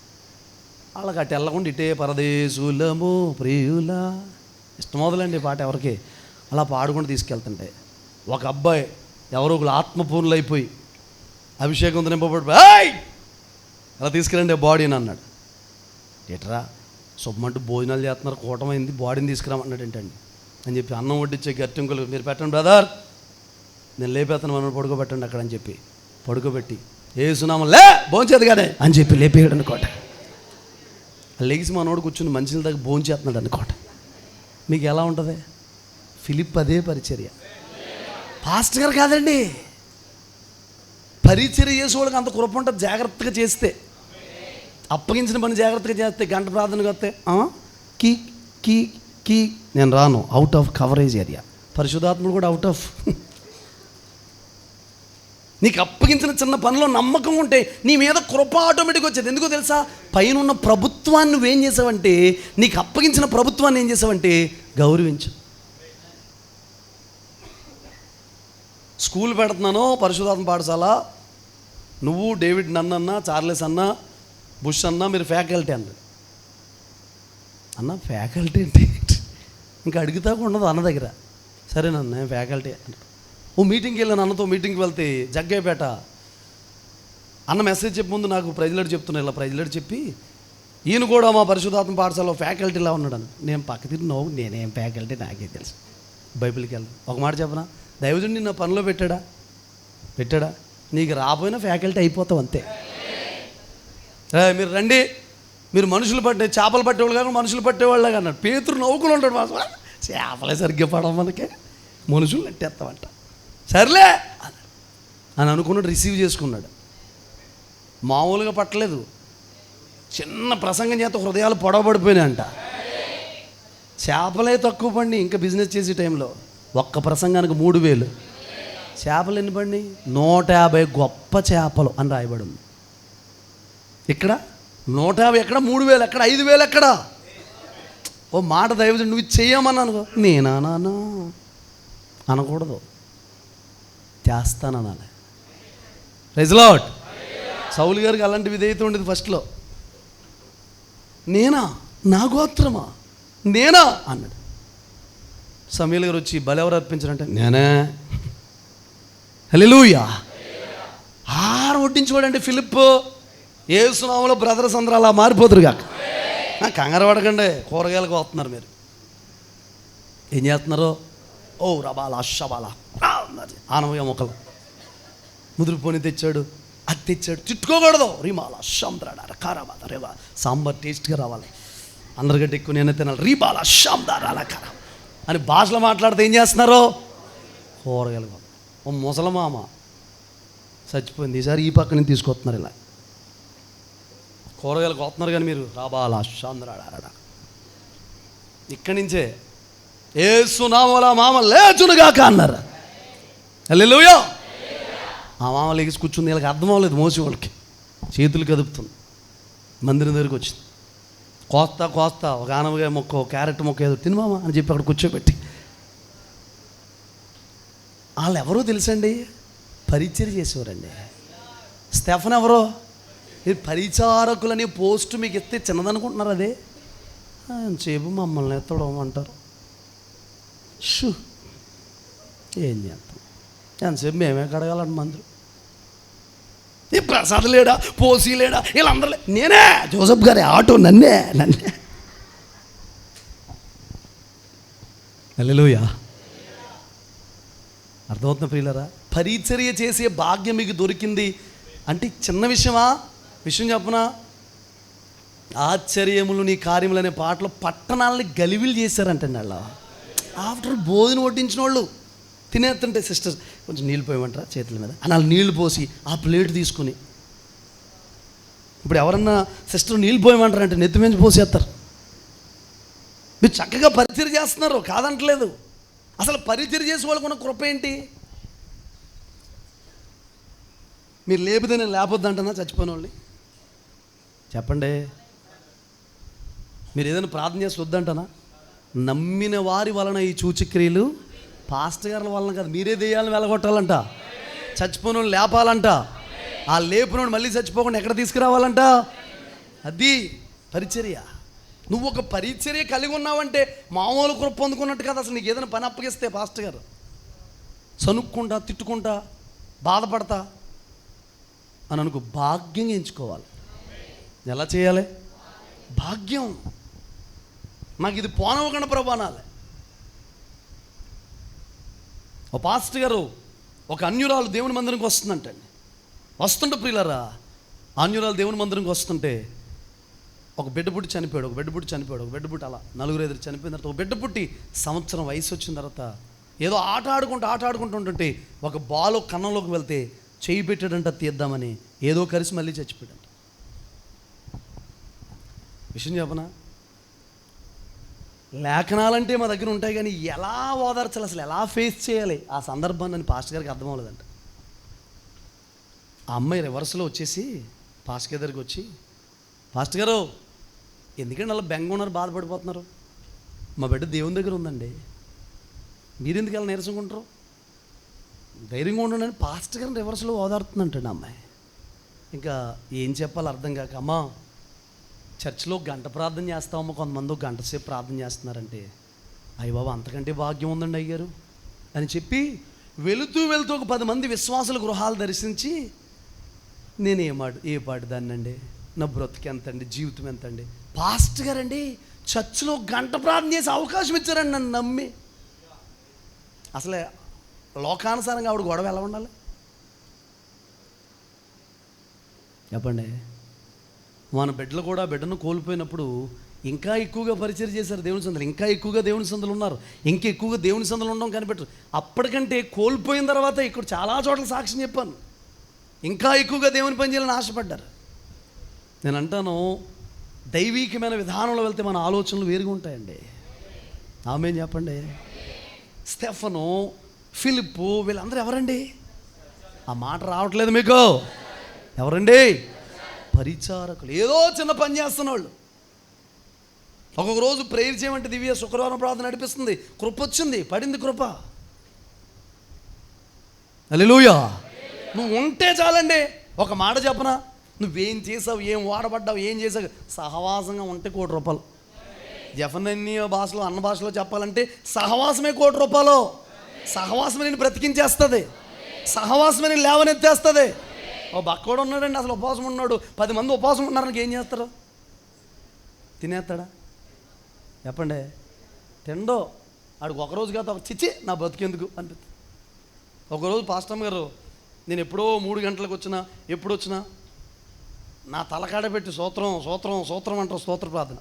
వాళ్ళకి అటు వెళ్ళకుండా ఇటే పరదేశులము ప్రియులా ఇష్టం మొదలండి పాట ఎవరికి, అలా పాడుకుంటూ తీసుకెళ్తుంటే ఒక అబ్బాయి ఎవరో ఒకరు ఆత్మపూర్ణులు అయిపోయి అభిషేకంతో నింపబడిపోయి అలా తీసుకురండి బాడీని అన్నాడు. ఏట్రా శుభమంటూ భోజనాలు చేస్తున్నారు, కూటమైంది, బాడీని తీసుకురామన్నాడు ఏంటండి అని చెప్పి అన్నం వడ్డించే గట్టింకులు మీరు పెట్టండి బ్రదర్, నేను లేపేస్తాను మనం పడుకోబెట్టండి అక్కడ అని చెప్పి పడుకోబెట్టి ఏసునామం లే భోంచేదిగానే అని చెప్పి లేపేయడు అనుకోట. లెగిసి మనోడు కూర్చుని మనుషుల దగ్గర భోంచేస్తున్నాడు అనుకోట. మీకు ఎలా ఉంటుంది? ఫిలిప్ అదే పరిచర్య. పాస్టర్ గారు కాదండి, పరిచర్య చేసేవాళ్ళకి అంత కృప ఉంటుంది. జాగ్రత్తగా చేస్తే, అప్పగించిన పని జాగ్రత్తగా చేస్తే, గంట ప్రార్థనగా వస్తే కీ కీ కీ నేను రాను, అవుట్ ఆఫ్ కవరేజ్ ఏరియా. పరిశుద్ధాత్ముడు కూడా అవుట్ ఆఫ్. నీకు అప్పగించిన చిన్న పనిలో నమ్మకం ఉంటే నీ మీద కృప ఆటోమేటిక్గా వచ్చేది. ఎందుకో తెలుసా? పైన ఉన్న ప్రభుత్వాన్ని నువ్వేం చేసావంటే, నీకు అప్పగించిన ప్రభుత్వాన్ని ఏం చేసావంటే గౌరవించు. స్కూల్ పెడుతున్నాను పరిశుద్ధాత్మ పాఠశాల, నువ్వు డేవిడ్ నన్నన్నా, చార్లెస్ అన్నా, బుష్ అన్నా, మీరు ఫ్యాకల్టీ అన్నాడు. అన్న ఫ్యాకల్టీ ఏంటి, ఇంకా అడుగుతాకు ఉండదు అన్న దగ్గర. సరేనన్న నేను ఫ్యాకల్టీ అంటే. ఓ మీటింగ్కి వెళ్ళాను, అన్నతో మీటింగ్కి వెళ్తే జగ్గయ్యపేట. అన్న మెసేజ్ చెప్పే ముందు నాకు ప్రైజ్లాడు చెప్తున్నా, ఇలా ప్రైజ్లాడు చెప్పి ఈయన కూడా మా పరిశుద్ధాత్మ పాఠశాలలో ఫ్యాకల్టీలా ఉన్నాడు. నేను పక్క తిరిగి నవ్వు, నేనేం ఫ్యాకల్టీ నాకే తెలుసు, బైబిల్కి వెళ్ళను. ఒక మాట చెప్పనా, దైవజుడిని నా పనిలో పెట్టాడా నీకు రాబోయినా ఫ్యాకల్టీ అయిపోతావు అంతే. మీరు రండి, మీరు మనుషులు చేపలు పట్టేవాళ్ళు కాకుండా మనుషులు పట్టేవాళ్ళగా అన్నాడు. పేతురు నవ్వుకుని ఉంటాడు, మా చేపలే సరిగ్గా పడవ మనకే, మనుషులు నెట్టేస్తామంట. సర్లే అని అనుకున్నాడు, రిసీవ్ చేసుకున్నాడు. మామూలుగా పట్టలేదు, చిన్న ప్రసంగం చేత హృదయాలు పొడవబడిపోయినాయంట. చేపలే తక్కువ పండి ఇంకా బిజినెస్ చేసే టైంలో ఒక్క ప్రసంగానికి 3,000. చేపలు ఎన్ని పండి? 150 గొప్ప చేపలు అని రాయబడి ఉంది. ఇక్కడ 150 ఎక్కడ, 3,000 ఎక్కడ, 5,000 ఎక్కడ? ఓ మాట దైవజనుడు నువ్వు చెయ్యమని అనుకో, నేనా నాన్న అనకూడదు, చేస్తాననాలి. Praise lord. సౌలు గారికి అలాంటి విధేయత ఉండేది ఫస్ట్లో. నేనా, నా గోత్రమా, నేనా అన్నాడు. సమూయేలు గారు వచ్చి బలెవరు అర్పించారంటే నేనే. హల్లెలూయా. ఆరు వడ్డించుకోడండి ఫిలిప్. యేసు నామములో బ్రదర్స్ అందరూ అలా మారిపోతురు కాక. కంగారు పడకండి, కూరగాయలకు వస్తున్నారు మీరు. ఏం చేస్తున్నారు? ఓ రబాలా షబాలా ఆనవయ మొక్కలు ముదురుపోని తెచ్చాడు, అది తెచ్చాడు, తిట్టుకోకూడదు. రీమాల షామ్దాడ కారాబాద రేవా, సాంబార్ టేస్ట్గా రావాలి, అందరికంటే ఎక్కువ నేనే తినాలి, రీబాల షామ్దార అలా కారా అని భాషలో మాట్లాడితే ఏం చేస్తున్నారు? కూరగాయలు. ఓ ముసలమామ చచ్చిపోయింది, ఈసారి ఈ పక్క నుంచి తీసుకొస్తున్నారు. ఇలా కూరగాయలు కోస్తున్నారు కానీ మీరు రాబాల షామ్దాడ ఇక్కడి నుంచే యేసు నామములో మామ లేచునుగాక అన్నారు. హల్లెలూయా. ఆ మామ లేచి కూర్చుంది, వీళ్ళకి అర్థం అవ్వలేదు, మోసి వాళ్ళకి చేతులు కదుపుతుంది. మందిరం దగ్గరికి వచ్చింది, కోస్తా ఒక ఆనవకాయ మొక్క, క్యారెట్ మొక్క ఏదో తిని మామ అని చెప్పి అక్కడ కూర్చోబెట్టి. వాళ్ళు ఎవరో తెలుసండి, పరిచర్య చేసేవారండి. స్టెఫన్ ఎవరో, పరిచారకులనే పోస్ట్ మీకు ఎత్తే చిన్నదనుకుంటున్నారు. అదే చేపు మమ్మల్ని ఎత్తడం అంటారు. షూ ఏం చేస్తాం, ఎంతసేపు మేమే కడగాలంట మందులు. ఈ ప్రసాద్ లేడా, పోసి లేడా, వీళ్ళందరూ నేనే, జోసఫ్ గారి ఆటో నన్నే. హల్లెలూయా. అర్థమవుతున్న ప్రియులారా, పరిచర్య చేసే భాగ్యం మీకు దొరికింది అంటే చిన్న విషయమా? విషయం చెప్పనా, ఆశ్చర్యములు నీ కార్యములు అనే పాటలో పట్టణాలని గలివిలు చేశారంటండి. వాళ్ళ ఆఫ్టర్ భోజనం వడ్డించిన వాళ్ళు తినేస్తుంటే సిస్టర్స్ కొంచెం నీళ్ళు పోయమంటారా చేతుల మీద అని వాళ్ళు నీళ్లు పోసి ఆ ప్లేట్ తీసుకుని, ఇప్పుడు ఎవరన్నా సిస్టర్ నీళ్ళు పోయమంటారంటే నెత్తి మించి పోసేస్తారు. మీరు చక్కగా పరిచర్య చేస్తున్నారు, కాదంటలేదు. అసలు పరిచర్య చేసే వాళ్ళకున్న కృప ఏంటి? మీరు లేపితే నేను లేపొద్దు అంటున్నా చచ్చిపోయిన వాళ్ళని చెప్పండి. మీరు ఏదైనా ప్రార్థన చేసి వద్దంటనా? నమ్మిన వారి వలన ఈ సూచక్రియలు, పాస్టర్ గారుల వలన కాదు, మీరే దెయ్యాలను వెలగొట్టాలంట, చచ్చిపోయిన వాళ్ళు లేపాలంట, ఆ లేపినోడు మళ్ళీ చచ్చిపోకుండా ఎక్కడ తీసుకురావాలంట. అది పరిచర్య. నువ్వు ఒక పరిచర్య కలిగి ఉన్నావంటే మామూలు కృప పొందుకున్నట్టు కదా. అసలు నీకు ఏదైనా పని అప్పగిస్తే పాస్టర్ గారు సనుక్కుంటా, తిట్టుకుంటా, బాధపడతా అని అనుకో, భాగ్యం ఎంచుకోవాలి. ఎలా చేయాలి? భాగ్యం. నాకు ఇది పోనవకుండా ప్రభానాలే. ఒక పాస్టర్ గారు ఒక అన్యురాలు దేవుని మందిరంకి వస్తుందంటండి. వస్తుంటే ప్రియులారా, అన్యురాలు దేవుని మందిరంకి వస్తుంటే ఒక బిడ్డ పుట్టి చనిపోయాడు, ఒక బిడ్డ పుట్టి అలా 4-5 చనిపోయిన తర్వాత ఒక బిడ్డ పుట్టి సంవత్సరం వయసు వచ్చిన తర్వాత ఏదో ఆట ఆడుకుంటుంటే ఒక బాలు కన్నంలోకి వెళ్తే చేయి పెట్టాడంట తీద్దామని, ఏదో కలిసి మళ్ళీ చచ్చిపోయాడంట. విషయం చెప్పనా, లేఖనాలంటే మా దగ్గర ఉంటాయి కానీ ఎలా ఓదార్చాలి, అసలు ఎలా ఫేస్ చేయాలి ఆ సందర్భాన్ని అని పాస్టర్ గారికి అర్థం అవ్వలేదంట. ఆ అమ్మాయి రివర్స్లో వచ్చేసి పాస్టర్ గారి దగ్గరికి వచ్చి, పాస్టర్ గారు ఎందుకంటే అలా బెంగ ఉన్నారు, బాధపడిపోతున్నారు, మా బిడ్డ దేవుని దగ్గర ఉందండి, మీరు ఎందుకు అలా నీరసంగా ధైర్యంగా ఉండండి పాస్టర్ గారిని రివర్స్లో ఓదారుతుందంటండి అమ్మాయి. ఇంకా ఏం చెప్పాలో అర్థం కాక, అమ్మా చర్చిలో గంట ప్రార్థన చేస్తామో కొంతమంది ఒక గంట సేపు ప్రార్థన చేస్తున్నారంటే అయ్య బాబు అంతకంటే భాగ్యం ఉందండి అయ్యారు అని చెప్పి వెళుతూ వెళుతూ ఒక 10 మంది విశ్వాసుల గృహాలు దర్శించి నేను ఏ పాటు దాన్నండి, నా బ్రతుకు ఎంతండి, జీవితం ఎంతండి. పాస్ట్ గారండి చర్చిలో గంట ప్రార్థన చేసే అవకాశం ఇచ్చారండి నన్ను నమ్మి. అసలే లోకానుసారంగా ఆవిడ గొడవ ఎలా ఉండాలి చెప్పండి. మన బిడ్డలు కూడా బిడ్డను కోల్పోయినప్పుడు ఇంకా ఎక్కువగా పరిచయం చేశారు దేవుని సందులు, ఇంకా ఎక్కువగా దేవుని సందులు ఉన్నారు, ఇంకా ఎక్కువగా దేవుని సందులు ఉండడం కనిపెట్టరు. అప్పటికంటే కోల్పోయిన తర్వాత ఇక్కడ చాలా చోట్ల సాక్ష్యం చెప్పాను, ఇంకా ఎక్కువగా దేవుని పని చేయాలని ఆశపడ్డారు. నేను అంటాను దైవీకమైన విధానంలో వెళ్తే మన ఆలోచనలు వేరుగా ఉంటాయండి. ఆమేన్ చెప్పండి. స్టెఫను, ఫిలిప్పు వీళ్ళందరూ ఎవరండి? ఆ మాట రావట్లేదు మీకు? ఎవరండి? పరిచారకులు. ఏదో చిన్న పని చేస్తున్న వాళ్ళు. ఒక్కొక్క రోజు ప్రేయర్ చేయమంటే దివ్య శుక్రవారం ప్రార్థన నడిపిస్తుంది. కృప వచ్చింది, పడింది కృప. హల్లెలూయా. నువ్వు ఉంటే చాలండి. ఒక మాట చెప్పనా, నువ్వేం చేసావు, ఏం వాడబడ్డావు, ఏం చేసావు, సహవాసంగా ఉంటే ₹1,00,00,000. జఫన్నీ భాషలో, అన్న భాషలో చెప్పాలంటే సహవాసమే ₹1,00,00,000. సహవాసమే నేను బ్రతికించేస్తుంది, సహవాసమే నేను లేవనెత్తేస్తుంది. ఓ బక్కోడు ఉన్నాడండి అసలు ఉపవాసం ఉన్నాడు, 10 మంది ఉపవాసం ఉన్నారని ఏం చేస్తారు? తినేస్తాడా చెప్పండి? తిండో. ఆడికి ఒకరోజు కాదు, ఒక చిచ్చి నా బతికేందుకు అనిపిస్తుంది. ఒకరోజు పాస్టమ్ గారు, నేను ఎప్పుడో 3 గంటలకు వచ్చినా, ఎప్పుడు వచ్చినా నా తలకాడ పెట్టి సూత్రం సూత్రం సూత్రం అంటారు స్తోత్ర ప్రార్థన.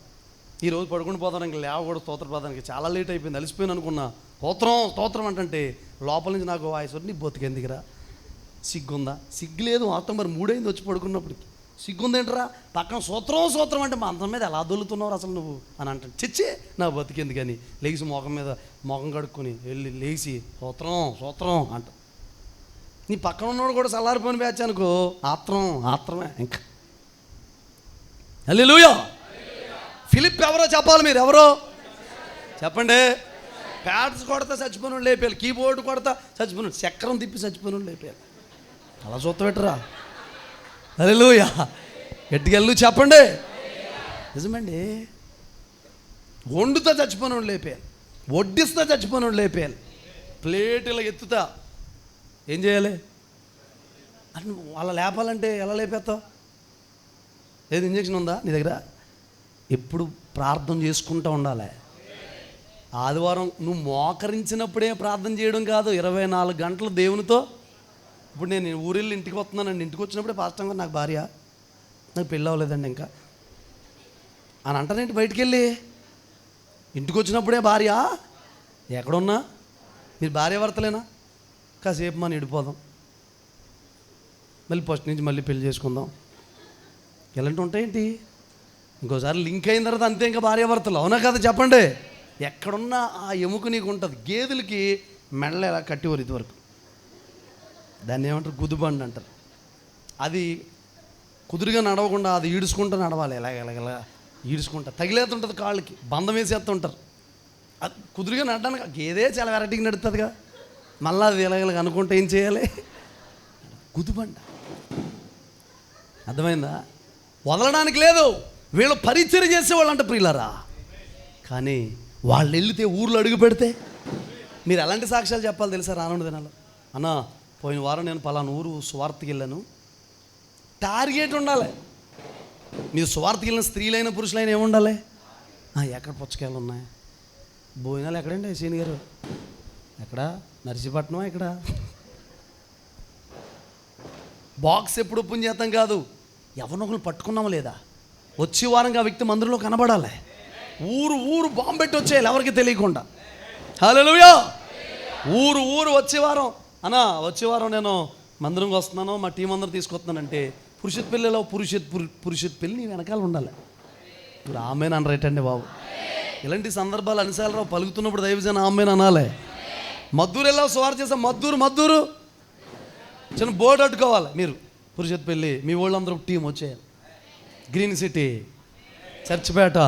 ఈరోజు పడుకుని పోతానికి లేవకూడదు స్తోత్ర ప్రార్థనకి, చాలా లేట్ అయిపోయింది, అలిసిపోయాను అనుకున్నా. స్తోత్రం అంటే లోపల నుంచి నాకు వాయిస్ నీ బతికేందుకురా, సిగ్గుందా? సిగ్గు లేదు మొత్తం. మరి 3 అయింది వచ్చి పడుకున్నప్పటికి. సిగ్గుందేంటరా? పక్కన సూత్రం అంటే మా అంతం మీద ఎలా దొల్లుతున్నావు అసలు నువ్వు అని అంటాను. చిచ్చి నా బతికేందుకు అని లేచి మొఖం కడుక్కొని వెళ్ళి లేచి సూత్రం అంట. నీ పక్కన ఉన్నవాడు కూడా చల్లారిపోయిన బ్యాచ్ అనుకో, ఆత్రమే ఇంకా. హల్లెలూయా. ఫిలిప్ ఎవరో చెప్పాలి, మీరు ఎవరో చెప్పండి. ప్యాడ్స్ కొడతా చచ్చిపోయిన లేపేయాలి, కీబోర్డు కొడతా చచ్చిపోయిన, చక్రం తిప్పి చచ్చిపోయిన లేపేయాలి. అలా చూస్తపెట్టరా. హల్లెలూయా. గట్టిగెళ్ళు చెప్పండి. నిజమండి. వండుతా చచ్చిపోయిన లేపేయాలి, వడ్డిస్తా చచ్చిపోయిన లేపేయాలి, ప్లేట్ ఇలా ఎత్తుతా ఏం చేయాలి అంటే వాళ్ళ లేపాలంటే ఎలా లేపేస్తావు? ఏది ఇంజక్షన్ ఉందా నీ దగ్గర? ఎప్పుడు ప్రార్థన చేసుకుంటూ ఉండాలి. ఆదివారం నువ్వు మోకరించినప్పుడే ప్రార్థన చేయడం కాదు, 24 గంటలు దేవునితో. ఇప్పుడు నేను ఊరెళ్ళి ఇంటికి వస్తున్నానండి, ఇంటికి వచ్చినప్పుడే పాస్టర్ గారు నాకు భార్య, నాకు పెళ్ళి అవ్వలేదండి ఇంకా అని అంటానేంటి? బయటికి వెళ్ళి ఇంటికి వచ్చినప్పుడే భార్య, ఎక్కడున్నా మీరు భార్య భర్తలేనా? కాసేపు మనం ఇడిపోదాం, మళ్ళీ ఫస్ట్ నుంచి మళ్ళీ పెళ్లి చేసుకుందాం, ఇలాంటివి ఉంటాయేంటి? ఇంకోసారి లింక్ అయిన తర్వాత అంతే, ఇంకా భార్యాభర్తలు. అవునా కదా చెప్పండి? ఎక్కడున్నా ఆ ఎముక నీకు ఉంటుంది. గేదెలకి మెడలు ఎలా కట్టేవారు ఇదివరకు, దాన్ని ఏమంటారు? గుదుబండి అంటారు. అది కుదురుగా నడవకుండా అది ఈడుచుకుంటూ నడవాలి, ఎలా ఈడుచుకుంటా తగిలేస్తుంటుంది కాళ్ళకి, బంధం వేసేస్తుంటారు. అది కుదురుగా నడడానికి గేదే చాలా వెరైటీగా నడుతుందిగా, మళ్ళీ అది ఇలాగ అనుకుంటే ఏం చేయాలి? గుదుబండ. అర్థమైందా? వదలడానికి లేదు. వీళ్ళు పరిచయం చేసేవాళ్ళు అంట ప్రియులారా. కానీ వాళ్ళు వెళితే ఊర్లో అడుగు పెడితే మీరు ఎలాంటి సాక్ష్యాలు చెప్పాలి తెలుసా? రానుండి దినాలు, అన్నా పోయిన వారం నేను పలానా ఊరు సువార్తకి వెళ్ళాను. టార్గెట్ ఉండాలి. మీరు సువార్తకి వెళ్ళిన స్త్రీలైన పురుషులైన ఏముండాలి? ఎక్కడ పుచ్చకాయలు ఉన్నాయి, భోజనాలు ఎక్కడండి సీని గారు, ఎక్కడ నర్సీపట్నం, ఎక్కడ బాక్స్ ఎప్పుడు ఓపెన్ చేస్తాం కాదు, ఎవరినొకరు పట్టుకున్నామా లేదా, వచ్చే వారంగా ఆ వ్యక్తి మందిరంలో కనబడాలి. ఊరు బాంబు పెట్టి వచ్చేయాలి ఎవరికి తెలియకుండా. హల్లెలూయా. ఊరు వచ్చే వారం, అన్నా వచ్చే వారం నేను మందిరంకి వస్తున్నాను, మా టీం అందరూ తీసుకొస్తున్నానంటే పురుషత్ పెళ్ళిలో పురుషత్ పెళ్ళి నీ వెనకాల ఉండాలి. ఇప్పుడు ఆమెను అనరేటండి బాబు. ఇలాంటి సందర్భాలు అనిసార్లు పలుకుతున్నప్పుడు దైవజన ఆమెను అనాలి. మద్దూరు ఎలా సువార్త చేసాం, మద్దూరు చిన్న బోర్డు అట్టుకోవాలి. మీరు పురుషత్ పెళ్ళి మీ వాళ్ళందరూ టీం వచ్చేయాలి. Green city, Churchipeta,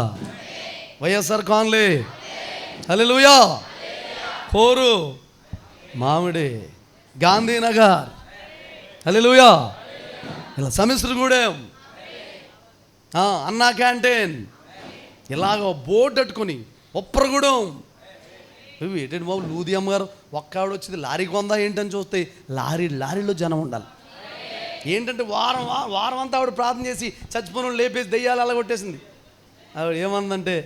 YSR colony, hallelujah, కోరు, మామిడి, గాంధీనగర్, హల్లెలూయా, ఇలా సమిశ్రగూడెం, అన్నా క్యాంటీన్ ఇలాగ బోర్డు అట్టుకొని ఉప్పరగూడెం. ఏంటంటే బాబు లూది అమ్మగారు ఒక్క ఆవిడ వచ్చింది లారీ కొందా ఏంటని చూస్తే లారీలో జనం ఉండాలి. ఏంటంటే వారం అంతా ఆవిడ ప్రార్థన చేసి చచ్చిపోయిన లేపేసి దెయ్యాలు అలా కొట్టేసింది. ఆవిడ ఏమందంటే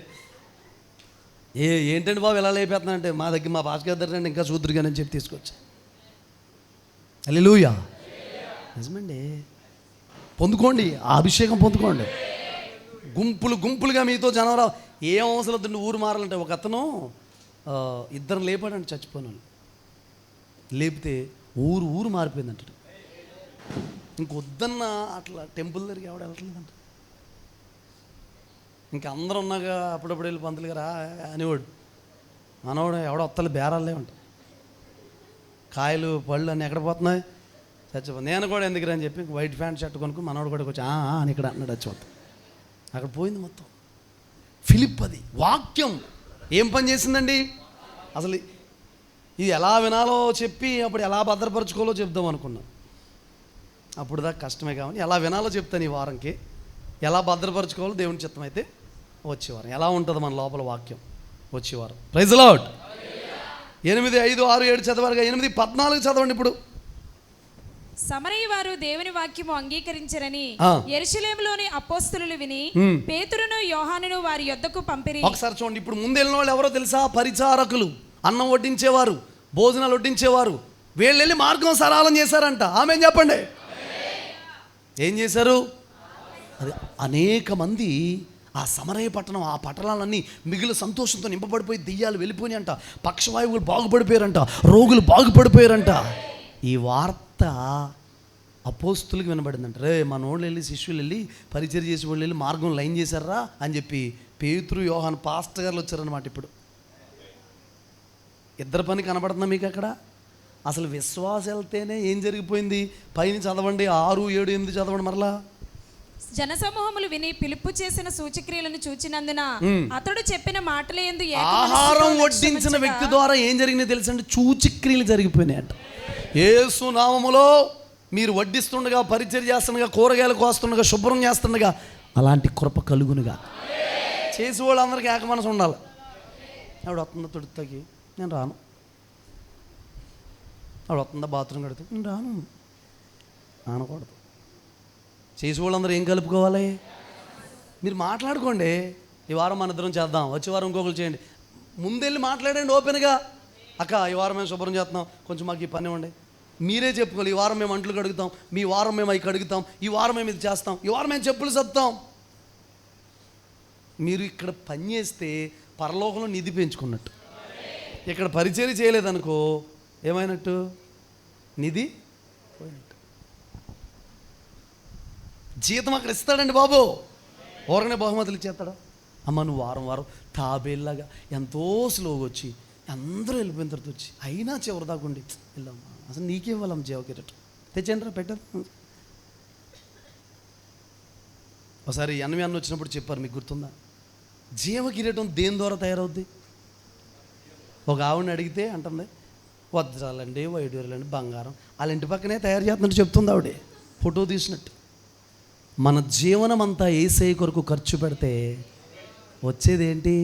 ఏంటంటే బాబు ఎలా లేపేస్తున్నానంటే మా భాష దగ్గర ఇంకా చూద్దురుగానని చెప్పి తీసుకొచ్చా. హల్లెలూయా. నిజమండి. పొందుకోండి, ఆ అభిషేకం పొందుకోండి. గుంపులుగా మీతో జనం రావు. ఏం అవసరం వద్దండి. ఊరు మారాలంటే ఒక అతను ఇద్దరు లేపాడంటే చచ్చిపోయినాను. లేపితే ఊరు మారిపోయిందంట. ఇంకొద్దన్న అట్లా టెంపుల్ దగ్గరికి ఎవడ వెళ్ళట్లేదంట. ఇంకా అందరూ ఉన్నాగా అప్పుడప్పుడు వెళ్ళి పంతులు గారు అనేవాడు. మనవాడు ఎవడో వత్తలు బేరాలు లేవంట. కాయలు పళ్ళు అన్నీ ఎక్కడ పోతున్నాయి, చచ్చిపోయి. నేను కూడా ఎందుకురా అని చెప్పి వైట్ ప్యాంట్ షర్ట్ కొనుక్కు మనవాడు కూడా వచ్చి అని ఇక్కడ అన్నాడు. చచ్చిపోతా అక్కడ పోయింది మొత్తం. ఫిలిప్ అది వాక్యం ఏం పని చేసిందండి. అసలు ఇది ఎలా వినాలో చెప్పి అప్పుడు ఎలా భద్రపరచుకోవాలో చెప్దాం అనుకున్నాను. అప్పుడు దాకా కష్టమే కావాలి. ఎలా వినాలో చెప్తాను ఈ వారంకి. ఎలా భద్రపరచుకోవాలో దేవుని చిత్తం అయితే వచ్చేవారం. ఎలా ఉంటుంది మన లోపల వాక్యం వచ్చేవారం. Praise lord. 8, 5, 6, 7 చదవాలిగా. 8, 14 చదవండి ఇప్పుడు. సమరయ వారు దేవుని వాక్యము అంగీకరించరని యెరూషలేములోని అపోస్తలులు విని పేతురును యోహానును వారి యొద్దకు పంపిరి. ఒకసారి చూడండి. ఇప్పుడు ముందెళ్ళిన వాళ్ళు ఎవరో తెలుసా? పరిచారకులు, అన్నం వడ్డించేవారు, భోజనాలు వడ్డించేవారు. వీళ్ళు వెళ్ళి మార్గం సరళం చేశారంట. ఆమె చెప్పండి. ఏం చేశారు? అది అనేక మంది ఆ సమరయ పట్టణం, ఆ పట్టణాలన్నీ మిగిలిన సంతోషంతో నింపబడిపోయి దెయ్యాలు వెళ్ళిపోయినాయంట. పక్షవాయువులు బాగుపడిపోయారంట, రోగులు బాగుపడిపోయారంట. ఈ వార్త అపోస్తులకు వినబడిందంట. రే మనోళ్ళు వెళ్ళి శిష్యులు వెళ్ళి పరిచయం చేసి వాళ్ళు వెళ్ళి మార్గం లైన్ చేశారా అని చెప్పి పేతురు యోహాను పాస్టర్ గారు వచ్చారనమాట. ఇప్పుడు ఇద్దరు పని కనబడుతుందా మీకు అక్కడ? అసలు విశ్వాసం వెళ్తేనే ఏం జరిగిపోయింది? పైన చదవండి, 6, 7, 8 చదవండి మరలా. జనసమూహములు విని పిలుపు చేసిన సూచక్రియలను చూచినందున అతడు చెప్పిన మాటలే యందు ఆహారం వడ్డించిన వ్యక్తి ద్వారా ఏం జరిగిందో తెలుసండి? సూచక్రియలు జరిగిపోయినాయంట. యేసు నామములో మీరు వడ్డిస్తుండగా, పరిచర్య చేస్తుండగా, కూరగాయలు కోస్తుండగా, శుభ్రం చేస్తుండగా అలాంటి కృప కలుగునుగా. చేసి వాళ్ళందరికీ ఏక మనసు ఉండాలి. ఆవిడ వస్తుందా తొడుతాకి? నేను రాను. ఆవిడ వస్తుందా బాత్రూమ్ కడితే? నేను రాను. అనకూడదు. చేసి వాళ్ళందరూ ఏం కలుపుకోవాలి? మీరు మాట్లాడుకోండి. ఈ వారం మన ఇద్దరం చేద్దాం, వచ్చే వారం ఇంకొకరు చేయండి. ముందెళ్ళి మాట్లాడండి ఓపెన్గా. అక్క ఈ వారం మేము శుభ్రం చేస్తున్నాం, కొంచెం మాకు ఈ పని ఇవ్వండి. మీరే చెప్పుకోవాలి. ఈ వారం మేము అంట్లు కడుగుతాం, మీ వారం మేము అవి కడుగుతాం, ఈ వారం మేము ఇది చేస్తాం, ఈ వారం మేము చెప్పులు సత్తాం. మీరు ఇక్కడ పని చేస్తే పరలోకంలో నిధి పెంచుకున్నట్టు. ఇక్కడ పరిచర్య చేయలేదనుకో ఏమైనట్టు? నిధి పోయినట్టు. జీతం అక్కడ ఇస్తాడండి బాబు. ఊరకనే బహుమతులు ఇచ్చేస్తాడా? అమ్మ నువ్వు వారం తాబేల్లాగా ఎంతో స్లోగా వచ్చి అందరూ వెళ్ళిపోయిన తర్వాత వచ్చి అయినా చివరి దాకుండి వెళ్ళమ్మా అసలు నీకే ఇవ్వాలమ్మ జీవ కిరీటం తెచ్చండి రా పెట్టారు. ఒకసారి అన్న వచ్చినప్పుడు చెప్పారు, మీకు గుర్తుందా? జీవ కిరీటం దేని ద్వారా తయారవుద్ది? ఒక ఆవిడని అడిగితే అంటుంది వజ్రాలండి, వైడూర్యాలండి, బంగారం వాళ్ళ ఇంటి పక్కనే తయారు చేస్తున్నట్టు చెప్తుంది ఆవిడ, ఫోటో తీసినట్టు. మన జీవనం అంతా యేసయ్య కొరకు ఖర్చు పెడితే వచ్చేది ఏంటి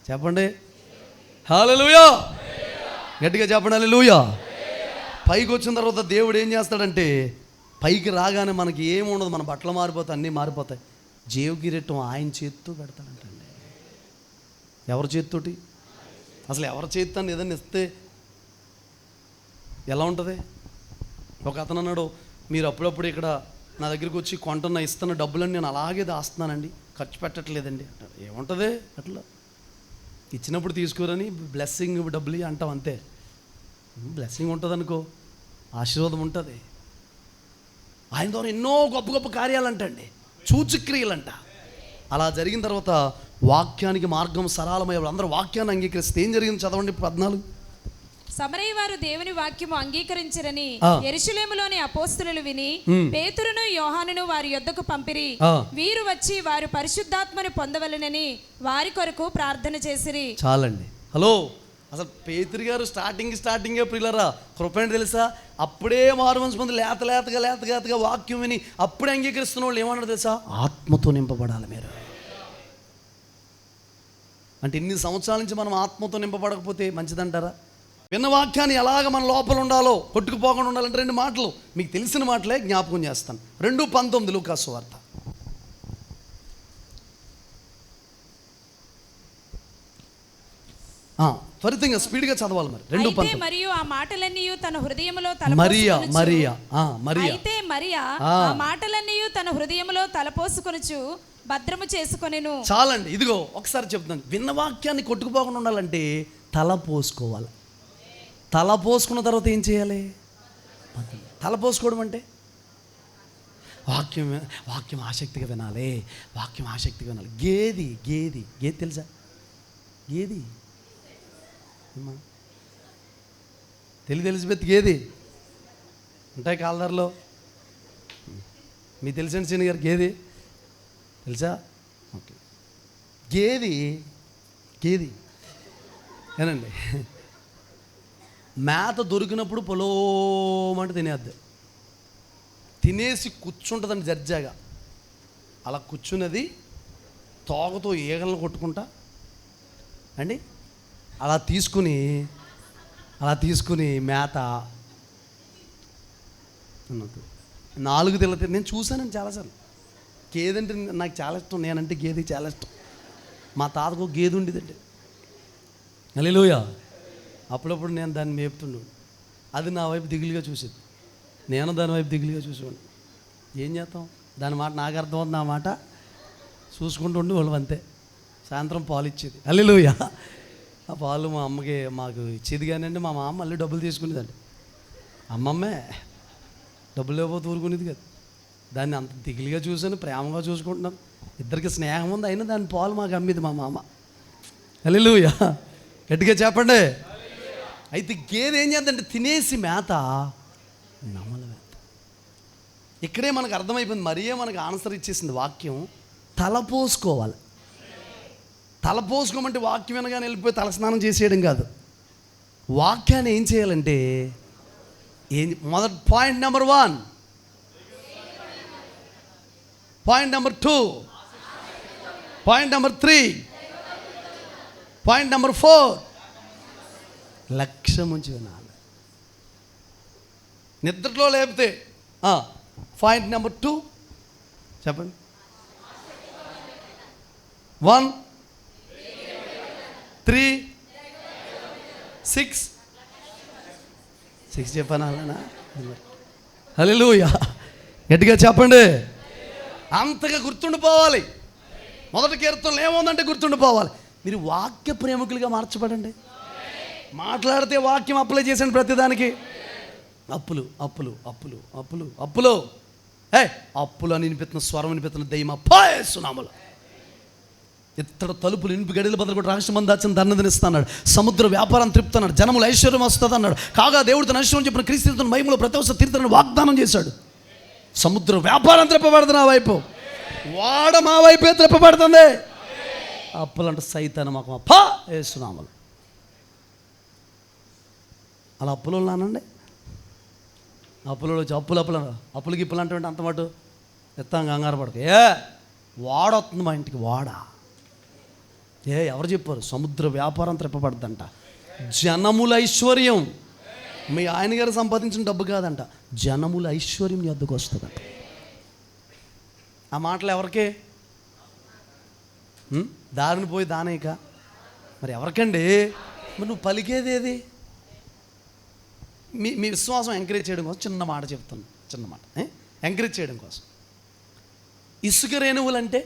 చెప్పండి? హల్లెలూయా. గట్టిగా చెప్పండి హల్లెలూయా. పైకి వచ్చిన తర్వాత దేవుడు ఏం చేస్తాడంటే, పైకి రాగానే మనకి ఏముండదు, మన బట్టలు మారిపోతాయి, అన్నీ మారిపోతాయి. జీవ కిరీటం ఆయన చేతితో పెడతాడంటండి. ఎవరి చేతితోటి? అసలు ఎవరి చేతితో ఏదైనా ఇస్తే ఎలా ఉంటుంది? ఒక అతను అన్నాడు, మీరు అప్పుడప్పుడు ఇక్కడ నా దగ్గరికి వచ్చి కొంటున్న ఇస్తున్న డబ్బులని నేను అలాగే దాస్తున్నానండి, ఖర్చు పెట్టట్లేదండి అంటారు. ఏముంటుంది అట్లా? ఇచ్చినప్పుడు తీసుకోరని బ్లెస్సింగ్ డబ్బులు అంటాం అంతే. బ్లెస్సింగ్ ఉంటుంది అనుకో, ఆశీర్వాదం ఉంటుంది. ఆయన ద్వారా ఎన్నో గొప్ప గొప్ప కార్యాలంటండి, సూచక్రియలంట. అలా జరిగిన తర్వాత వాక్యానికి మార్గం సరళమయ్యే అందరూ వాక్యాన్ని అంగీకరిస్తే ఏం జరిగింది చదవండి 14. సమరయ వారు దేవుని వాక్యము అంగీకరించరని యెరూషలేములోని అపోస్తలులు విని పేతురును యోహానును వారి యొద్దకు పంపిరి. వీరు వచ్చి వారు పరిశుద్ధాత్మను పొందవలెనని వారి కొరకు ప్రార్థన చేసిరి. చాలండి. హలో, అసలు పేతురు గారు స్టార్టింగే ప్రియులరా కృప ఏంటి తెలుసా? అప్పుడే మారు మనసు పొంది లేతగా వాక్యం విని అప్పుడే అంగీకరిస్తున్న వాళ్ళు ఏమన్నారు తెలుసా? ఆత్మతో నింపబడాలి మీరు. అంటే ఇన్ని సంవత్సరాల నుంచి మనం ఆత్మతో నింపబడకపోతే మంచిదంటారా? విన్న వాక్యాన్ని ఎలాగ మన లోపల ఉండాలో, కొట్టుకుపోకుండా ఉండాలంటే 2 మాటలు మీకు తెలిసిన మాటలే జ్ఞాపకం చేస్తాను. 2:19 లూకా సువార్త. త్వరితంగా స్పీడ్గా చదవాలి మరి. 2:19. మరియు ఆ మాటలన్నీ తన హృదయములో తన హృదయములో తలపోసుకొనుచు భద్రము చేసుకొనెను. చాలండి, ఇదిగో ఒకసారి చెప్తాను. విన్న వాక్యాన్ని కొట్టుకుపోకుండా ఉండాలంటే తల పోసుకోవాలి. తల పోసుకున్న తర్వాత ఏం చేయాలి? తల పోసుకోవడం అంటే వాక్యం ఆసక్తిగా వినాలి. గేది తెలుసా? గేది ఎలిజబెత్ గేది ఉంటాయి కాలదారిలో. మీకు తెలిసిన సీని గారు గేది తెలుసా? ఓకే, గేది ఏనండి, మేత దొరికినప్పుడు పొలోమంటే తినేద్ది. తినేసి కూర్చుంటుందండి జర్జాగా. అలా కూర్చున్నది తోకతో ఈగలను కొట్టుకుంటా అండి అలా తీసుకుని మేత 4 తెల్ల. నేను చూశానండి చాలాసార్లు. గేదంటే నాకు చాలా ఇష్టం. నేనంటే గేది చాలా ఇష్టం. మా తాతకు గేదె ఉండేదండి. హల్లెలూయా. అప్పుడప్పుడు నేను దాన్ని మేపుతుండు. అది నా వైపు దిగులుగా చూసేది, నేను దాని వైపు దిగులుగా చూసేవాడిని. ఏం చేస్తాం, దాని మాట నాకు అర్థమవుతుంది. నా మాట చూసుకుంటూ ఉండి వాళ్ళు అంతే. సాయంత్రం పాలు ఇచ్చేది. హల్లెలూయా. ఆ పాలు మా అమ్మకి మాకు ఇచ్చేది కానండి. మా అమ్మ మళ్ళీ డబ్బులు తీసుకునేదండి. అమ్మమ్మే డబ్బులు లేకపోతే ఊరుకునేది కదా. దాన్ని అంత దిగులుగా చూసాను, ప్రేమగా చూసుకుంటున్నాను. ఇద్దరికి స్నేహం ఉంది, అయినా దాని పాలు మాకు అమ్మేది మా మామ. హల్లెలూయా. గట్టిగా చెప్పండి. అయితే గేదె ఏం చేద్దంటే తినేసి మేత నమల మేత. ఇక్కడే మనకు అర్థమైపోయింది. మరియే మనకు ఆన్సర్ ఇచ్చేసింది. వాక్యం తలపోసుకోవాలి. తలపోసుకోమంటే వాక్యం వినగానే వెళ్ళిపోయి తలస్నానం చేసేయడం కాదు. వాక్యాన్ని ఏం చేయాలంటే మొదటి point number 1, point number 2, point number 3, point number 4 లక్ష్యం ఉంచి వినాలి. నిద్రలో లేపితే పాయింట్ నెంబర్ 2 చెప్పండి. 1, 3, 6 చెప్పాను అలానా? హల్లెలూయా. గట్టిగా చెప్పండి. అంతగా గుర్తుండిపోవాలి. మొదటి కీర్తనలో ఏముందంటే గుర్తుండిపోవాలి. మీరు వాక్య ప్రేమికులుగా మార్చబడండి. మాట్లాడితే వాక్యం అప్లై చేసండి ప్రతిదానికి. అప్పులు అప్పులు అని వినిపిస్తున్న స్వరం వినిపిస్తున్న దయ్యమా పాయేస్తున్నాములు. ఇత్తడి తలుపులు ఇనుపు గడిలు బదులు కూడా రాష్ట్రమందాచని ధన్యతనిస్తున్నాడు. సముద్ర వ్యాపారం త్రిపుతున్నాడు. జనములు ఐశ్వర్యం వస్తుంది అన్నాడు. కాగా దేవుడు తన ఐశ్వర్యం చెప్పిన క్రీస్తు మహిమలో ప్రతివత్సరం తీర్థనని వాగ్దానం చేశాడు. సముద్ర వ్యాపారం త్రిప్పబడుతుంది. ఆ వైపు వాడ మా వైపే త్రిప్పబడుతుంది. అప్పులంటే సైతాను మాకు వేస్తున్నాములు. అలా అప్పులు నానండి. అప్పులు వచ్చి అప్పులకి ఇప్పులు అంటే అంత మాట ఎత్తాం కంగారు పడక. వాడొస్తుంది మా ఇంటికి. ఎవరు చెప్పారు? సముద్ర వ్యాపారం త్రిప్పబడద్దంట. జనముల ఐశ్వర్యం మీ ఆయన గారు సంపాదించిన డబ్బు కాదంట, జనముల ఐశ్వర్యం యొద్దకు వస్తుందంట. ఆ మాటలు ఎవరికే? దారిని పోయి దానేక మరి ఎవరికండి? మరి నువ్వు పలికేది ఏది? మీ విశ్వాసం ఎంకరేజ్ చేయడం కోసం చిన్న మాట చెప్తాను. చిన్న మాట ఎంకరేజ్ చేయడం కోసం. ఇసుక రేణువులంటే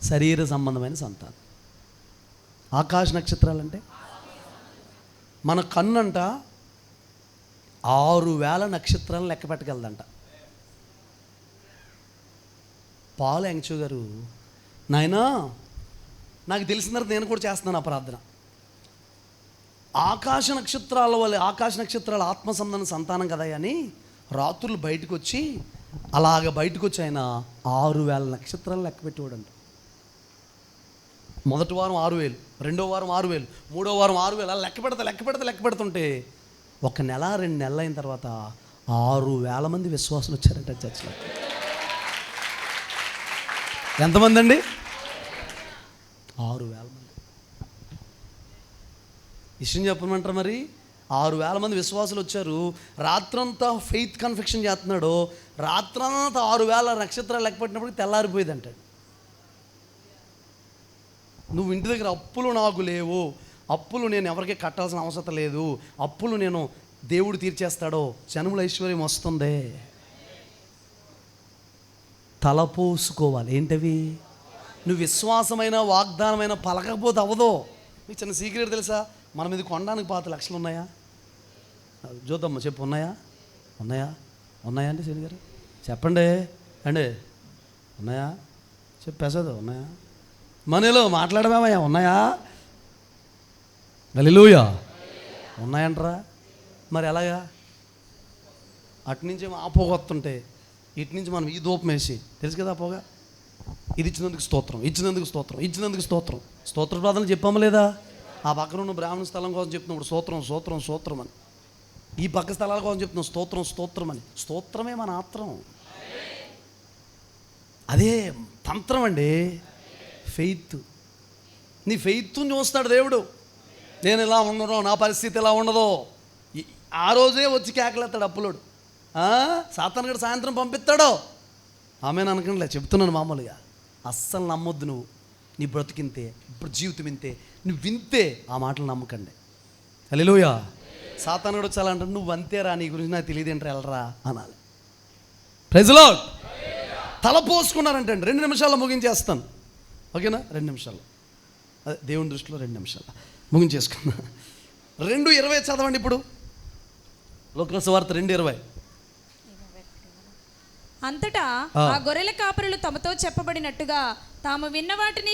శరీర సంబంధమైన సంతానం. ఆకాశ నక్షత్రాలంటే మన కన్నంట 6,000 నక్షత్రాలను లెక్క పెట్టగలదంట. పాలు ఎంచు గారు, నాయనా నాకు తెలిసిన తర్వాత నేను కూడా చేస్తున్నాను ఆ ప్రార్థన. ఆకాశ నక్షత్రాల వల్ల, ఆకాశ నక్షత్రాల ఆత్మ సంబంధం సంతానం కదా అని రాత్రులు బయటకు వచ్చి ఆయన 6,000 నక్షత్రాలు లెక్క పెట్టేవాడంట. మొదటి వారం 6,000, రెండో వారం 6,000, మూడో వారం 6,000, అలా లెక్క పెడుతుంటే ఒక నెల 2 నెలలు అయిన తర్వాత 6,000 మంది విశ్వాసులు వచ్చారంట చర్చిలో. ఎంతమంది అండి? 6,000 మంది. విషయం చెప్పమంటారు మరి. 6,000 మంది విశ్వాసులు వచ్చారు. రాత్రంతా ఫెయిత్ కన్ఫెక్షన్ చేస్తున్నాడు. రాత్రంతా 6,000 నక్షత్రాలు లెక్క పెట్టినప్పుడు తెల్లారిపోయేది అంటాడు. నువ్వు ఇంటి దగ్గర అప్పులు నాకు లేవు, అప్పులు నేను ఎవరికి కట్టాల్సిన అవసరం లేదు, అప్పులు నేను దేవుడు తీర్చేస్తాడో, జనముల ఐశ్వర్యం వస్తుంది. తలపోసుకోవాలి. ఏంటవి? నువ్వు విశ్వాసమైన వాగ్దానమైన పలకపోతే అవ్వదు. మీకు చిన్న సీక్రెట్ తెలుసా? మన మీద కొనడానికి 5 లక్షలు ఉన్నాయా? చూద్దామ్మా, చెప్పు. ఉన్నాయా అండి శ్రీని గారు? చెప్పండి అండి. ఉన్నాయా? చెప్పేసదు. ఉన్నాయా? మనలో మాట్లాడమేమయ్యా? ఉన్నాయా? హల్లెలూయా. ఉన్నాయంటరా? మరి ఎలాగా? అటు నుంచి ఆ పొగ వస్తుంటే ఇటు నుంచి మనం ఈ ధూపం వేసి, తెలుసు కదా పొగ, ఇది ఇచ్చినందుకు స్తోత్రం, స్తోత్ర ప్రార్థనలు చెప్పాము లేదా? ఆ పక్కన ఉన్న బ్రాహ్మణ స్థలం కోసం చెప్తున్నాడు స్తోత్రం అని, ఈ పక్క స్థలాల కోసం చెప్తున్నాం స్తోత్రం అని. స్తోత్రమే మన ఆత్రం. అదే తంత్రం అండి. ఫెయిత్. నీ ఫెయిత్ని చూస్తాడు దేవుడు. నేను ఇలా ఉండను, నా పరిస్థితి ఇలా ఉండదు. ఆ రోజే వచ్చి కేకలేస్తాడు అప్పులోడు. సాతాను గడు సాయంత్రం పంపిస్తాడు. ఆమెను అనకండిలే, చెప్తున్నాను మామూలుగా. అస్సలు నమ్మొద్దు. నువ్వు నీ బ్రతికింతే, ఇప్పుడు జీవితం ఇంతే, నువ్వు వింతే ఆ మాటలు నమ్మకండి. హల్లెలూయా. సాతాను గడు చాలా అంటాడు, నువ్వు అంతేరా, నీ గురించి నాకు తెలియదు ఏంట్రా, వెళ్ళరా అనాలి. Praise the Lord. తల పోసుకున్నారంటండి. 2 నిమిషాల్లో ముగించేస్తాను, ఓకేనా? 2 నిమిషాలు, అదే దేవుని దృష్టిలో 2 నిమిషాలు ముగించేసుకున్నా. 2:20 చదవండి ఇప్పుడు. లోక సువార్త 2:20. అంతటా ఆ గొర్రెల కాపరులు తమతో చెప్పబడినట్టుగా తాము విన్న వాటిని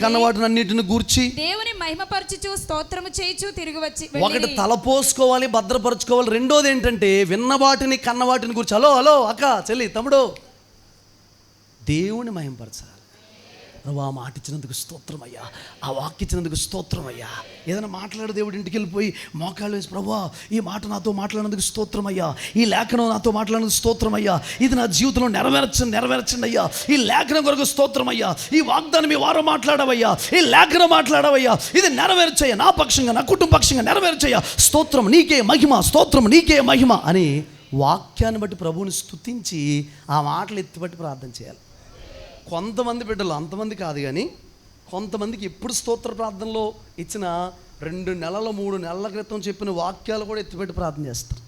కన్నవాటిని గూర్చి దేవుని మహిమపరచుచు స్తోత్రము చేయుచు తిరిగి వచ్చి, ఒకటి తలపోసుకోవాలి, భద్రపరచుకోవాలి. రెండోది ఏంటంటే విన్న వాటిని కన్నవాటిని గూర్చి. హలో అక్క, చెల్లి, తమ్ముడు, దేవుని మహిమపరచాలి. ప్రభు, ఆ మాట ఇచ్చినందుకు స్తోత్రం అయ్యా, ఆ వాక్య ఇచ్చినందుకు స్తోత్రం అయ్యా. ఏదైనా మాట్లాడే దేవుడు ఇంటికి వెళ్ళిపోయి మోకాళ్ళు వేసి, ప్రభు ఈ మాట నాతో మాట్లాడినందుకు స్తోత్రం అయ్యా, ఈ లేఖనం నాతో మాట్లాడినందుకు స్తోత్రం అయ్యా, ఇది నా జీవితంలో నెరవేర్చండి అయ్యా, ఈ లేఖనం కొరకు స్తోత్రం అయ్యా, ఈ వాగ్దానం మీ వారం మాట్లాడవయ్యా, ఈ లేఖనం మాట్లాడవయ్యా, ఇది నెరవేర్చయ్యా, నా పక్షంగా, నా కుటుంబ పక్షంగా నెరవేర్చయ్యా, స్తోత్రం నీకే మహిమ, స్తోత్రం నీకే మహిమ అని వాక్యాన్ని బట్టి ప్రభువుని స్తుతించి ఆ మాటలు ఎత్తిబట్టి ప్రార్థన చేయాలి. కొంతమంది బిడ్డలు, అంతమంది కాదు కానీ కొంతమందికి ఎప్పుడు స్తోత్ర ప్రార్థనలో ఇచ్చిన 2 నెలల 3 నెలల క్రితం చెప్పిన వాక్యాలు కూడా ఎత్తిపెట్టి ప్రార్థన చేస్తారు.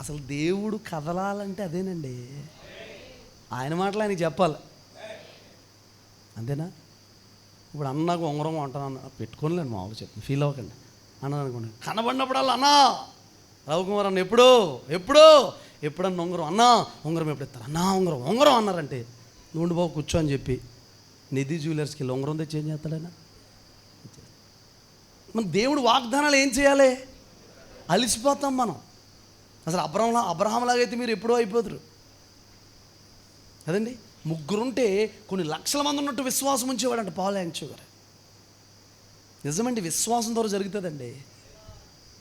అసలు దేవుడు కదలాలంటే అదేనండి, ఆయన మాటలు ఆయనకి చెప్పాలి. అంతేనా? ఇప్పుడు అన్నకు ఉంగరం అంటాను, పెట్టుకోలేండి, మామూలు చెప్పి ఫీల్ అవ్వకండి అన్నది అనుకోండి. కనబడినప్పుడల్లా అన్నా రవికుమార్ అన్న ఎప్పుడన్నా ఉంగరం ఎప్పుడు ఇస్తారు? ఉంగరం అన్నారంటే నువ్వు బాబు కూర్చో అని చెప్పి నిధి జ్యువెలర్స్కి వెళ్ళి ఉంగరం తెచ్చి ఏం చేస్తాడైనా? మన దేవుడు వాగ్దానాలు ఏం చేయాలి? అలిసిపోతాం మనం. అసలు అబ్రహాంలాగైతే మీరు ఎప్పుడో అయిపోతారు కదండి. 3 ఉంటే కొన్ని లక్షల మంది ఉన్నట్టు విశ్వాసం ఉంచేవాడంట పాల్ యాంగ్చో గారు. నిజమండి, విశ్వాసం ద్వారా జరుగుతుందండి.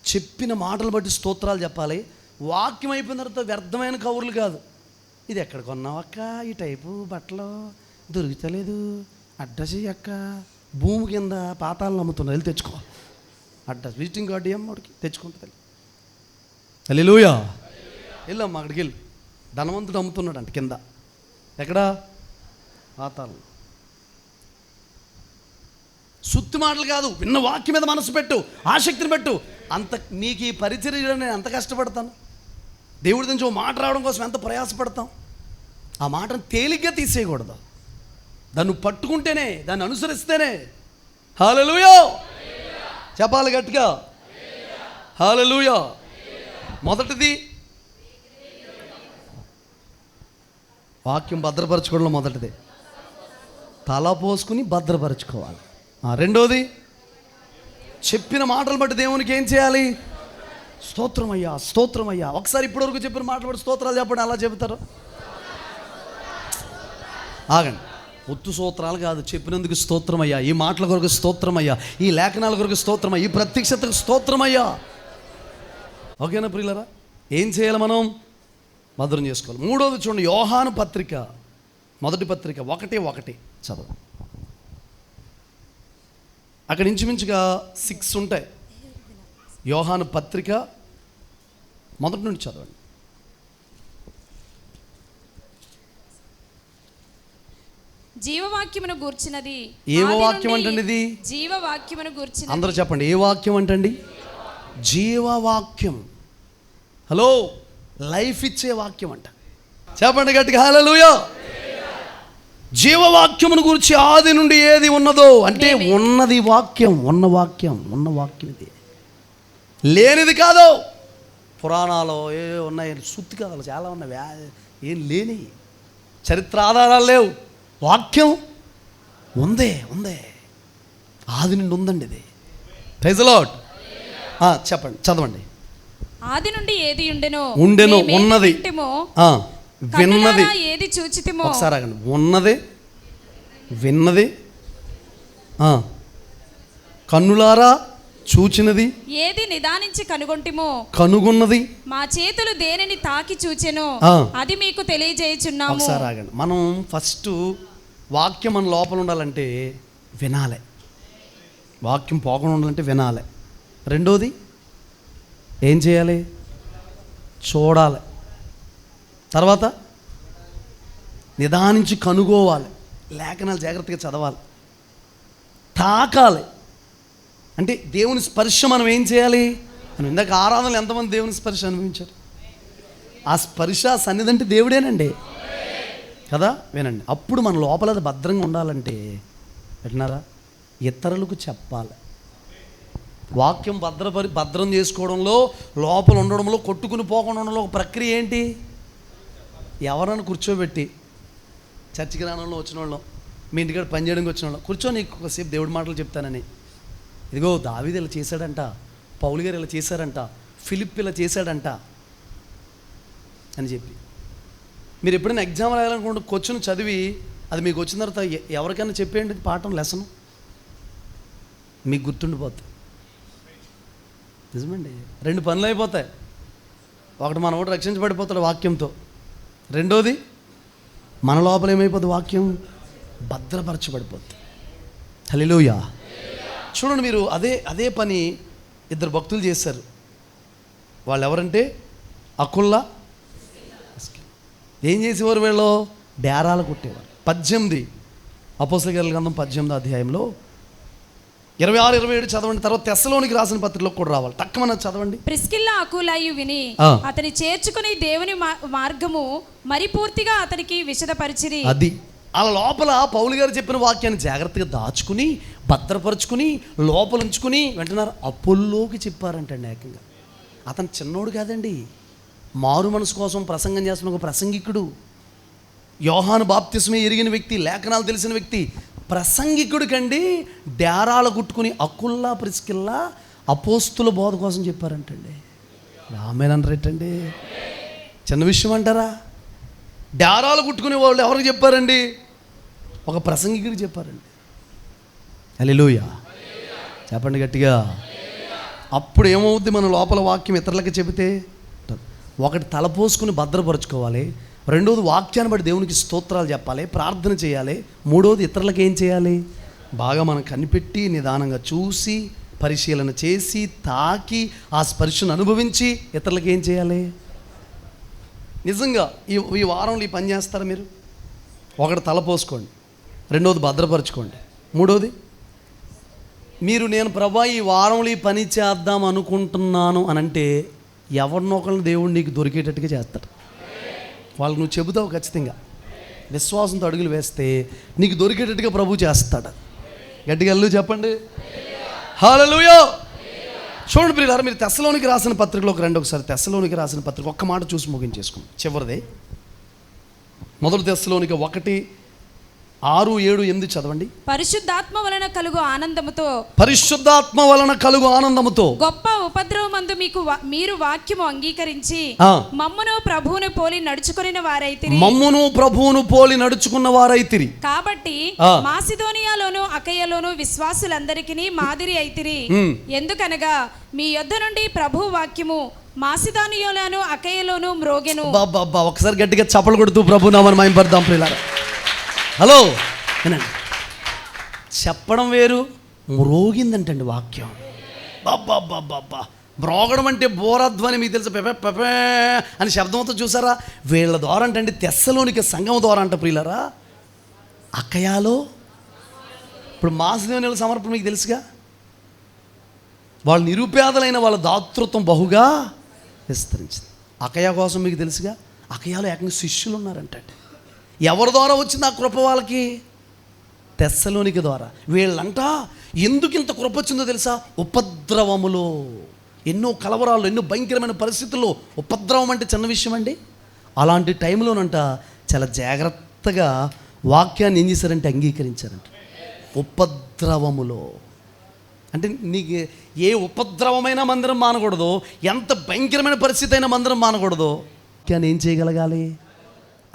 చెప్పిన మాటలు బట్టి స్తోత్రాలు చెప్పాలి. వాక్యం అయిపోయిన తర్వాత వ్యర్థమైన కబుర్లు కాదు. ఇది ఎక్కడ కొన్నావు అక్క, ఈ టైపు బట్టలు దొరుకుతలేదు, అడ్రస్ అక్క, భూమి కింద పాతాలను అమ్ముతున్నారు, వెళ్ళి తెచ్చుకో, అడ్రస్ విజిటింగ్ కార్డు అమ్మడికి తెచ్చుకుంటుంది. హల్లెలూయా. వెళ్ళమ్మా, అక్కడికి వెళ్ళి ధనవంతుడు అమ్ముతున్నాడు అంట కింద. ఎక్కడ? పాతాళం. సుత్తి మాటలు కాదు, విన్న వాక్యం మీద మనసు పెట్టు, ఆసక్తిని పెట్టు. అంత నీకు ఈ పరిచర్య నేను ఎంత కష్టపడతాను, దేవుడి నుంచి ఓ మాట రావడం కోసం ఎంత ప్రయాసపడతాం. ఆ మాటను తేలిగ్గా తీసేయకూడదు. దాన్ని పట్టుకుంటేనే, దాన్ని అనుసరిస్తేనే. హల్లెలూయా చెప్పాలి గట్టిగా. హల్లెలూయా. మొదటిది వాక్యం భద్రపరచుకోవడంలో మొదటిది తల పోసుకుని భద్రపరచుకోవాలి. రెండోది చెప్పిన మాటలు బట్టి దేవునికి ఏం చేయాలి? స్తోత్రం అయ్యా. ఒకసారి ఇప్పటివరకు చెప్పిన మాటలు బట్టి స్తోత్రాలు చెప్పండి. అలా చెబుతారు. ఆగండి, ఒత్తు స్తోత్రాలు కాదు, చెప్పినందుకు స్తోత్రమయ్యా, ఈ మాటల కొరకు స్తోత్రమయ్యా, ఈ లేఖనాల కొరకు స్తోత్రమయ్యా, ఈ ప్రత్యక్షతకు స్తోత్రమయ్యా. ఓకేనా ప్రియులరా? ఏం చేయాలి మనం? భద్రం చేసుకోవాలి. మూడోది చూడండి, యోహాను పత్రిక, మొదటి పత్రిక 1:1 చదువు. అక్కడ ఇంచుమించుగా 6 ఉంటాయి. యోహాను పత్రిక మొదటి నుండి చదవండి. జీవవాక్యమును గూర్చినది. ఏ వాక్యం అంటండి ఇది? జీవవాక్యమును గూర్చినది. అందరూ చెప్పండి, ఏ వాక్యం అంటండి? జీవవాక్యం. హలో, లైఫ్ ఇచ్చే వాక్యం అంట. చెప్పండి గట్టిగా హల్లెలూయా. జీవవాక్యమును గురించి ఆది నుండి ఏది ఉన్నదో అంటే ఉన్నది వాక్యం, ఉన్న వాక్యం ఇది, లేనిది కాదు. పురాణాలు ఏ ఉన్నాయి, సుత్తి కథలు చాలా ఉన్నాయి, ఏం లేని చరిత్ర ఆధారాలు లేవు. వాక్యం ఉందే, ఆది నుండి ఉందండి ఇది. Praise the Lord. చెప్పండి, చదవండి. ఆది నుండి ఏది ఉండెనో, ఉన్నది, విన్నది, ఏది చూచితిమో. ఒకసారి ఆగండి. ఉన్నది, విన్నది, కన్నులారా చూచినది, ఏది నిదానించి కనుగొన్నది, మా చేతులు దేనిని తాకి చూచెనో అది మీకు తెలియజేయుచున్నాము. ఒకసారి ఆగండి. మనం ఫస్ట్ వాక్యం మన లోపల ఉండాలంటే వినాలి. వాక్యం పోకుండా ఉండాలంటే వినాలి. రెండోది ఏం చేయాలి? చూడాలి. తర్వాత నిదానించి కనుగోవాలి, లేఖనాలు జాగ్రత్తగా చదవాలి, తాకాలి. అంటే దేవుని స్పర్శ మనం ఏం చేయాలి? మనం ఇందాక ఆరాధనలు ఎంతమంది దేవుని స్పర్శ అనుభవించారు? ఆ స్పర్శ సన్నిధి అంటే దేవుడేనండి కదా. వినండి, అప్పుడు మన లోపల అది భద్రంగా ఉండాలంటే వింటున్నారా, ఇతరులకు చెప్పాలి. వాక్యం భద్రం చేసుకోవడంలో, లోపల ఉండడంలో, కొట్టుకుని పోకుండా ఉండడంలో ఒక ప్రక్రియ ఏంటి? ఎవరైనా కూర్చోబెట్టి, చర్చికి రావడంలో వచ్చిన వాళ్ళం, మీ ఇంటికాడ పని చేయడానికి వచ్చిన వాళ్ళం, కూర్చో నీకు ఒకసేపు దేవుడి మాటలు చెప్తానని. ఇదిగో దావీదు ఇలా చేశాడంట, పౌలు గారు ఇలా చేశారంట, ఫిలిప్ ఇలా చేశాడంట అని చెప్పి. మీరు ఎప్పుడైనా ఎగ్జామ్ రాయాలనుకుంటే క్వశ్చన్ చదివి అది మీకు వచ్చిన తర్వాత ఎవరికైనా చెప్పేయండి పాఠం, లెసన్ మీకు గుర్తుండిపోతుంది. నిజమండి, 2 పనులు అయిపోతాయి. ఒకటి, మన ఒకటి రక్షించబడిపోతాడు వాక్యంతో. రెండోది, మన లోపల ఏమైపోతుంది? వాక్యం భద్రపరచబడిపోతుంది. హల్లెలూయా. చూడండి, మీరు అదే పని 2 భక్తులు చేశారు. వాళ్ళు ఎవరంటే అకుల్లా. ఏం చేసేవారు వీళ్ళు? డేరాలు కొట్టేవారు. 18 అపోస్తలుల గ్రంథం 18వ అధ్యాయంలో 26, 27 చదవండి. తర్వాత తెస్సలోనికి రాసిన పత్రికలో కూడా రావాలి. తక్కువ చదవండి. ప్రిస్కిల్లా అకులాయు విని అతని చేర్చుకుని దేవుని మార్గము మరి పూర్తిగా అతనికి విశదపరిచిరి. అది అలా లోపల పౌలు గారు చెప్పిన వాక్యాన్ని జాగ్రత్తగా దాచుకుని, భద్రపరుచుకుని, లోపల ఉంచుకుని వింటున్నారు. అపోల్లోకి చెప్పారంటండి. ఏకంగా అతను చిన్నోడు కాదండి, మారు మనసు కోసం ప్రసంగం చేస్తున్న ఒక ప్రసంగికుడు. యోహాను బాప్తిస్మే ఎరిగిన వ్యక్తి, లేఖనాలు తెలిసిన వ్యక్తి, ప్రసంగికుడి కండి డేరాలు గుట్టుకుని అకుల్లా, ప్రిస్కిల్లా అపోస్తుల బోధ కోసం చెప్పారంటండి. రామేనరేటండి, చిన్న విషయం అంటారా? డేరాలు గుట్టుకునే వాళ్ళు ఎవరికి చెప్పారండి? ఒక ప్రసంగికుడికి చెప్పారండి. హల్లెలూయా. చెప్పండి గట్టిగా. అప్పుడు ఏమవుద్ది? మన లోపల వాక్యం ఇతరులకి చెబితే, ఒకటి తలపోసుకుని భద్రపరచుకోవాలి, రెండోది వాక్యాన్ని బట్టి దేవునికి స్తోత్రాలు చెప్పాలి, ప్రార్థన చేయాలి, మూడోది ఇతరులకు ఏం చేయాలి? బాగా మనం కనిపెట్టి నిదానంగా చూసి పరిశీలన చేసి తాకి ఆ స్పర్శను అనుభవించి ఇతరులకు ఏం చేయాలి? నిజంగా ఈ వారంలో ఈ పని చేస్తారా మీరు? ఒకటి తలపోసుకోండి, రెండోది భద్రపరచుకోండి, మూడోది నేను ప్రభా ఈ వారంలో ఈ పని చేద్దాం అనుకుంటున్నాను అని అంటే ఎవరినొకరిని దేవుడు నీకు దొరికేటట్టుగా చేస్తాడు. వాళ్ళకు నువ్వు చెబుతావు ఖచ్చితంగా. విశ్వాసంతో అడుగులు వేస్తే నీకు దొరికేటట్టుగా ప్రభు చేస్తాడు. గట్టిగా అల్లు చెప్పండి హల్లెలూయా. చూడండి ప్రియులారా, మీరు తెస్సలోనికి రాసిన పత్రికలోకి రండి ఒకసారి. తెస్సలోనికి రాసిన పత్రిక ఒక్క మాట చూసి ముగించేసుకుందాం. చివరిదే, మొదటి తెస్సలోనికి 1, 6, 7, 8 చదవండి. పరిశుద్ధాత్మ వలన కలుగు ఆనందముతో, పరిశుద్ధాత్మ వలన కలుగు ఆనందముతో గొప్ప ఉపద్రవమందు మీరు వాక్యము అంగీకరించి మమ్మును ప్రభువును పోలి నడుచుకొనిన వారైతిరి. మమ్మును ప్రభువును పోలి నడుచుకున్న వారైతిరి. కాబట్టి మాసిదోనియాలోను అకయ్యలోను విశ్వాసులందరికీ మాదిరి అయితిరి. ఎందుకనగా మీ యొద్ద నుండి ప్రభు వాక్యము మాసిదోనియాలోను అకయ్యలోను మ్రోగెను. బాబా ఒకసారి గట్టిగా చప్పలు కొడుతూ ప్రభు నామమున మహిమపడదాం ప్రియులారా. హలో వినండి, చెప్పడం వేరు, మ్రోగిందంటండి వాక్యం. బాబా మ్రోగడం అంటే బోరధ్వని మీకు తెలుసు, పెపే పెపే అని శబ్దంతో చూసారా? వీళ్ళ ద్వారా అంటండి తెస్సలోనికే సంఘం ద్వారా అంట ప్రియులారా. అక్కయాలో ఇప్పుడు మాసిదోనియాల సమర్పణ మీకు తెలుసుగా. వాళ్ళు నిరుపేదలైన వాళ్ళ దాతృత్వం బహుగా విస్తరించింది. అకయ కోసం మీకు తెలుసుగా. అకయాలో ఏకంగా శిష్యులు ఉన్నారంటండి. ఎవరి ద్వారా వచ్చింది ఆ కృప వాళ్ళకి? తెస్సలోనిక ద్వారా. వీళ్ళంట ఎందుకు ఇంత కృప వచ్చిందో తెలుసా? ఉపద్రవములో, ఎన్నో కలవరాలు, ఎన్నో భయంకరమైన పరిస్థితుల్లో. ఉపద్రవం అంటే చిన్న విషయం అండి. అలాంటి టైంలోనంట చాలా జాగ్రత్తగా వాక్యాన్ని ఏం చేశారంటే అంగీకరించారంట. ఉపద్రవములో అంటే నీకు ఏ ఉపద్రవమైన మందిరం మానకూడదు, ఎంత భయంకరమైన పరిస్థితి అయినా మందిరం మానకూడదు. వాక్యాన్ని ఏం చేయగలగాలి?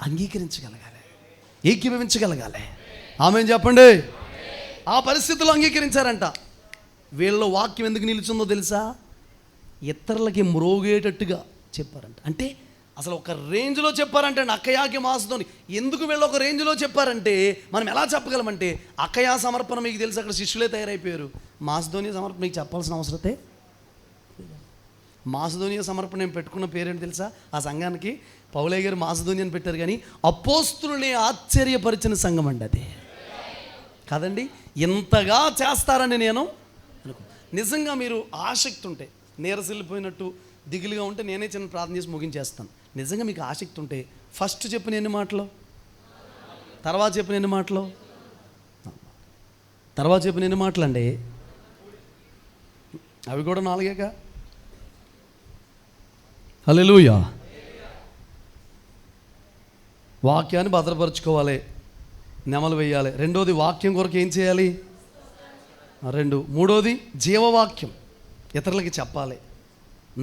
అంగీకరించగలగాలి, ఏకీభవించగలగాలి. ఆమేన్ చెప్పండి. ఆ పరిస్థితుల్లో అంగీకరించారంట. వీళ్ళ వాక్యం ఎందుకు నిలిచిందో తెలుసా? ఇతరులకి మ్రోగేటట్టుగా చెప్పారంట. అంటే అసలు ఒక రేంజ్లో చెప్పారంటే అక్కయాకి మాసుతోని. ఎందుకు వీళ్ళు ఒక రేంజ్లో చెప్పారంటే మనం ఎలా చెప్పగలమంటే, అక్కయా సమర్పణ మీకు తెలుసు, అక్కడ శిష్యులే తయారైపోయారు. మాసిదోనియా సమర్పణ మీకు చెప్పాల్సిన అవసరతే. మాసిదోనియా సమర్పణ నేను పెట్టుకున్న పేరేంటి తెలుసా? ఆ సంఘానికి పౌలయ్య గారు మాసిదోనియా అని పెట్టారు, కానీ అపోస్తులుని ఆశ్చర్యపరిచిన సంఘం అండి అది. కదండి, ఇంతగా చేస్తారని నేను నిజంగా మీరు ఆసక్తి ఉంటే, నీరసిల్లిపోయినట్టు దిగులుగా ఉంటే నేనే చిన్న ప్రార్థన చేసి ముగించేస్తాను. నిజంగా మీకు ఆసక్తి ఉంటే ఫస్ట్ చెప్పిన ఎన్ని మాటలు, తర్వాత చెప్పిన ఎన్ని మాటలు, తర్వాత చెప్పిన ఎన్ని మాటలు అండి, అవి కూడా 4గా. హల్లెలూయా. వాక్యాన్ని భద్రపరచుకోవాలి, నెమలు వేయాలి. రెండోది వాక్యం కొరకు ఏం చేయాలి? 2. మూడోది జీవవాక్యం ఇతరులకి చెప్పాలి.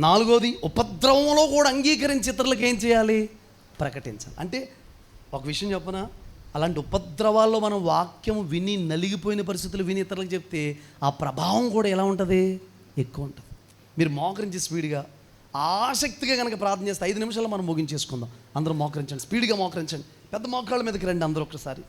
4వది ఉపద్రవంలో కూడా అంగీకరించి ఇతరులకు ఏం చేయాలి? ప్రకటించాలి. అంటే ఒక విషయం చెప్పనా, అలాంటి ఉపద్రవాల్లో మనం వాక్యం విని నలిగిపోయిన పరిస్థితులు విని ఇతరులకు చెప్తే ఆ ప్రభావం కూడా ఎలా ఉంటుంది? ఎక్కువ ఉంటుంది. మీరు మోకరించి స్పీడ్గా ఆసక్తిగా కనుక ప్రార్థన చేస్తే 5 నిమిషాల్లో మనం ముగించేసుకుందాం. అందరూ మోకరించండి, స్పీడ్గా మోకరించండి. పెద్ద మోకాళ్ళ మీదకి రండి అందరూ ఒకసారి.